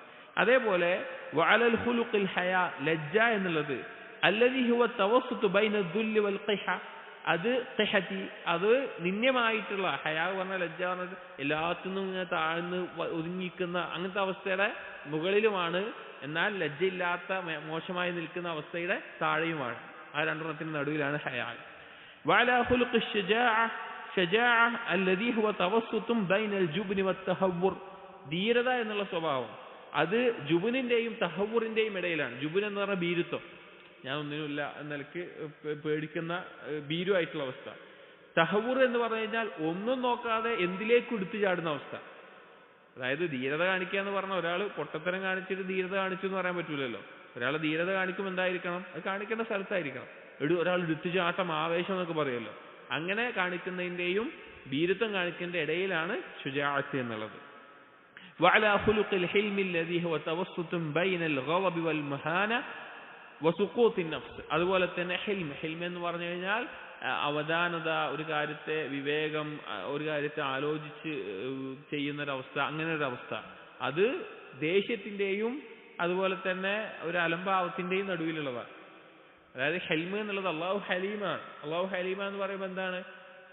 അതേപോലെ വഅലൽ ഖുലുഖിൽ ഹയാ, ലജ്ജ എന്നുള്ളത് അല്ലദീ ഹുവ തവസ്സുതു ബൈന ദുല്ലി വൽ ഖിഹ, അത് ഖിഹതി, അത് നിന്യമായിട്ടുള്ള, ഹയാ പറഞ്ഞ ലജ്ജ പറഞ്ഞത് എല്ലാത്തിനും ഇങ്ങനെ താഴ്ന്ന് ഒതുങ്ങിക്കുന്ന അങ്ങനത്തെ അവസ്ഥയുടെ മുകളിലുമാണ്, എന്നാൽ ലജ്ജയില്ലാത്ത മോശമായി നിൽക്കുന്ന അവസ്ഥയുടെ താഴെയുമാണ്. ആ രണ്ടെണ്ണത്തിന് നടുവിലാണ് ഹയാ. വഅലാ ഖുലുഖി ശജാഅ, ഷജാഅ അല്ലദീ ഹുവ തവസ്സുതും ബൈനൽ ജുബ്നി വത്തഹവ്വുർ, ധീരത എന്നുള്ള സ്വഭാവം അത് ജുബുനിന്റെയും തഹവ്വുറിന്റെയും ഇടയിലാണ്. ജുബുൻ എന്ന് പറഞ്ഞ ഭീരുത്വം, ഞാൻ ഒന്നിനുമില്ല എന്നനിലക്ക് പേടിക്കുന്ന ഭീരുവായിട്ടുള്ള അവസ്ഥ. തഹവ്വുർ എന്ന് പറഞ്ഞു കഴിഞ്ഞാൽ ഒന്നും നോക്കാതെ എന്തിലേക്ക് എടുത്തു ചാടുന്ന അവസ്ഥ. അതായത് ധീരത കാണിക്കുക എന്ന് പറഞ്ഞാൽ ഒരാൾ പൊട്ടത്തരം കാണിച്ചിട്ട് ധീരത കാണിച്ചു എന്ന് പറയാൻ പറ്റൂലല്ലോ. ഒരാൾ ധീരത കാണിക്കും എന്തായിരിക്കണം? അത് കാണിക്കേണ്ട സ്ഥലത്തായിരിക്കണം. ഒരാൾ എടുത്തു ചാട്ടം, ആവേശം എന്നൊക്കെ പറയുമല്ലോ. അങ്ങനെ കാണിക്കുന്നതിന്റെയും ഭീരുത്വം കാണിക്കുന്നതിന്റെ ഇടയിലാണ് ശുജാഅത്ത് എന്നുള്ളത്. وعلى خلق الحلم الذي هو توسط بين الغضب والمهانة وسقوط النفس. അതുപോലെ തന്നെ ഹിൽം എന്ന് പറഞ്ഞു കഴിഞ്ഞാൽ അവധാനത, ഒരു കാര്യത്തെ വിവേകം, ഒരു കാര്യത്തെ ആലോചിച്ച് ചെയ്യുന്നൊരവസ്ഥ, അങ്ങനെ ഒരു അവസ്ഥ. അത് ദേഷ്യത്തിന്റെയും അതുപോലെ തന്നെ ഒരു അലംഭാവത്തിന്റെയും നടുവിലുള്ളതാണ്. അതായത് ഹെൽമ എന്നുള്ളത് അള്ളാഹു ഹലീമാണ്. അള്ളാഹു ഹലീമ എന്ന് പറയുമ്പോൾ എന്താണ്?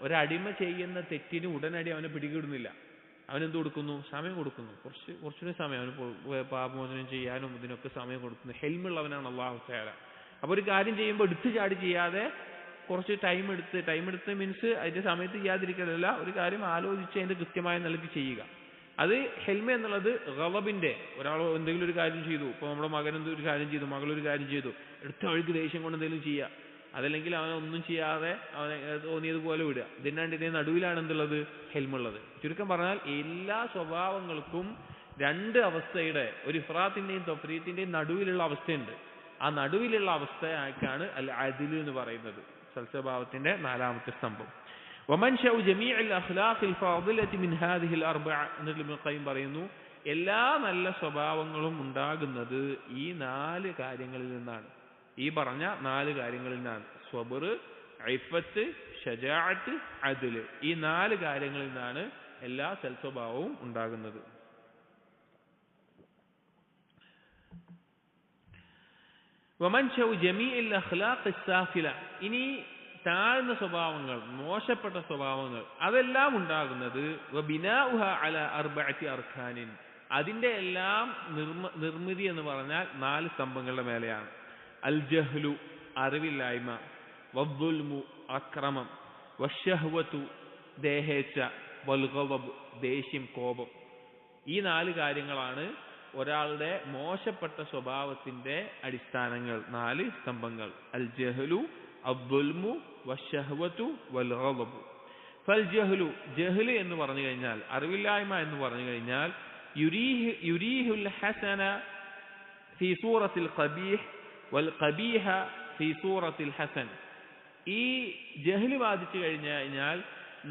ഒരടിമ ചെയ്യുന്ന തെറ്റിന് ഉടനടി അവനെ പിടികിടുന്നില്ല. അവനെന്ത് കൊടുക്കുന്നു? സമയം കൊടുക്കുന്നു. കുറച്ചുകൂടി സമയം അവന് പാപമോചനം ചെയ്യാനും ഇതിനൊക്കെ സമയം കൊടുക്കുന്നു. ഹെൽമുള്ളവനാണ് അള്ളാഹു തആല. അപ്പോൾ ഒരു കാര്യം ചെയ്യുമ്പോൾ എടുത്തു ചാടി ചെയ്യാതെ കുറച്ച് ടൈം എടുത്ത് മീൻസ് അതിന്റെ സമയത്ത് ചെയ്യാതിരിക്കലല്ല, ഒരു കാര്യം ആലോചിച്ച് അതിന്റെ കൃത്യമായ നിലയ്ക്ക് ചെയ്യുക. അത് ഹെൽമ എന്നുള്ളത് ഗളബിന്റെ, ഒരാൾ എന്തെങ്കിലും ഒരു കാര്യം ചെയ്തു, ഇപ്പോൾ നമ്മുടെ മകൻ ഒരു കാര്യം ചെയ്തു, മകളൊരു കാര്യം ചെയ്തു, എടുത്ത വഴിക്ക് ദേഷ്യം കൊണ്ട് എന്തെങ്കിലും ചെയ്യുക, അതല്ലെങ്കിൽ അവനെ ഒന്നും ചെയ്യാതെ അവനെ തോന്നിയതുപോലെ വിടുക. ഇതിന്റെ നടുവിലാണ് എന്തുള്ളത്? ഹെൽമുള്ളത്. ചുരുക്കം പറഞ്ഞാൽ എല്ലാ സ്വഭാവങ്ങൾക്കും രണ്ട് അവസ്ഥയുടെ, ഒരു ഇഫ്രാത്തിന്റെയും തഫ്രീത്തിന്റെയും നടുവിലുള്ള അവസ്ഥയുണ്ട്. ആ നടുവിലുള്ള അവസ്ഥയായിട്ടാണ് അൽ അദ്ൽ എന്ന് പറയുന്നത്, സൽസ്വഭാവത്തിന്റെ നാലാമത്തെ സ്തംഭം. വമൻശഉ ജമീഉൽ അഖ്ലാഖിൽ ഫാദിലതി മിൻ ഹാദിഹിൽ അർബഅ എന്ന് ഇബ്നു ഖയ്യിം പറയുന്നു, എല്ലാ നല്ല സ്വഭാവങ്ങളും ഉണ്ടാകുന്നത് ഈ നാല് കാര്യങ്ങളിൽ നിന്നാണ്. ഈ പറഞ്ഞ നാല് കാര്യങ്ങളിൽ നിന്നാണ്. സ്വബർ, ഇഫത്ത്, ഷജാഅത്ത്, അദ്ൽ. ഈ നാല് കാര്യങ്ങളിൽ നിന്നാണ് എല്ലാ സൽസ്വഭാവവും ഉണ്ടാകുന്നത്. വമൻശഉ ജമീഉൽ അഖ്ലാഖി സാഫില, ഇനി താഴ്ന്ന സ്വഭാവങ്ങൾ, മോശപ്പെട്ട സ്വഭാവങ്ങൾ, അതെല്ലാം ഉണ്ടാകുന്നത് വബിനാഉഹ അലാ അർബഅതി അർക്കാനിൻ, അതിന്റെ എല്ലാം നിർമ്മിതി എന്ന് പറഞ്ഞാൽ നാല് സ്തംഭങ്ങളുടെ മേലെയാണ്. അൽ ജഹ്ലു, അറിവില്ലായ്മ, വദ്ദുൽമു, അക്രമം, വശഹ്വതു, ദേഹേച്ഛ, വൽ ഗളബ്, ദേഷ്യം, കോപം. ഈ നാല് കാര്യങ്ങളാണ് ഒരാളുടെ മോശപ്പെട്ട സ്വഭാവത്തിന്റെ അടിസ്ഥാനങ്ങൾ, നാല് സ്തംഭങ്ങൾ. അൽ ജഹ്ലു, അദ്ദുൽമു, വശഹ്വതു, വൽ ഗളബ്. ഫൽ ജഹ്ലു, ജഹ്ല് എന്ന് പറഞ്ഞു കഴിഞ്ഞാൽ, അറിവില്ലായ്മ എന്ന് പറഞ്ഞു കഴിഞ്ഞാൽ, യുരീഹുൽ ഹസന ഫീ സൂറത്തിൽ ഖബീഹ് വൽ ഖബീഹ ഫീ സൂറത്തിൽ ഹസൻ. ഈ ജഹ്ല് ബാധിച്ചു കഴിഞ്ഞാൽ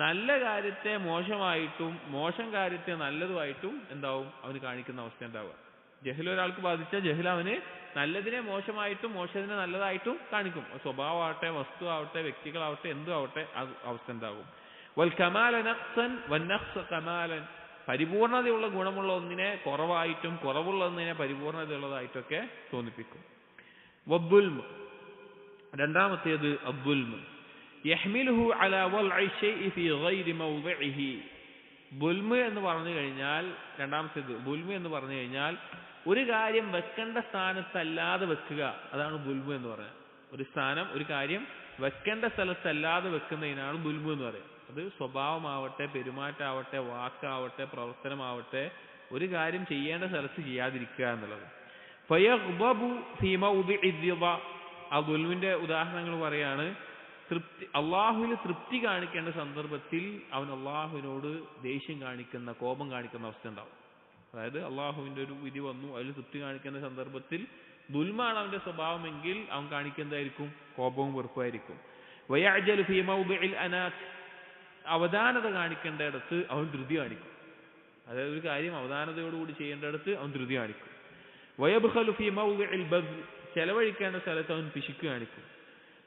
നല്ല കാര്യത്തെ മോശമായിട്ടും മോശം കാര്യത്തെ നല്ലതുമായിട്ടും എന്താവും? അവന് കാണിക്കുന്ന അവസ്ഥ ഉണ്ടാവുക. ജഹ്ൽ ഒരാൾക്ക് ബാധിച്ച ജഹ്ൽ അവന് നല്ലതിനെ മോശമായിട്ടും മോശത്തിനെ നല്ലതായിട്ടും കാണിക്കും. സ്വഭാവമാവട്ടെ, വസ്തു ആവട്ടെ, വ്യക്തികളാവട്ടെ, എന്തും ആവട്ടെ, ആ അവസ്ഥ ഉണ്ടാകും. വൽ കമാല നഖ്സൻ വൻ നഖ്സ കമാലൻ, പരിപൂർണതയുള്ള ഗുണമുള്ള ഒന്നിനെ കുറവായിട്ടും കുറവുള്ള ഒന്നിനെ പരിപൂർണതയുള്ളതായിട്ടൊക്കെ തോന്നിപ്പിക്കും. വദ്ദുൽമ്, രണ്ടാമത്തേത് അദ്ദുൽമ്. യഹ്മിലുഹു അലാ വൽഇ ശൈഇ ഫീ ഗൈരി മൗദിഇഹി. ബുൽമ് എന്ന് പറഞ്ഞു കഴിഞ്ഞാൽ, രണ്ടാമത്തേത് ബുൽമ് എന്ന് പറഞ്ഞു കഴിഞ്ഞാൽ ഒരു കാര്യം വെക്കേണ്ട സ്ഥാനത്തല്ലാതെ വെക്കുക, അതാണ് ബുൽമ് എന്ന് പറയുന്നത്. ഒരു സ്ഥാനം, ഒരു കാര്യം വെക്കേണ്ട സ്ഥലത്തല്ലാതെ വെക്കുന്നതിനാണ് ദുൽമ് എന്ന് പറയുന്നത്. അത് സ്വഭാവമാവട്ടെ, പെരുമാറ്റമാവട്ടെ, വാക്കാവട്ടെ, പ്രവർത്തനമാവട്ടെ, ഒരു കാര്യം ചെയ്യേണ്ട സ്ഥലത്ത് ചെയ്യാതിരിക്കുക എന്നുള്ളത്. ഫയഗ്ബബു ഫീ മൗദിഇ റിള, ആ ദുൽമിന്റെ ഉദാഹരണങ്ങൾ പറയാണ്. അള്ളാഹുവിൽ തൃപ്തി കാണിക്കേണ്ട സന്ദർഭത്തിൽ അവൻ അള്ളാഹുവിനോട് ദേഷ്യം കാണിക്കുന്ന, കോപം കാണിക്കുന്ന അവസ്ഥ ഉണ്ടാവും. അതായത് അള്ളാഹുവിന്റെ ഒരു വിധി വന്നു, അതിൽ തൃപ്തി കാണിക്കുന്ന സന്ദർഭത്തിൽ ദുൽമാണ് അവന്റെ സ്വഭാവമെങ്കിൽ അവൻ കാണിക്കുന്നതായിരിക്കും കോപവും വെറുപ്പായിരിക്കും. വയഅജലു ഫീ മൗദിഇൽ അനാത്ത്, അവധാനത കാണിക്കേണ്ടയിടത്ത് അവൻ ധൃതി കാണിക്കും. അതായത് ഒരു കാര്യം അവധാനതയോടുകൂടി ചെയ്യേണ്ടയിടത്ത് അവൻ ധൃതി കാണിക്കും. വയബ്ഖലു ഫീ മൗദിഇൽ ബദ്, ചെലവഴിക്കേണ്ട സ്ഥലത്ത് അവൻ പിശുക്ക് കാണിക്കും.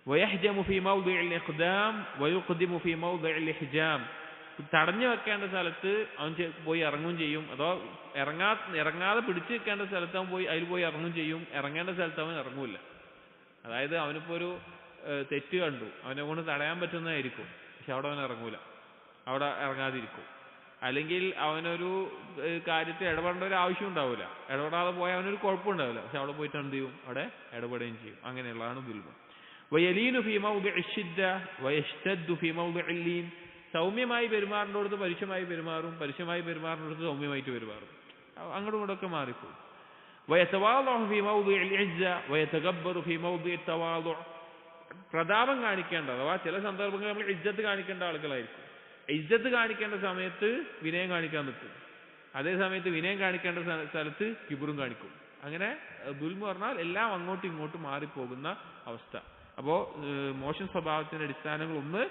വയഹ്ജമു ഫീ മൗദിഇൽ ഇഖ്ദാം വയുഖ്ദിമു ഫീ മൗദിഇൽ ഇഹ്ജാം, തടഞ്ഞു വെക്കേണ്ട സ്ഥലത്ത് അവൻ പോയി ഇറങ്ങും ചെയ്യും, അതോ ഇറങ്ങാതെ പിടിച്ചു വെക്കേണ്ട സ്ഥലത്ത് അവൻ പോയി അതിൽ പോയി ഇറങ്ങും ചെയ്യും, ഇറങ്ങേണ്ട സ്ഥലത്ത് അവൻ ഇറങ്ങൂല. അതായത് അവനിപ്പോ ഒരു തെറ്റ് കണ്ടു, അവനെ കൊണ്ട് തടയാൻ പറ്റുന്നതായിരിക്കും, പക്ഷെ അവിടെ അവൻ ഇറങ്ങൂല, അവിടെ ഇറങ്ങാതിരിക്കും. അല്ലെങ്കിൽ അവനൊരു കാര്യത്തിൽ ഇടപെടേണ്ട ഒരു ആവശ്യം ഉണ്ടാവില്ല, ഇടപെടാതെ പോയാൽ അവനൊരു കുഴപ്പമുണ്ടാവില്ല, പക്ഷെ അവിടെ പോയിട്ട് എന്ത് ചെയ്യും, അവിടെ ഇടപെടുകയും ചെയ്യും. അങ്ങനെയുള്ളതാണ് ദുൽമ. വയലീനു ഫീ മൗദിഇ ശിദ്ദ വയശ്തദ്ദു ഫീ മൗദിഇൽ ലീൻ, സൗമ്യമായി പെരുമാറേണ്ടടുത്ത് പരുഷമായി പെരുമാറും, പരുഷമായി പെരുമാറേണ്ടടുത്ത് സൗമ്യമായിട്ട് പെരുമാറും, അങ്ങോട്ടും ഇങ്ങോട്ടൊക്കെ മാറിപ്പോകും. വയതവാളഉ ഫീ മൗദിഇൽ ഇസ്സ വയതകബ്ബറു ഫീ മൗദിഇ തവാളു, പ്രതാപം കാണിക്കേണ്ട അഥവാ ചില സന്ദർഭങ്ങളിൽ നമ്മൾ ഇജ്ജത്ത് കാണിക്കേണ്ട ആളുകളായിരിക്കും. ഇജ്ജത്ത് കാണിക്കേണ്ട സമയത്ത് വിനയം കാണിക്കാൻ നിൽക്കും, അതേ സമയത്ത് വിനയം കാണിക്കേണ്ട സ്ഥലത്ത് കിബറും കാണിക്കും. അങ്ങനെ ദുൽമ് പറഞ്ഞാൽ എല്ലാം അങ്ങോട്ടും ഇങ്ങോട്ടും മാറിപ്പോകുന്ന അവസ്ഥ. അപ്പോ മോശം സ്വഭാവത്തിന്റെ അടിസ്ഥാനങ്ങൾ ഒന്ന്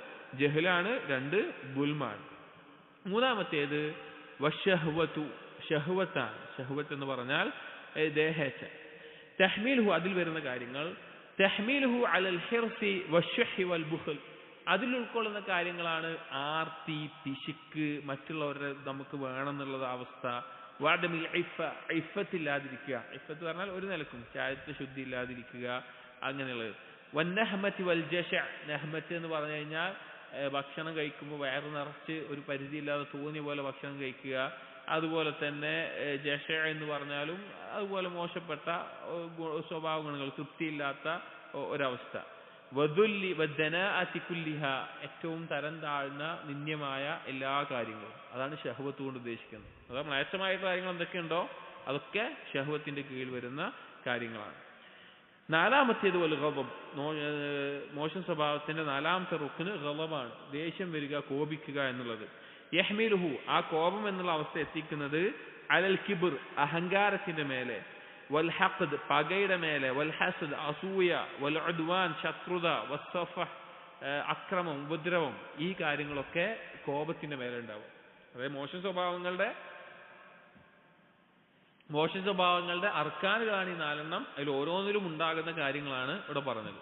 ജഹലാണ്, രണ്ട് ദുൽമാണ്. മൂന്നാമത്തേത് വശഹ്വതു, ഷഹ്വത്താണ്. ഷഹ്വത്ത് എന്ന് പറഞ്ഞാൽ ദേഹേച്ഛ. തഹ്മീലുഹു, അതിൽ വരുന്ന കാര്യങ്ങൾ. തഹ്മീലുഹു അലൽ ഹിർസി വശഹി വൽ ബുഖൽ, അതിൽ ഉൾക്കൊള്ളുന്ന കാര്യങ്ങളാണ് ആർത്തി, പിശുക്ക്, മറ്റുള്ളവരുടെ നമുക്ക് വേണമെന്നുള്ള അവസ്ഥ. വാദമിൽ ഇഫത്തില്ലാതിരിക്കുക, ഇഫത്ത് പറഞ്ഞാൽ ഒരു നിലക്കും ചാരിത്ര ശുദ്ധി ഇല്ലാതിരിക്കുക, അങ്ങനെയുള്ളത്. വന്നഹ്മത്തി വൽ ജശ, നഹ്മത്ത് എന്ന് പറഞ്ഞു കഴിഞ്ഞാൽ ഭക്ഷണം കഴിക്കുമ്പോൾ വയറ് നിറച്ച് ഒരു പരിധിയില്ലാതെ തോന്നിയ പോലെ ഭക്ഷണം കഴിക്കുക. അതുപോലെ തന്നെ ജശ എന്ന് പറഞ്ഞാലും അതുപോലെ മോശപ്പെട്ട സ്വഭാവ ഗുണങ്ങൾ, തൃപ്തിയില്ലാത്ത ഒരവസ്ഥ. വദുല്ലി വദ്ദനാഅതി കുല്ലിഹ, ഏറ്റവും തരം താഴ്ന്ന നിന്ദ്യമായ എല്ലാ കാര്യങ്ങളും, അതാണ് ഷഹ്വത്ത് കൊണ്ട് ഉദ്ദേശിക്കുന്നത്. അതായത് മ്ലേച്ഛമായ കാര്യങ്ങൾ എന്തൊക്കെയുണ്ടോ അതൊക്കെ ഷഹ്വത്തിന്റെ കീഴിൽ വരുന്ന കാര്യങ്ങളാണ്. നാലാമത്തേത് വൽ ഗളബ്, മോശം സ്വഭാവത്തിന്റെ നാലാമത്തെ റുക്ന് ഗളബാണ്, ദേഷ്യം വരിക, കോപിക്കുക എന്നുള്ളത്. യഹ്മിലുഹു, ആ കോപം എന്നുള്ള അവസ്ഥ എത്തിക്കുന്നത് അലൽ കിബ്ർ, അഹങ്കാരത്തിന്റെ മേലെ, വൽ ഹഖദ്, പകയുടെ മേലെ, വൽ ഹസദ്, അസൂയ, വൽ ഉദ്വാൻ, ശത്രുത, വസ്സഫഹ്, അക്രമം, ഉപദ്രവം, ഈ കാര്യങ്ങളൊക്കെ കോപത്തിന്റെ മേലെ ഉണ്ടാവും. അതായത് മോശം സ്വഭാവങ്ങളുടെ അർക്കാനുകളാണ് ഈ നാലെണ്ണം. അതിൽ ഓരോന്നിലും ഉണ്ടാകുന്ന കാര്യങ്ങളാണ് ഇവിടെ പറഞ്ഞത്.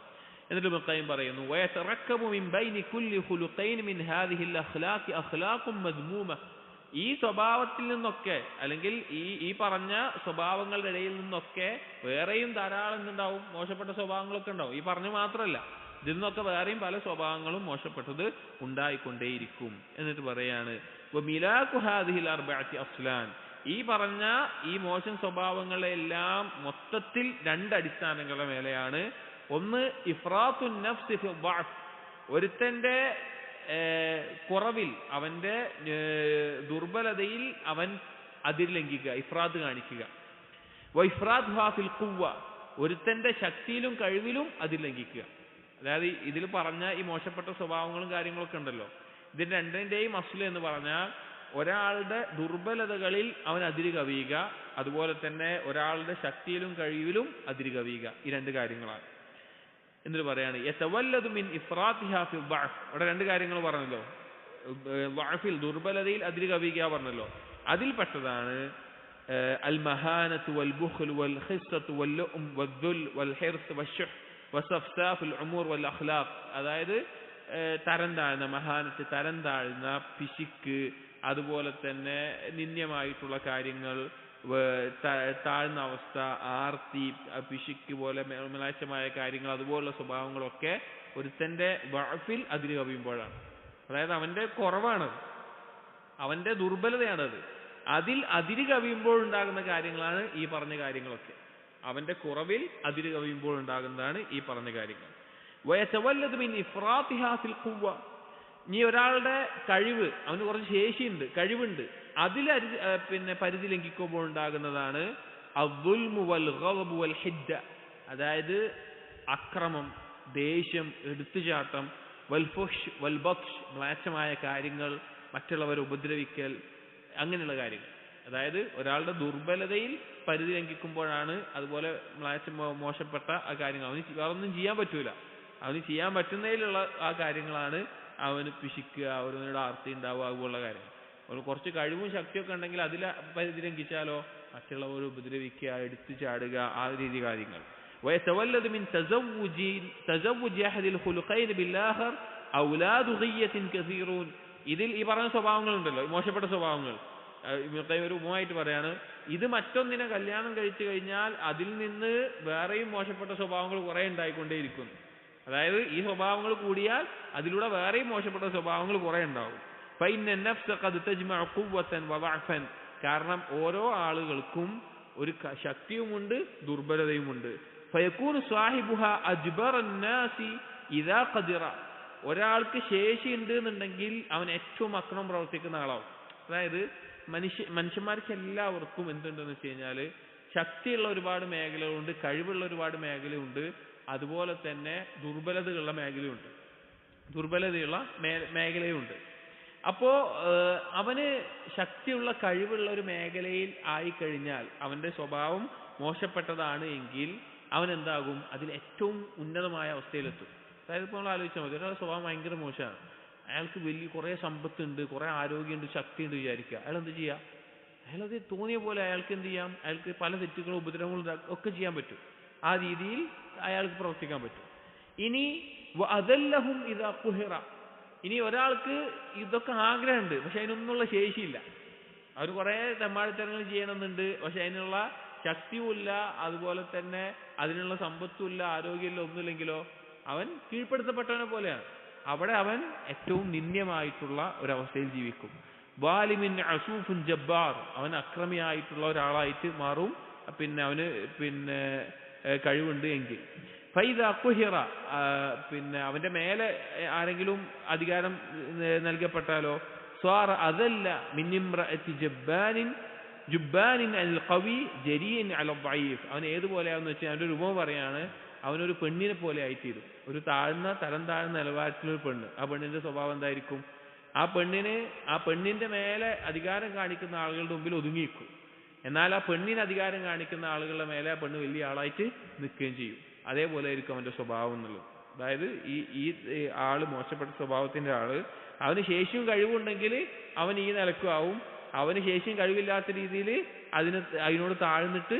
എന്നിട്ട് ഇബ്നു ഖയ്യിം പറയുന്നു, വയതറക്കബു മിൻ ബൈനി കുല്ലി ഖുലുഖൈൻ മിൻ ഹാദിഹിൽ അഖ്ലാഖി അഖ്ലാഖും മദ്മൂമ, ഈ സ്വഭാവത്തിൽ നിന്നൊക്കെ അല്ലെങ്കിൽ ഈ പറഞ്ഞ സ്വഭാവങ്ങളുടെ ഇടയിൽ നിന്നൊക്കെ വേറെയും ധാരാളം എന്തുണ്ടാവും, മോശപ്പെട്ട സ്വഭാവങ്ങളൊക്കെ ഉണ്ടാവും. ഈ പറഞ്ഞു മാത്രമല്ല, ഇതിൽ നിന്നൊക്കെ വേറെയും പല സ്വഭാവങ്ങളും മോശപ്പെട്ടത് ഉണ്ടായിക്കൊണ്ടേയിരിക്കും. എന്നിട്ട് പറയാണ് വമിലാഖു ഹാദിഹിൽ അർബഅത്തി അസ്ലാൻ, ഈ പറഞ്ഞ ഈ മോശം സ്വഭാവങ്ങളെല്ലാം മൊത്തത്തിൽ രണ്ട് അടിസ്ഥാനങ്ങളുടെ മേലെയാണ്. ഒന്ന് ഇഫ്രാത്തുൻ നഫ്സ് ഫി ളഅഫ്, ഒരുത്തന്റെ കുറവിൽ, അവന്റെ ദുർബലതയിൽ അവൻ അതിർ ലംഘിക്കുക, ഇഫ്രാത്ത് കാണിക്കുക. വഇഫ്രാത്തുഹാ ഫിൽ ഖുവ്വ, ഒരുത്തന്റെ ശക്തിയിലും കഴിവിലും അതിർ ലംഘിക്കുക. അതായത് ഇതിൽ പറഞ്ഞ ഈ മോശപ്പെട്ട സ്വഭാവങ്ങളും കാര്യങ്ങളൊക്കെ ഉണ്ടല്ലോ, ഇതിന്റെ രണ്ടിന്റെയും അസ്ല് എന്ന് പറഞ്ഞാൽ ഒരാളുടെ ദുർബലതകളിൽ അവൻ അതിര് കവിയുക, അതുപോലെ തന്നെ ഒരാളുടെ ശക്തിയിലും കഴിവിലും അതിര് കവിയുക. ഈ രണ്ട് കാര്യങ്ങളാണ്. എന്നിട്ട് പറയാണ് യതവല്ലദു മിൻ ഇഫ്റാത്തിഹാ ഫിൽ ളഅഫ്, അവിടെ രണ്ട് കാര്യങ്ങൾ പറഞ്ഞല്ലോ, ളഅഫിൽ, ദുർബലതയിൽ അതിര് കവിയുക പറഞ്ഞല്ലോ, അതിൽപ്പെട്ടതാണ് അൽ മഹാനത്തു വൽ ബുഖ്ൽ വൽ ഖിസ്സത്തു വൽ ലും വദ്ദുൽ വൽ ഹിർസ് വശഹ് വസഫ്സാഫുൽ ഉമൂർ വൽ അഖ്ലാഖ്, അതായത് തരം താഴ്ന്ന മഹാനത്ത്, തരം താഴ്ന്ന പിശുക്ക്, അതുപോലെ തന്നെ നിന്ദ്യമായിട്ടുള്ള കാര്യങ്ങൾ, താഴ്ന്ന അവസ്ഥ, ആർത്തി, പിശുക്ക് പോലെ മ്ലേച്ഛമായ കാര്യങ്ങൾ, അതുപോലുള്ള സ്വഭാവങ്ങളൊക്കെ ഒരുത്തന്റെ വഅഫിൽ അതിര് കവിയുമ്പോഴാണ്. അതായത് അവന്റെ കുറവാണ്, അവന്റെ ദുർബലതയാണത്. അതിൽ അതിര് കവിയുമ്പോൾ ഉണ്ടാകുന്ന കാര്യങ്ങളാണ് ഈ പറഞ്ഞ കാര്യങ്ങളൊക്കെ. അവന്റെ കുറവിൽ അതിര് കവിയുമ്പോൾ ഉണ്ടാകുന്നതാണ് ഈ പറഞ്ഞ കാര്യങ്ങൾ. വയതവല്ലദു മിൻ ഇഫ്റാത്തിഹാ ഫിൽ ഖുവ്വ. ഇനി ഒരാളുടെ കഴിവ്, അവന് കുറച്ച് ശേഷിയുണ്ട്, കഴിവുണ്ട്, അതിൽ പരിധി ലംഘിക്കുമ്പോൾ ഉണ്ടാകുന്നതാണ് അദ്ദുൽമു വൽ ഗളബു വൽ ഹിദ്ദ, അതായത് അക്രമം, ദേഷ്യം, എടുത്തുചാട്ടം, വൽ ഫുഹ്ഷ് വൽ ബത്ഷ്, മ്ലേച്ഛമായ കാര്യങ്ങൾ, മറ്റുള്ളവരെ ഉപദ്രവിക്കൽ, അങ്ങനെയുള്ള കാര്യങ്ങൾ. അതായത് ഒരാളുടെ ദുർബലതയിൽ പരിധി ലംഘിക്കുമ്പോഴാണ് അതുപോലെ മോശപ്പെട്ട ആ കാര്യങ്ങൾ. അവന് വേറൊന്നും ചെയ്യാൻ പറ്റൂല, അവന് ചെയ്യാൻ പറ്റുന്നതിലുള്ള ആ കാര്യങ്ങളാണ് അവന് പിശിക്കുക, അവനോട് ആർത്തി ഉണ്ടാവുക, അതുപോലുള്ള കാര്യങ്ങൾ. അവന് കുറച്ച് കഴിവും ശക്തിയൊക്കെ ഉണ്ടെങ്കിൽ അതിൽ പരിധി ലംഘിച്ചാലോ മറ്റുള്ളവരെ ഉപദ്രവിക്കുക, എടുത്തു ചാടുക, ആ രീതി കാര്യങ്ങൾ. ويتولد من تزوج أحد الخلقين بالآخر أولاد غية كثيرون. ഇതിൽ ഈ പറഞ്ഞ സ്വഭാവങ്ങളുണ്ടല്ലോ, മോശപ്പെട്ട സ്വഭാവങ്ങൾ, ഒരു ഉപമായിട്ട് പറയാണ്, ഇത് മറ്റൊന്നിനെ കല്യാണം കഴിച്ചു കഴിഞ്ഞാൽ അതിൽ നിന്ന് വേറെയും മോശപ്പെട്ട സ്വഭാവങ്ങൾ കുറെ ഉണ്ടായിക്കൊണ്ടേയിരിക്കുന്നു. അതായത് ഈ സ്വഭാവങ്ങൾ കൂടിയാൽ അതിലൂടെ വേറെയും മോശപ്പെട്ട സ്വഭാവങ്ങൾ കുറെ ഉണ്ടാവും. فإن النفس قد تجمع قوة وضعفا. കാരണം ഓരോ ആളുകൾക്കും ഒരു ശക്തിയുമുണ്ട്, ദുർബലതയുമുണ്ട്. فيكون صاحبها أجبر الناس إذا قدر. ഒരാൾക്ക് ശേഷിയുണ്ട് എന്നുണ്ടെങ്കിൽ അവൻ ഏറ്റവും അക്രമം പ്രവർത്തിക്കുന്ന ആളാവും. അതായത് മനുഷ്യന്മാർക്ക് എല്ലാവർക്കും എന്തുണ്ടെന്ന് വെച്ച് കഴിഞ്ഞാൽ ശക്തിയുള്ള ഒരുപാട് മേഖലകളുണ്ട്, കഴിവുള്ള ഒരുപാട് മേഖലയുണ്ട്, അതുപോലെ തന്നെ ദുർബലതയുള്ള മേഖലയുണ്ട്. അപ്പോ അവന് ശക്തിയുള്ള കഴിവുള്ള ഒരു മേഖലയിൽ ആയിക്കഴിഞ്ഞാൽ അവന്റെ സ്വഭാവം മോശപ്പെട്ടതാണ് എങ്കിൽ അവൻ എന്താകും, അതിൽ ഏറ്റവും ഉന്നതമായ അവസ്ഥയിലെത്തും. അതായത് ഇപ്പോൾ നമ്മൾ ആലോചിച്ചാൽ മതി, ഒരാളുടെ സ്വഭാവം ഭയങ്കര മോശമാണ്, അയാൾക്ക് കുറേ സമ്പത്തുണ്ട്, കുറേ ആരോഗ്യമുണ്ട്, ശക്തിയുണ്ട് വിചാരിക്കുക, അയാൾ എന്ത് ചെയ്യുക, അയാളത് തോന്നിയ പോലെ അയാൾക്ക് എന്ത് ചെയ്യാം, അയാൾക്ക് പല തെറ്റുകളും ഉപദ്രവങ്ങളും ഒക്കെ ചെയ്യാൻ പറ്റും, ആ രീതിയിൽ അയാൾക്ക് പ്രവർത്തിക്കാൻ പറ്റും. ഇനി വഅദല്ലഹും ഇദാ ഖുഹിറ. ഇനി ഒരാൾക്ക് ഇതൊക്കെ ആഗ്രഹമുണ്ട്, പക്ഷെ അതിനൊന്നുള്ള ശേഷിയില്ല, അവന് കുറേ തെമ്മാടിത്തരങ്ങൾ ചെയ്യണമെന്നുണ്ട്, പക്ഷെ അതിനുള്ള ശക്തിയുമില്ല, അതുപോലെ തന്നെ അതിനുള്ള സമ്പത്തുമില്ല, ആരോഗ്യമില്ല, ഒന്നുമില്ലെങ്കിലോ അവൻ കീഴ്പ്പെടുത്തപ്പെട്ടവനെ പോലെയാണ്. അവിടെ അവൻ ഏറ്റവും നിന്ദ്യമായിട്ടുള്ള ഒരവസ്ഥയിൽ ജീവിക്കും. വാലിമിൻ അസൂഫുൻ ജബ്ബാർ, അവൻ അക്രമിയായിട്ടുള്ള ഒരാളായിട്ട് മാറും. പിന്നെ അവന് കഴിവുണ്ട് എങ്കിൽ ഫൈദ ഖുഹിറ, അവന്റെ മേലെ ആരെങ്കിലും അധികാരം നൽകപ്പെട്ടാലോ സ്വാറ അതല്ല മിൻ ഇംറഅതി ജുബ്ബാനിൻ അൽ ഖവി ജരീൻ അല ദഈഫ്. അവൻ ഏതുപോലെയാണെന്ന് വെച്ചാൽ അവന്റെ രൂപം പറയാണ്, അവനൊരു പെണ്ണിനെ പോലെ ആയിത്തീരും, ഒരു തരം താഴ്ന്ന നിലവാരത്തിലൊരു പെണ്ണ്. ആ പെണ്ണിന്റെ സ്വഭാവം എന്തായിരിക്കും, ആ പെണ്ണിന്റെ മേലെ അധികാരം കാണിക്കുന്ന ആളുകളുടെ മുമ്പിൽ ഒതുങ്ങിയിരിക്കും, എന്നാൽ ആ പെണ്ണിന് അധികാരം കാണിക്കുന്ന ആളുകളുടെ മേലെ ആ പെണ്ണ് വലിയ ആളായിട്ട് നിൽക്കുകയും ചെയ്യും. അതേപോലെ ആയിരിക്കും അവന്റെ സ്വഭാവം എന്നുള്ളത്. അതായത് ഈ ആള് മോശപ്പെട്ട സ്വഭാവത്തിന്റെ ആള്, അവന് ശേഷിയും കഴിവുണ്ടെങ്കിൽ അവൻ ഈ നിലക്കും ആവും, അവന് ശേഷിയും കഴിവില്ലാത്ത രീതിയിൽ അതിനോട് താഴ്ന്നിട്ട്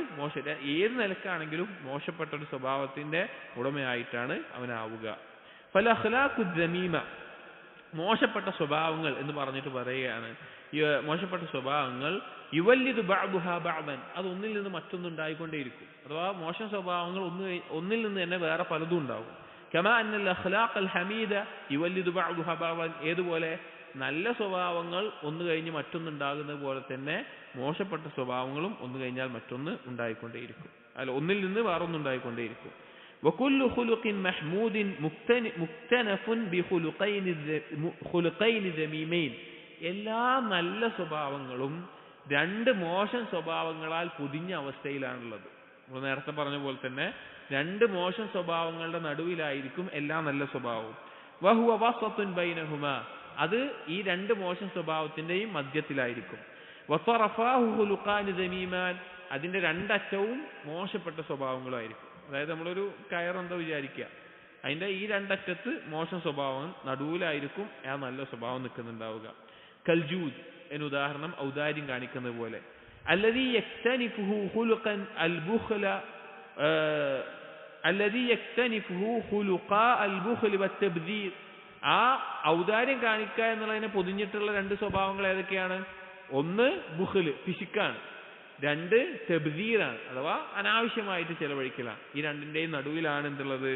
ഏത് നിലക്കാണെങ്കിലും മോശപ്പെട്ട ഒരു സ്വഭാവത്തിന്റെ ഉടമയായിട്ടാണ് അവനാവുക. ഫൽ അഖ്ലാഖു ദമീമ, മോശപ്പെട്ട സ്വഭാവങ്ങൾ എന്ന് പറഞ്ഞിട്ട് പറയുകയാണ്, ഈ മോശപ്പെട്ട സ്വഭാവങ്ങൾ യുവല്ലിദു ബഅദുഹാ ബഅദൻ, അത് ഒന്നിൽ നിന്ന് മറ്റൊന്നുണ്ടായിക്കൊണ്ടേയിരിക്കും. അഥവാ മോശം സ്വഭാവങ്ങൾ ഒന്നിൽ നിന്ന് തന്നെ വേറെ പലതും ഉണ്ടാവും. കമാ അന്നൽ അഖ്ലാഖൽ ഹമീദ യുവല്ലിദു ബഅദുഹാ ബഅദൻ, ഏതുപോലെ നല്ല സ്വഭാവങ്ങൾ ഒന്ന് കഴിഞ്ഞ് മറ്റൊന്നുണ്ടാകുന്നത് പോലെ തന്നെ മോശപ്പെട്ട സ്വഭാവങ്ങളും ഒന്ന് കഴിഞ്ഞാൽ മറ്റൊന്ന് ഉണ്ടായിക്കൊണ്ടേയിരിക്കും, അല്ല ഒന്നിൽ നിന്ന് വേറൊന്നുണ്ടായിക്കൊണ്ടേയിരിക്കും. വകുല്ലു ഖുലുഖിൻ മഹ്മൂദിൻ മുക്തനഫുൻ ബിഖുലുഖൈനി ദമീമൈൻ, എല്ലാ നല്ല സ്വഭാവങ്ങളും രണ്ട് മോശം സ്വഭാവങ്ങളാൽ പൊതിഞ്ഞ അവസ്ഥയിലാണുള്ളത്. നമ്മൾ നേരത്തെ പറഞ്ഞ പോലെ തന്നെ രണ്ട് മോശം സ്വഭാവങ്ങളുടെ നടുവിലായിരിക്കും എല്ലാ നല്ല സ്വഭാവവും. വഹുവ വസത്തുൻ ബൈനഹുമാ, അത് ഈ രണ്ട് മോശം സ്വഭാവത്തിന്റെയും മധ്യത്തിലായിരിക്കും. വതറഫാഹു ഖുലുഖാനി ദമീമാൻ, അതിന്റെ രണ്ടറ്റവും മോശപ്പെട്ട സ്വഭാവങ്ങളായിരിക്കും. അതായത് നമ്മളൊരു കയറെന്തോ വിചാരിക്കുക, അതിന്റെ ഈ രണ്ടറ്റത്ത് മോശം സ്വഭാവം, നടുവിലായിരിക്കും ആ നല്ല സ്വഭാവം നിൽക്കുന്നുണ്ടാവുക. കൽജൂദ് എന്ന ഉദാഹരണം ഔദാര്യം കാണിക്കുന്നത് പോലെ. അല്ലദീ യക്തനിഫുഹു ഖുലുഖൻ അൽ ബുഖ്ല അല്ലദീ യക്തനിഫുഹു ഖുലുഖാ അൽ ബുഖ്ല വത്തബ്ദീർ, ആ ഔദാര്യം കാണിക്കുക എന്നുള്ളതിനെ പൊതിഞ്ഞിട്ടുള്ള രണ്ട് സ്വഭാവങ്ങൾ ഏതൊക്കെയാണ്? ഒന്ന് ബുഖ്ല്, പിശുക്കാണ്. രണ്ട് തബ്ദീറാണ്, അഥവാ അനാവശ്യമായിട്ട് ചെലവഴിക്കലാണ്. ഈ രണ്ടിന്റെയും നടുവിലാണ് എന്തുള്ളത്?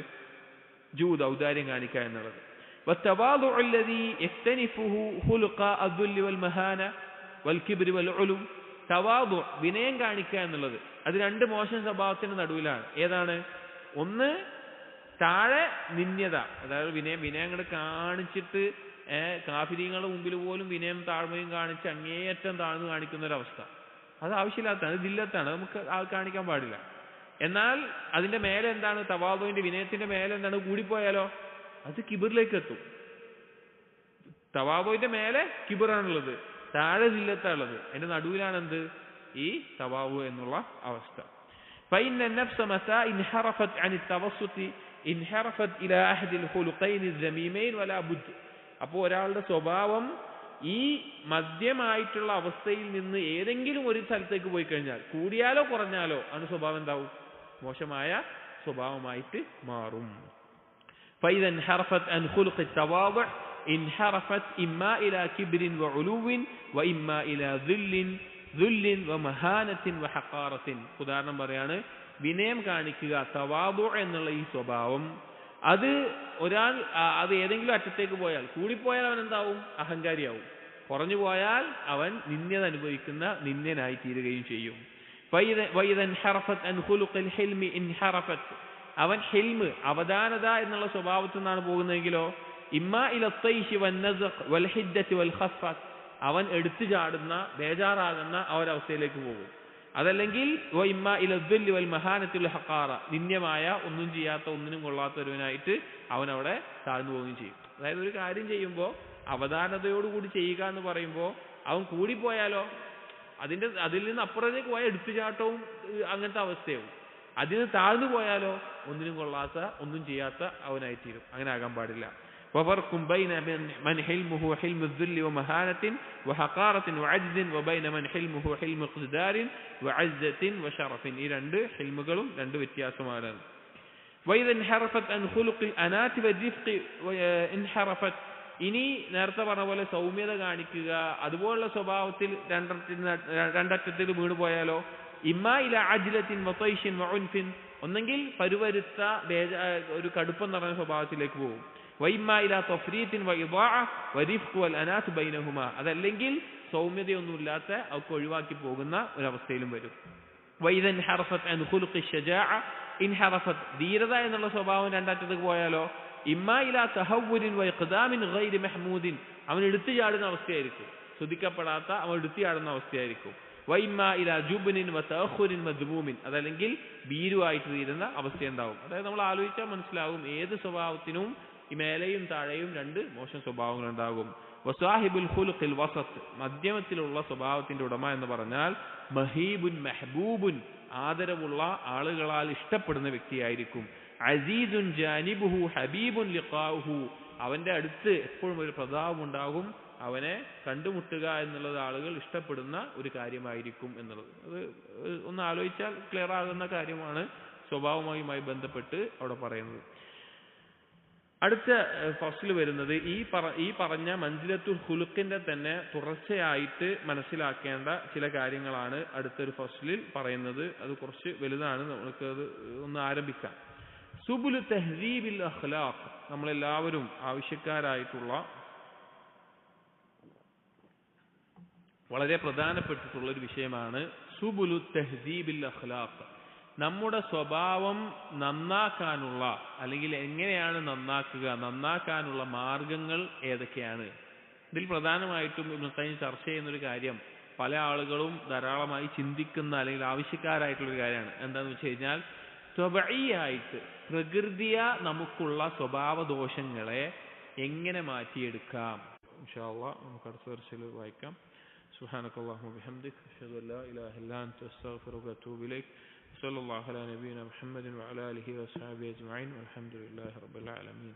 ജൂദ്, ഔദാര്യം കാണിക്കുക എന്നുള്ളത്. والتواضع الذي يكتنفه خلق الذل والمهانة والكبر والعلو, തവാദു വിനയം കാണിക്കുക എന്നുള്ളത് അത് രണ്ട് മോശം സ്വഭാവത്തിന്റെ നടുവിലാണ്. ഏതാണ്? ഒന്ന് താഴെ നിന്യത, അതായത് വിനയം അങ്ങോട്ട് കാണിച്ചിട്ട് കാഫിരീങ്ങളുടെ മുമ്പിൽ പോലും വിനയം താഴ്മയും കാണിച്ച് അങ്ങേയറ്റം താഴ്ന്നു കാണിക്കുന്ന ഒരവസ്ഥ, അത് ആവശ്യമില്ലാത്തതാണ്, അത് ദില്ലത്താണ്, നമുക്ക് കാണിക്കാൻ പാടില്ല. എന്നാൽ അതിന്റെ മേലെ എന്താണ്, തവാദുവിന്റെ വിനയത്തിന്റെ മേലെ എന്താണ്, കൂടിപ്പോയാലോ അത് കിബറിലേക്ക് എത്തും. തവാദുവിന്റെ മേലെ കിബറാണുള്ളത്, താഴെ ദില്ലത്താണുള്ളത്, അതിന്റെ നടുവിലാണ് എന്ത്, ഈ തവാദു എന്നുള്ള അവസ്ഥ. فإن النفس متى انحرفت عن التوسط انحرفت إلى أحد الخلقين الذميمين ولا بد. അപ്പോൾ ഒരാളുടെ സ്വഭാവം ഈ മധ്യമായിട്ടുള്ള അവസ്ഥയിൽ നിന്ന് ഏതെങ്കിലും ഒരു സ്ഥലത്തേക്ക് പോയി കഴിഞ്ഞാൽ, കൂടിയാലോ കുറഞ്ഞാലോ അവന്റെ സ്വഭാവം എന്താവും, മോശമായ സ്വഭാവമായിട്ട് മാറും. فإذا انحرفت عن خلق التواضع انحرفت إما إلى كبر وعلو وإما إلى ذل ومهانة وحقارة. ഉദാഹരണം പറയാണ്, വിനയം കാണിക്കുക, തവാദു എന്നുള്ള ഈ സ്വഭാവം, അത് ഒരാൾ അത് ഏതെങ്കിലും അറ്റത്തേക്ക് പോയാൽ, കൂടിപ്പോയാൽ അവൻ എന്താവും, അഹങ്കാരിയാവും, കുറഞ്ഞു പോയാൽ അവൻ നിന്ദ്യത അനുഭവിക്കുന്ന നിന്ദ്യനായി തീരുകയും ചെയ്യും. അവൻ ഹിൽമ് അവധാനത എന്നുള്ള സ്വഭാവത്തിൽ നിന്നാണ് പോകുന്നതെങ്കിലോ, ഇമ്മാ ഇല തൈശി വന്നസഖ് വൽ ഹിദ്ദത്തി വൽ ഖഫത്ത്, അവൻ എടുത്തു ചാടുന്ന ബേജാറാകുന്ന ആ ഒരവസ്ഥയിലേക്ക് പോകും. അതല്ലെങ്കിൽ ഇമ്മാ ഇല ദുല്ലി വൽ മഹാനത്തി വൽ ഹഖാറ, നിന്ദ്യമായ ഒന്നും ചെയ്യാത്ത ഒന്നിനും കൊള്ളാത്തവനായിട്ട് അവൻ അവിടെ താഴ്ന്നു പോവുകയും ചെയ്യും. അതായത് ഒരു കാര്യം ചെയ്യുമ്പോൾ അവധാനതയോടുകൂടി ചെയ്യുക എന്ന് പറയുമ്പോൾ അവൻ കൂടിപ്പോയാലോ അതിൽ നിന്ന് അപ്പുറത്തേക്ക് പോയാൽ എടുത്തുചാട്ടവും അങ്ങനത്തെ അവസ്ഥയാവും. അതിന് താഴ്ന്നു പോയാലോ ഒന്നിനും കൊള്ളാത്ത ഒന്നും ചെയ്യാത്ത അവനായിത്തീരും. അങ്ങനെ ആകാൻ പാടില്ല. وفرق بين من حلمه حلم الذل ومهانة وحقارة وعجز وبين من حلمه حلم اقتدار وعزة وشرف. ഈ രണ്ട് ഹിൽമുകളും രണ്ട് വ്യത്യാസമാണ്. وإذا انحرفت عن خلق الأنات والرفق انحرفت. ഇനി നേരത്തെ പറഞ്ഞ പോലെ സൗമ്യത കാണിക്കുക അതുപോലുള്ള സ്വഭാവത്തിൽ രണ്ടറ്റത്തിൽ വീണുപോയാലോ, ഇമ്മാ ഇല അജ്ലത്തിൻ വതൈഷിൻ വഉൻഫിൻ, ഒന്നെങ്കിൽ പരുവരുത്ത ഒരു കടുപ്പം നിറഞ്ഞ സ്വഭാവത്തിലേക്ക് പോകും. വൈമ്മാ ഇല തഫ്രീത്തിൻ വഇദാഅ വരിഫ്ഖ് വൽ അനാത്ത് ബൈനഹുമാ, അതല്ലെങ്കിൽ സൗമ്യതയൊന്നുമില്ലാത്ത അവർക്ക് ഒഴിവാക്കി പോകുന്ന ഒരവസ്ഥയിലും വരും. വൈദൻ ഇൻഹറഫത് അൻ ഖുലുഖി ശജാഅ ഇൻഹറഫത്, ധീരത എന്നുള്ള സ്വഭാവം രണ്ടറ്റത്തേക്ക് പോയാലോ, ഇമ്മാ ഇല തഹവ്വുരിൻ വഇഖ്ദാമിൻ ഗൈരി മഹ്മൂദിൻ, അവൻ എടുത്തു ചാടുന്ന അവസ്ഥയായിരിക്കും, ശ്രദ്ധിക്കപ്പെടാത്ത അവൻ എടുത്തു ചാടുന്ന അവസ്ഥയായിരിക്കും. വൈമ്മാ ഇല ജുബ്നിൻ വതഅഖുരിൻ മദ്മൂമിൻ, അതല്ലെങ്കിൽ ഭീരുവായിട്ട് തീരുന്ന അവസ്ഥയുണ്ടാവും. അതായത് നമ്മൾ ആലോചിച്ചാൽ മനസ്സിലാവും ഏത് സ്വഭാവത്തിനും ഈ മേലെയും താഴെയും രണ്ട് മോശം സ്വഭാവങ്ങൾ ഉണ്ടാകും. വസാഹിബുൽ ഖുലുഖിൽ വസത്ത്, മധ്യമത്തിലുള്ള സ്വഭാവത്തിന്റെ ഉടമ എന്ന് പറഞ്ഞാൽ മഹീബുൻ മെഹബൂബുൻ, ആദരവുള്ള ആളുകളാൽ ഇഷ്ടപ്പെടുന്ന വ്യക്തിയായിരിക്കും. അസീസുൻ ജാനിബുഹു ഹബീബുൻ ലിഖാഉഹു, അവന്റെ അടുത്ത് എപ്പോഴും ഒരു പ്രതാപം ഉണ്ടാകും, അവനെ കണ്ടുമുട്ടുക എന്നുള്ളത് ആളുകൾ ഇഷ്ടപ്പെടുന്ന ഒരു കാര്യമായിരിക്കും എന്നുള്ളത്. അത് ഒന്ന് ആലോചിച്ചാൽ ക്ലിയർ ആകുന്ന കാര്യമാണ് സ്വഭാവവുമായി ബന്ധപ്പെട്ട് അവിടെ പറയുന്നത്. അടുത്ത ഫസ്ൽ വരുന്നത് ഈ പറഞ്ഞ മൻസിലത്തുൽ ഖുലുഖിന്റെ തന്നെ തുടർച്ചയായിട്ട് മനസ്സിലാക്കേണ്ട ചില കാര്യങ്ങളാണ് അടുത്തൊരു ഫസ്ലിൽ പറയുന്നത്. അത് കുറച്ച് വലുതാണ്, നമുക്കത് ഒന്ന് ആരംഭിക്കാം. സുബുലു തഹ്ദീബിൽ അഖ്ലാഖ്, നമ്മളെല്ലാവരും ആവശ്യക്കാരായിട്ടുള്ള വളരെ പ്രധാനപ്പെട്ടിട്ടുള്ള ഒരു വിഷയമാണ് സുബുലു തഹ്ദീബിൽ അഖ്ലാഖ്. നമ്മുടെ സ്വഭാവം നന്നാക്കാനുള്ള, അല്ലെങ്കിൽ എങ്ങനെയാണ് നന്നാക്കാനുള്ള മാർഗങ്ങൾ ഏതൊക്കെയാണ്? ഇതിൽ പ്രധാനമായിട്ടും ഇബ്നു ഖയ്യിം ചർച്ച ചെയ്യുന്നൊരു കാര്യം പല ആളുകളും ധാരാളമായി ചിന്തിക്കുന്ന അല്ലെങ്കിൽ ആവശ്യക്കാരായിട്ടുള്ളൊരു കാര്യമാണ്. എന്താണെന്ന് വെച്ച് കഴിഞ്ഞാൽ ത്വബഈയായിട്ട് പ്രകൃതിയ നമുക്കുള്ള സ്വഭാവ ദോഷങ്ങളെ എങ്ങനെ മാറ്റിയെടുക്കാം. ഇൻഷാ അല്ലാഹ് നമുക്ക് അടുത്ത ദർസിൽ വായിക്കാം. സുബ്ഹാനക്കല്ലാഹുമ്മ വബിഹംദിക അഷ്ഹദു അൻ ലാ ഇലാഹ ഇല്ലാ അൻത അസ്തഗ്ഫിറുക വഅതൂബു ഇലൈക്. صلى الله على نبينا محمد وعلى آله وصحبه أجمعين والحمد لله رب العالمين.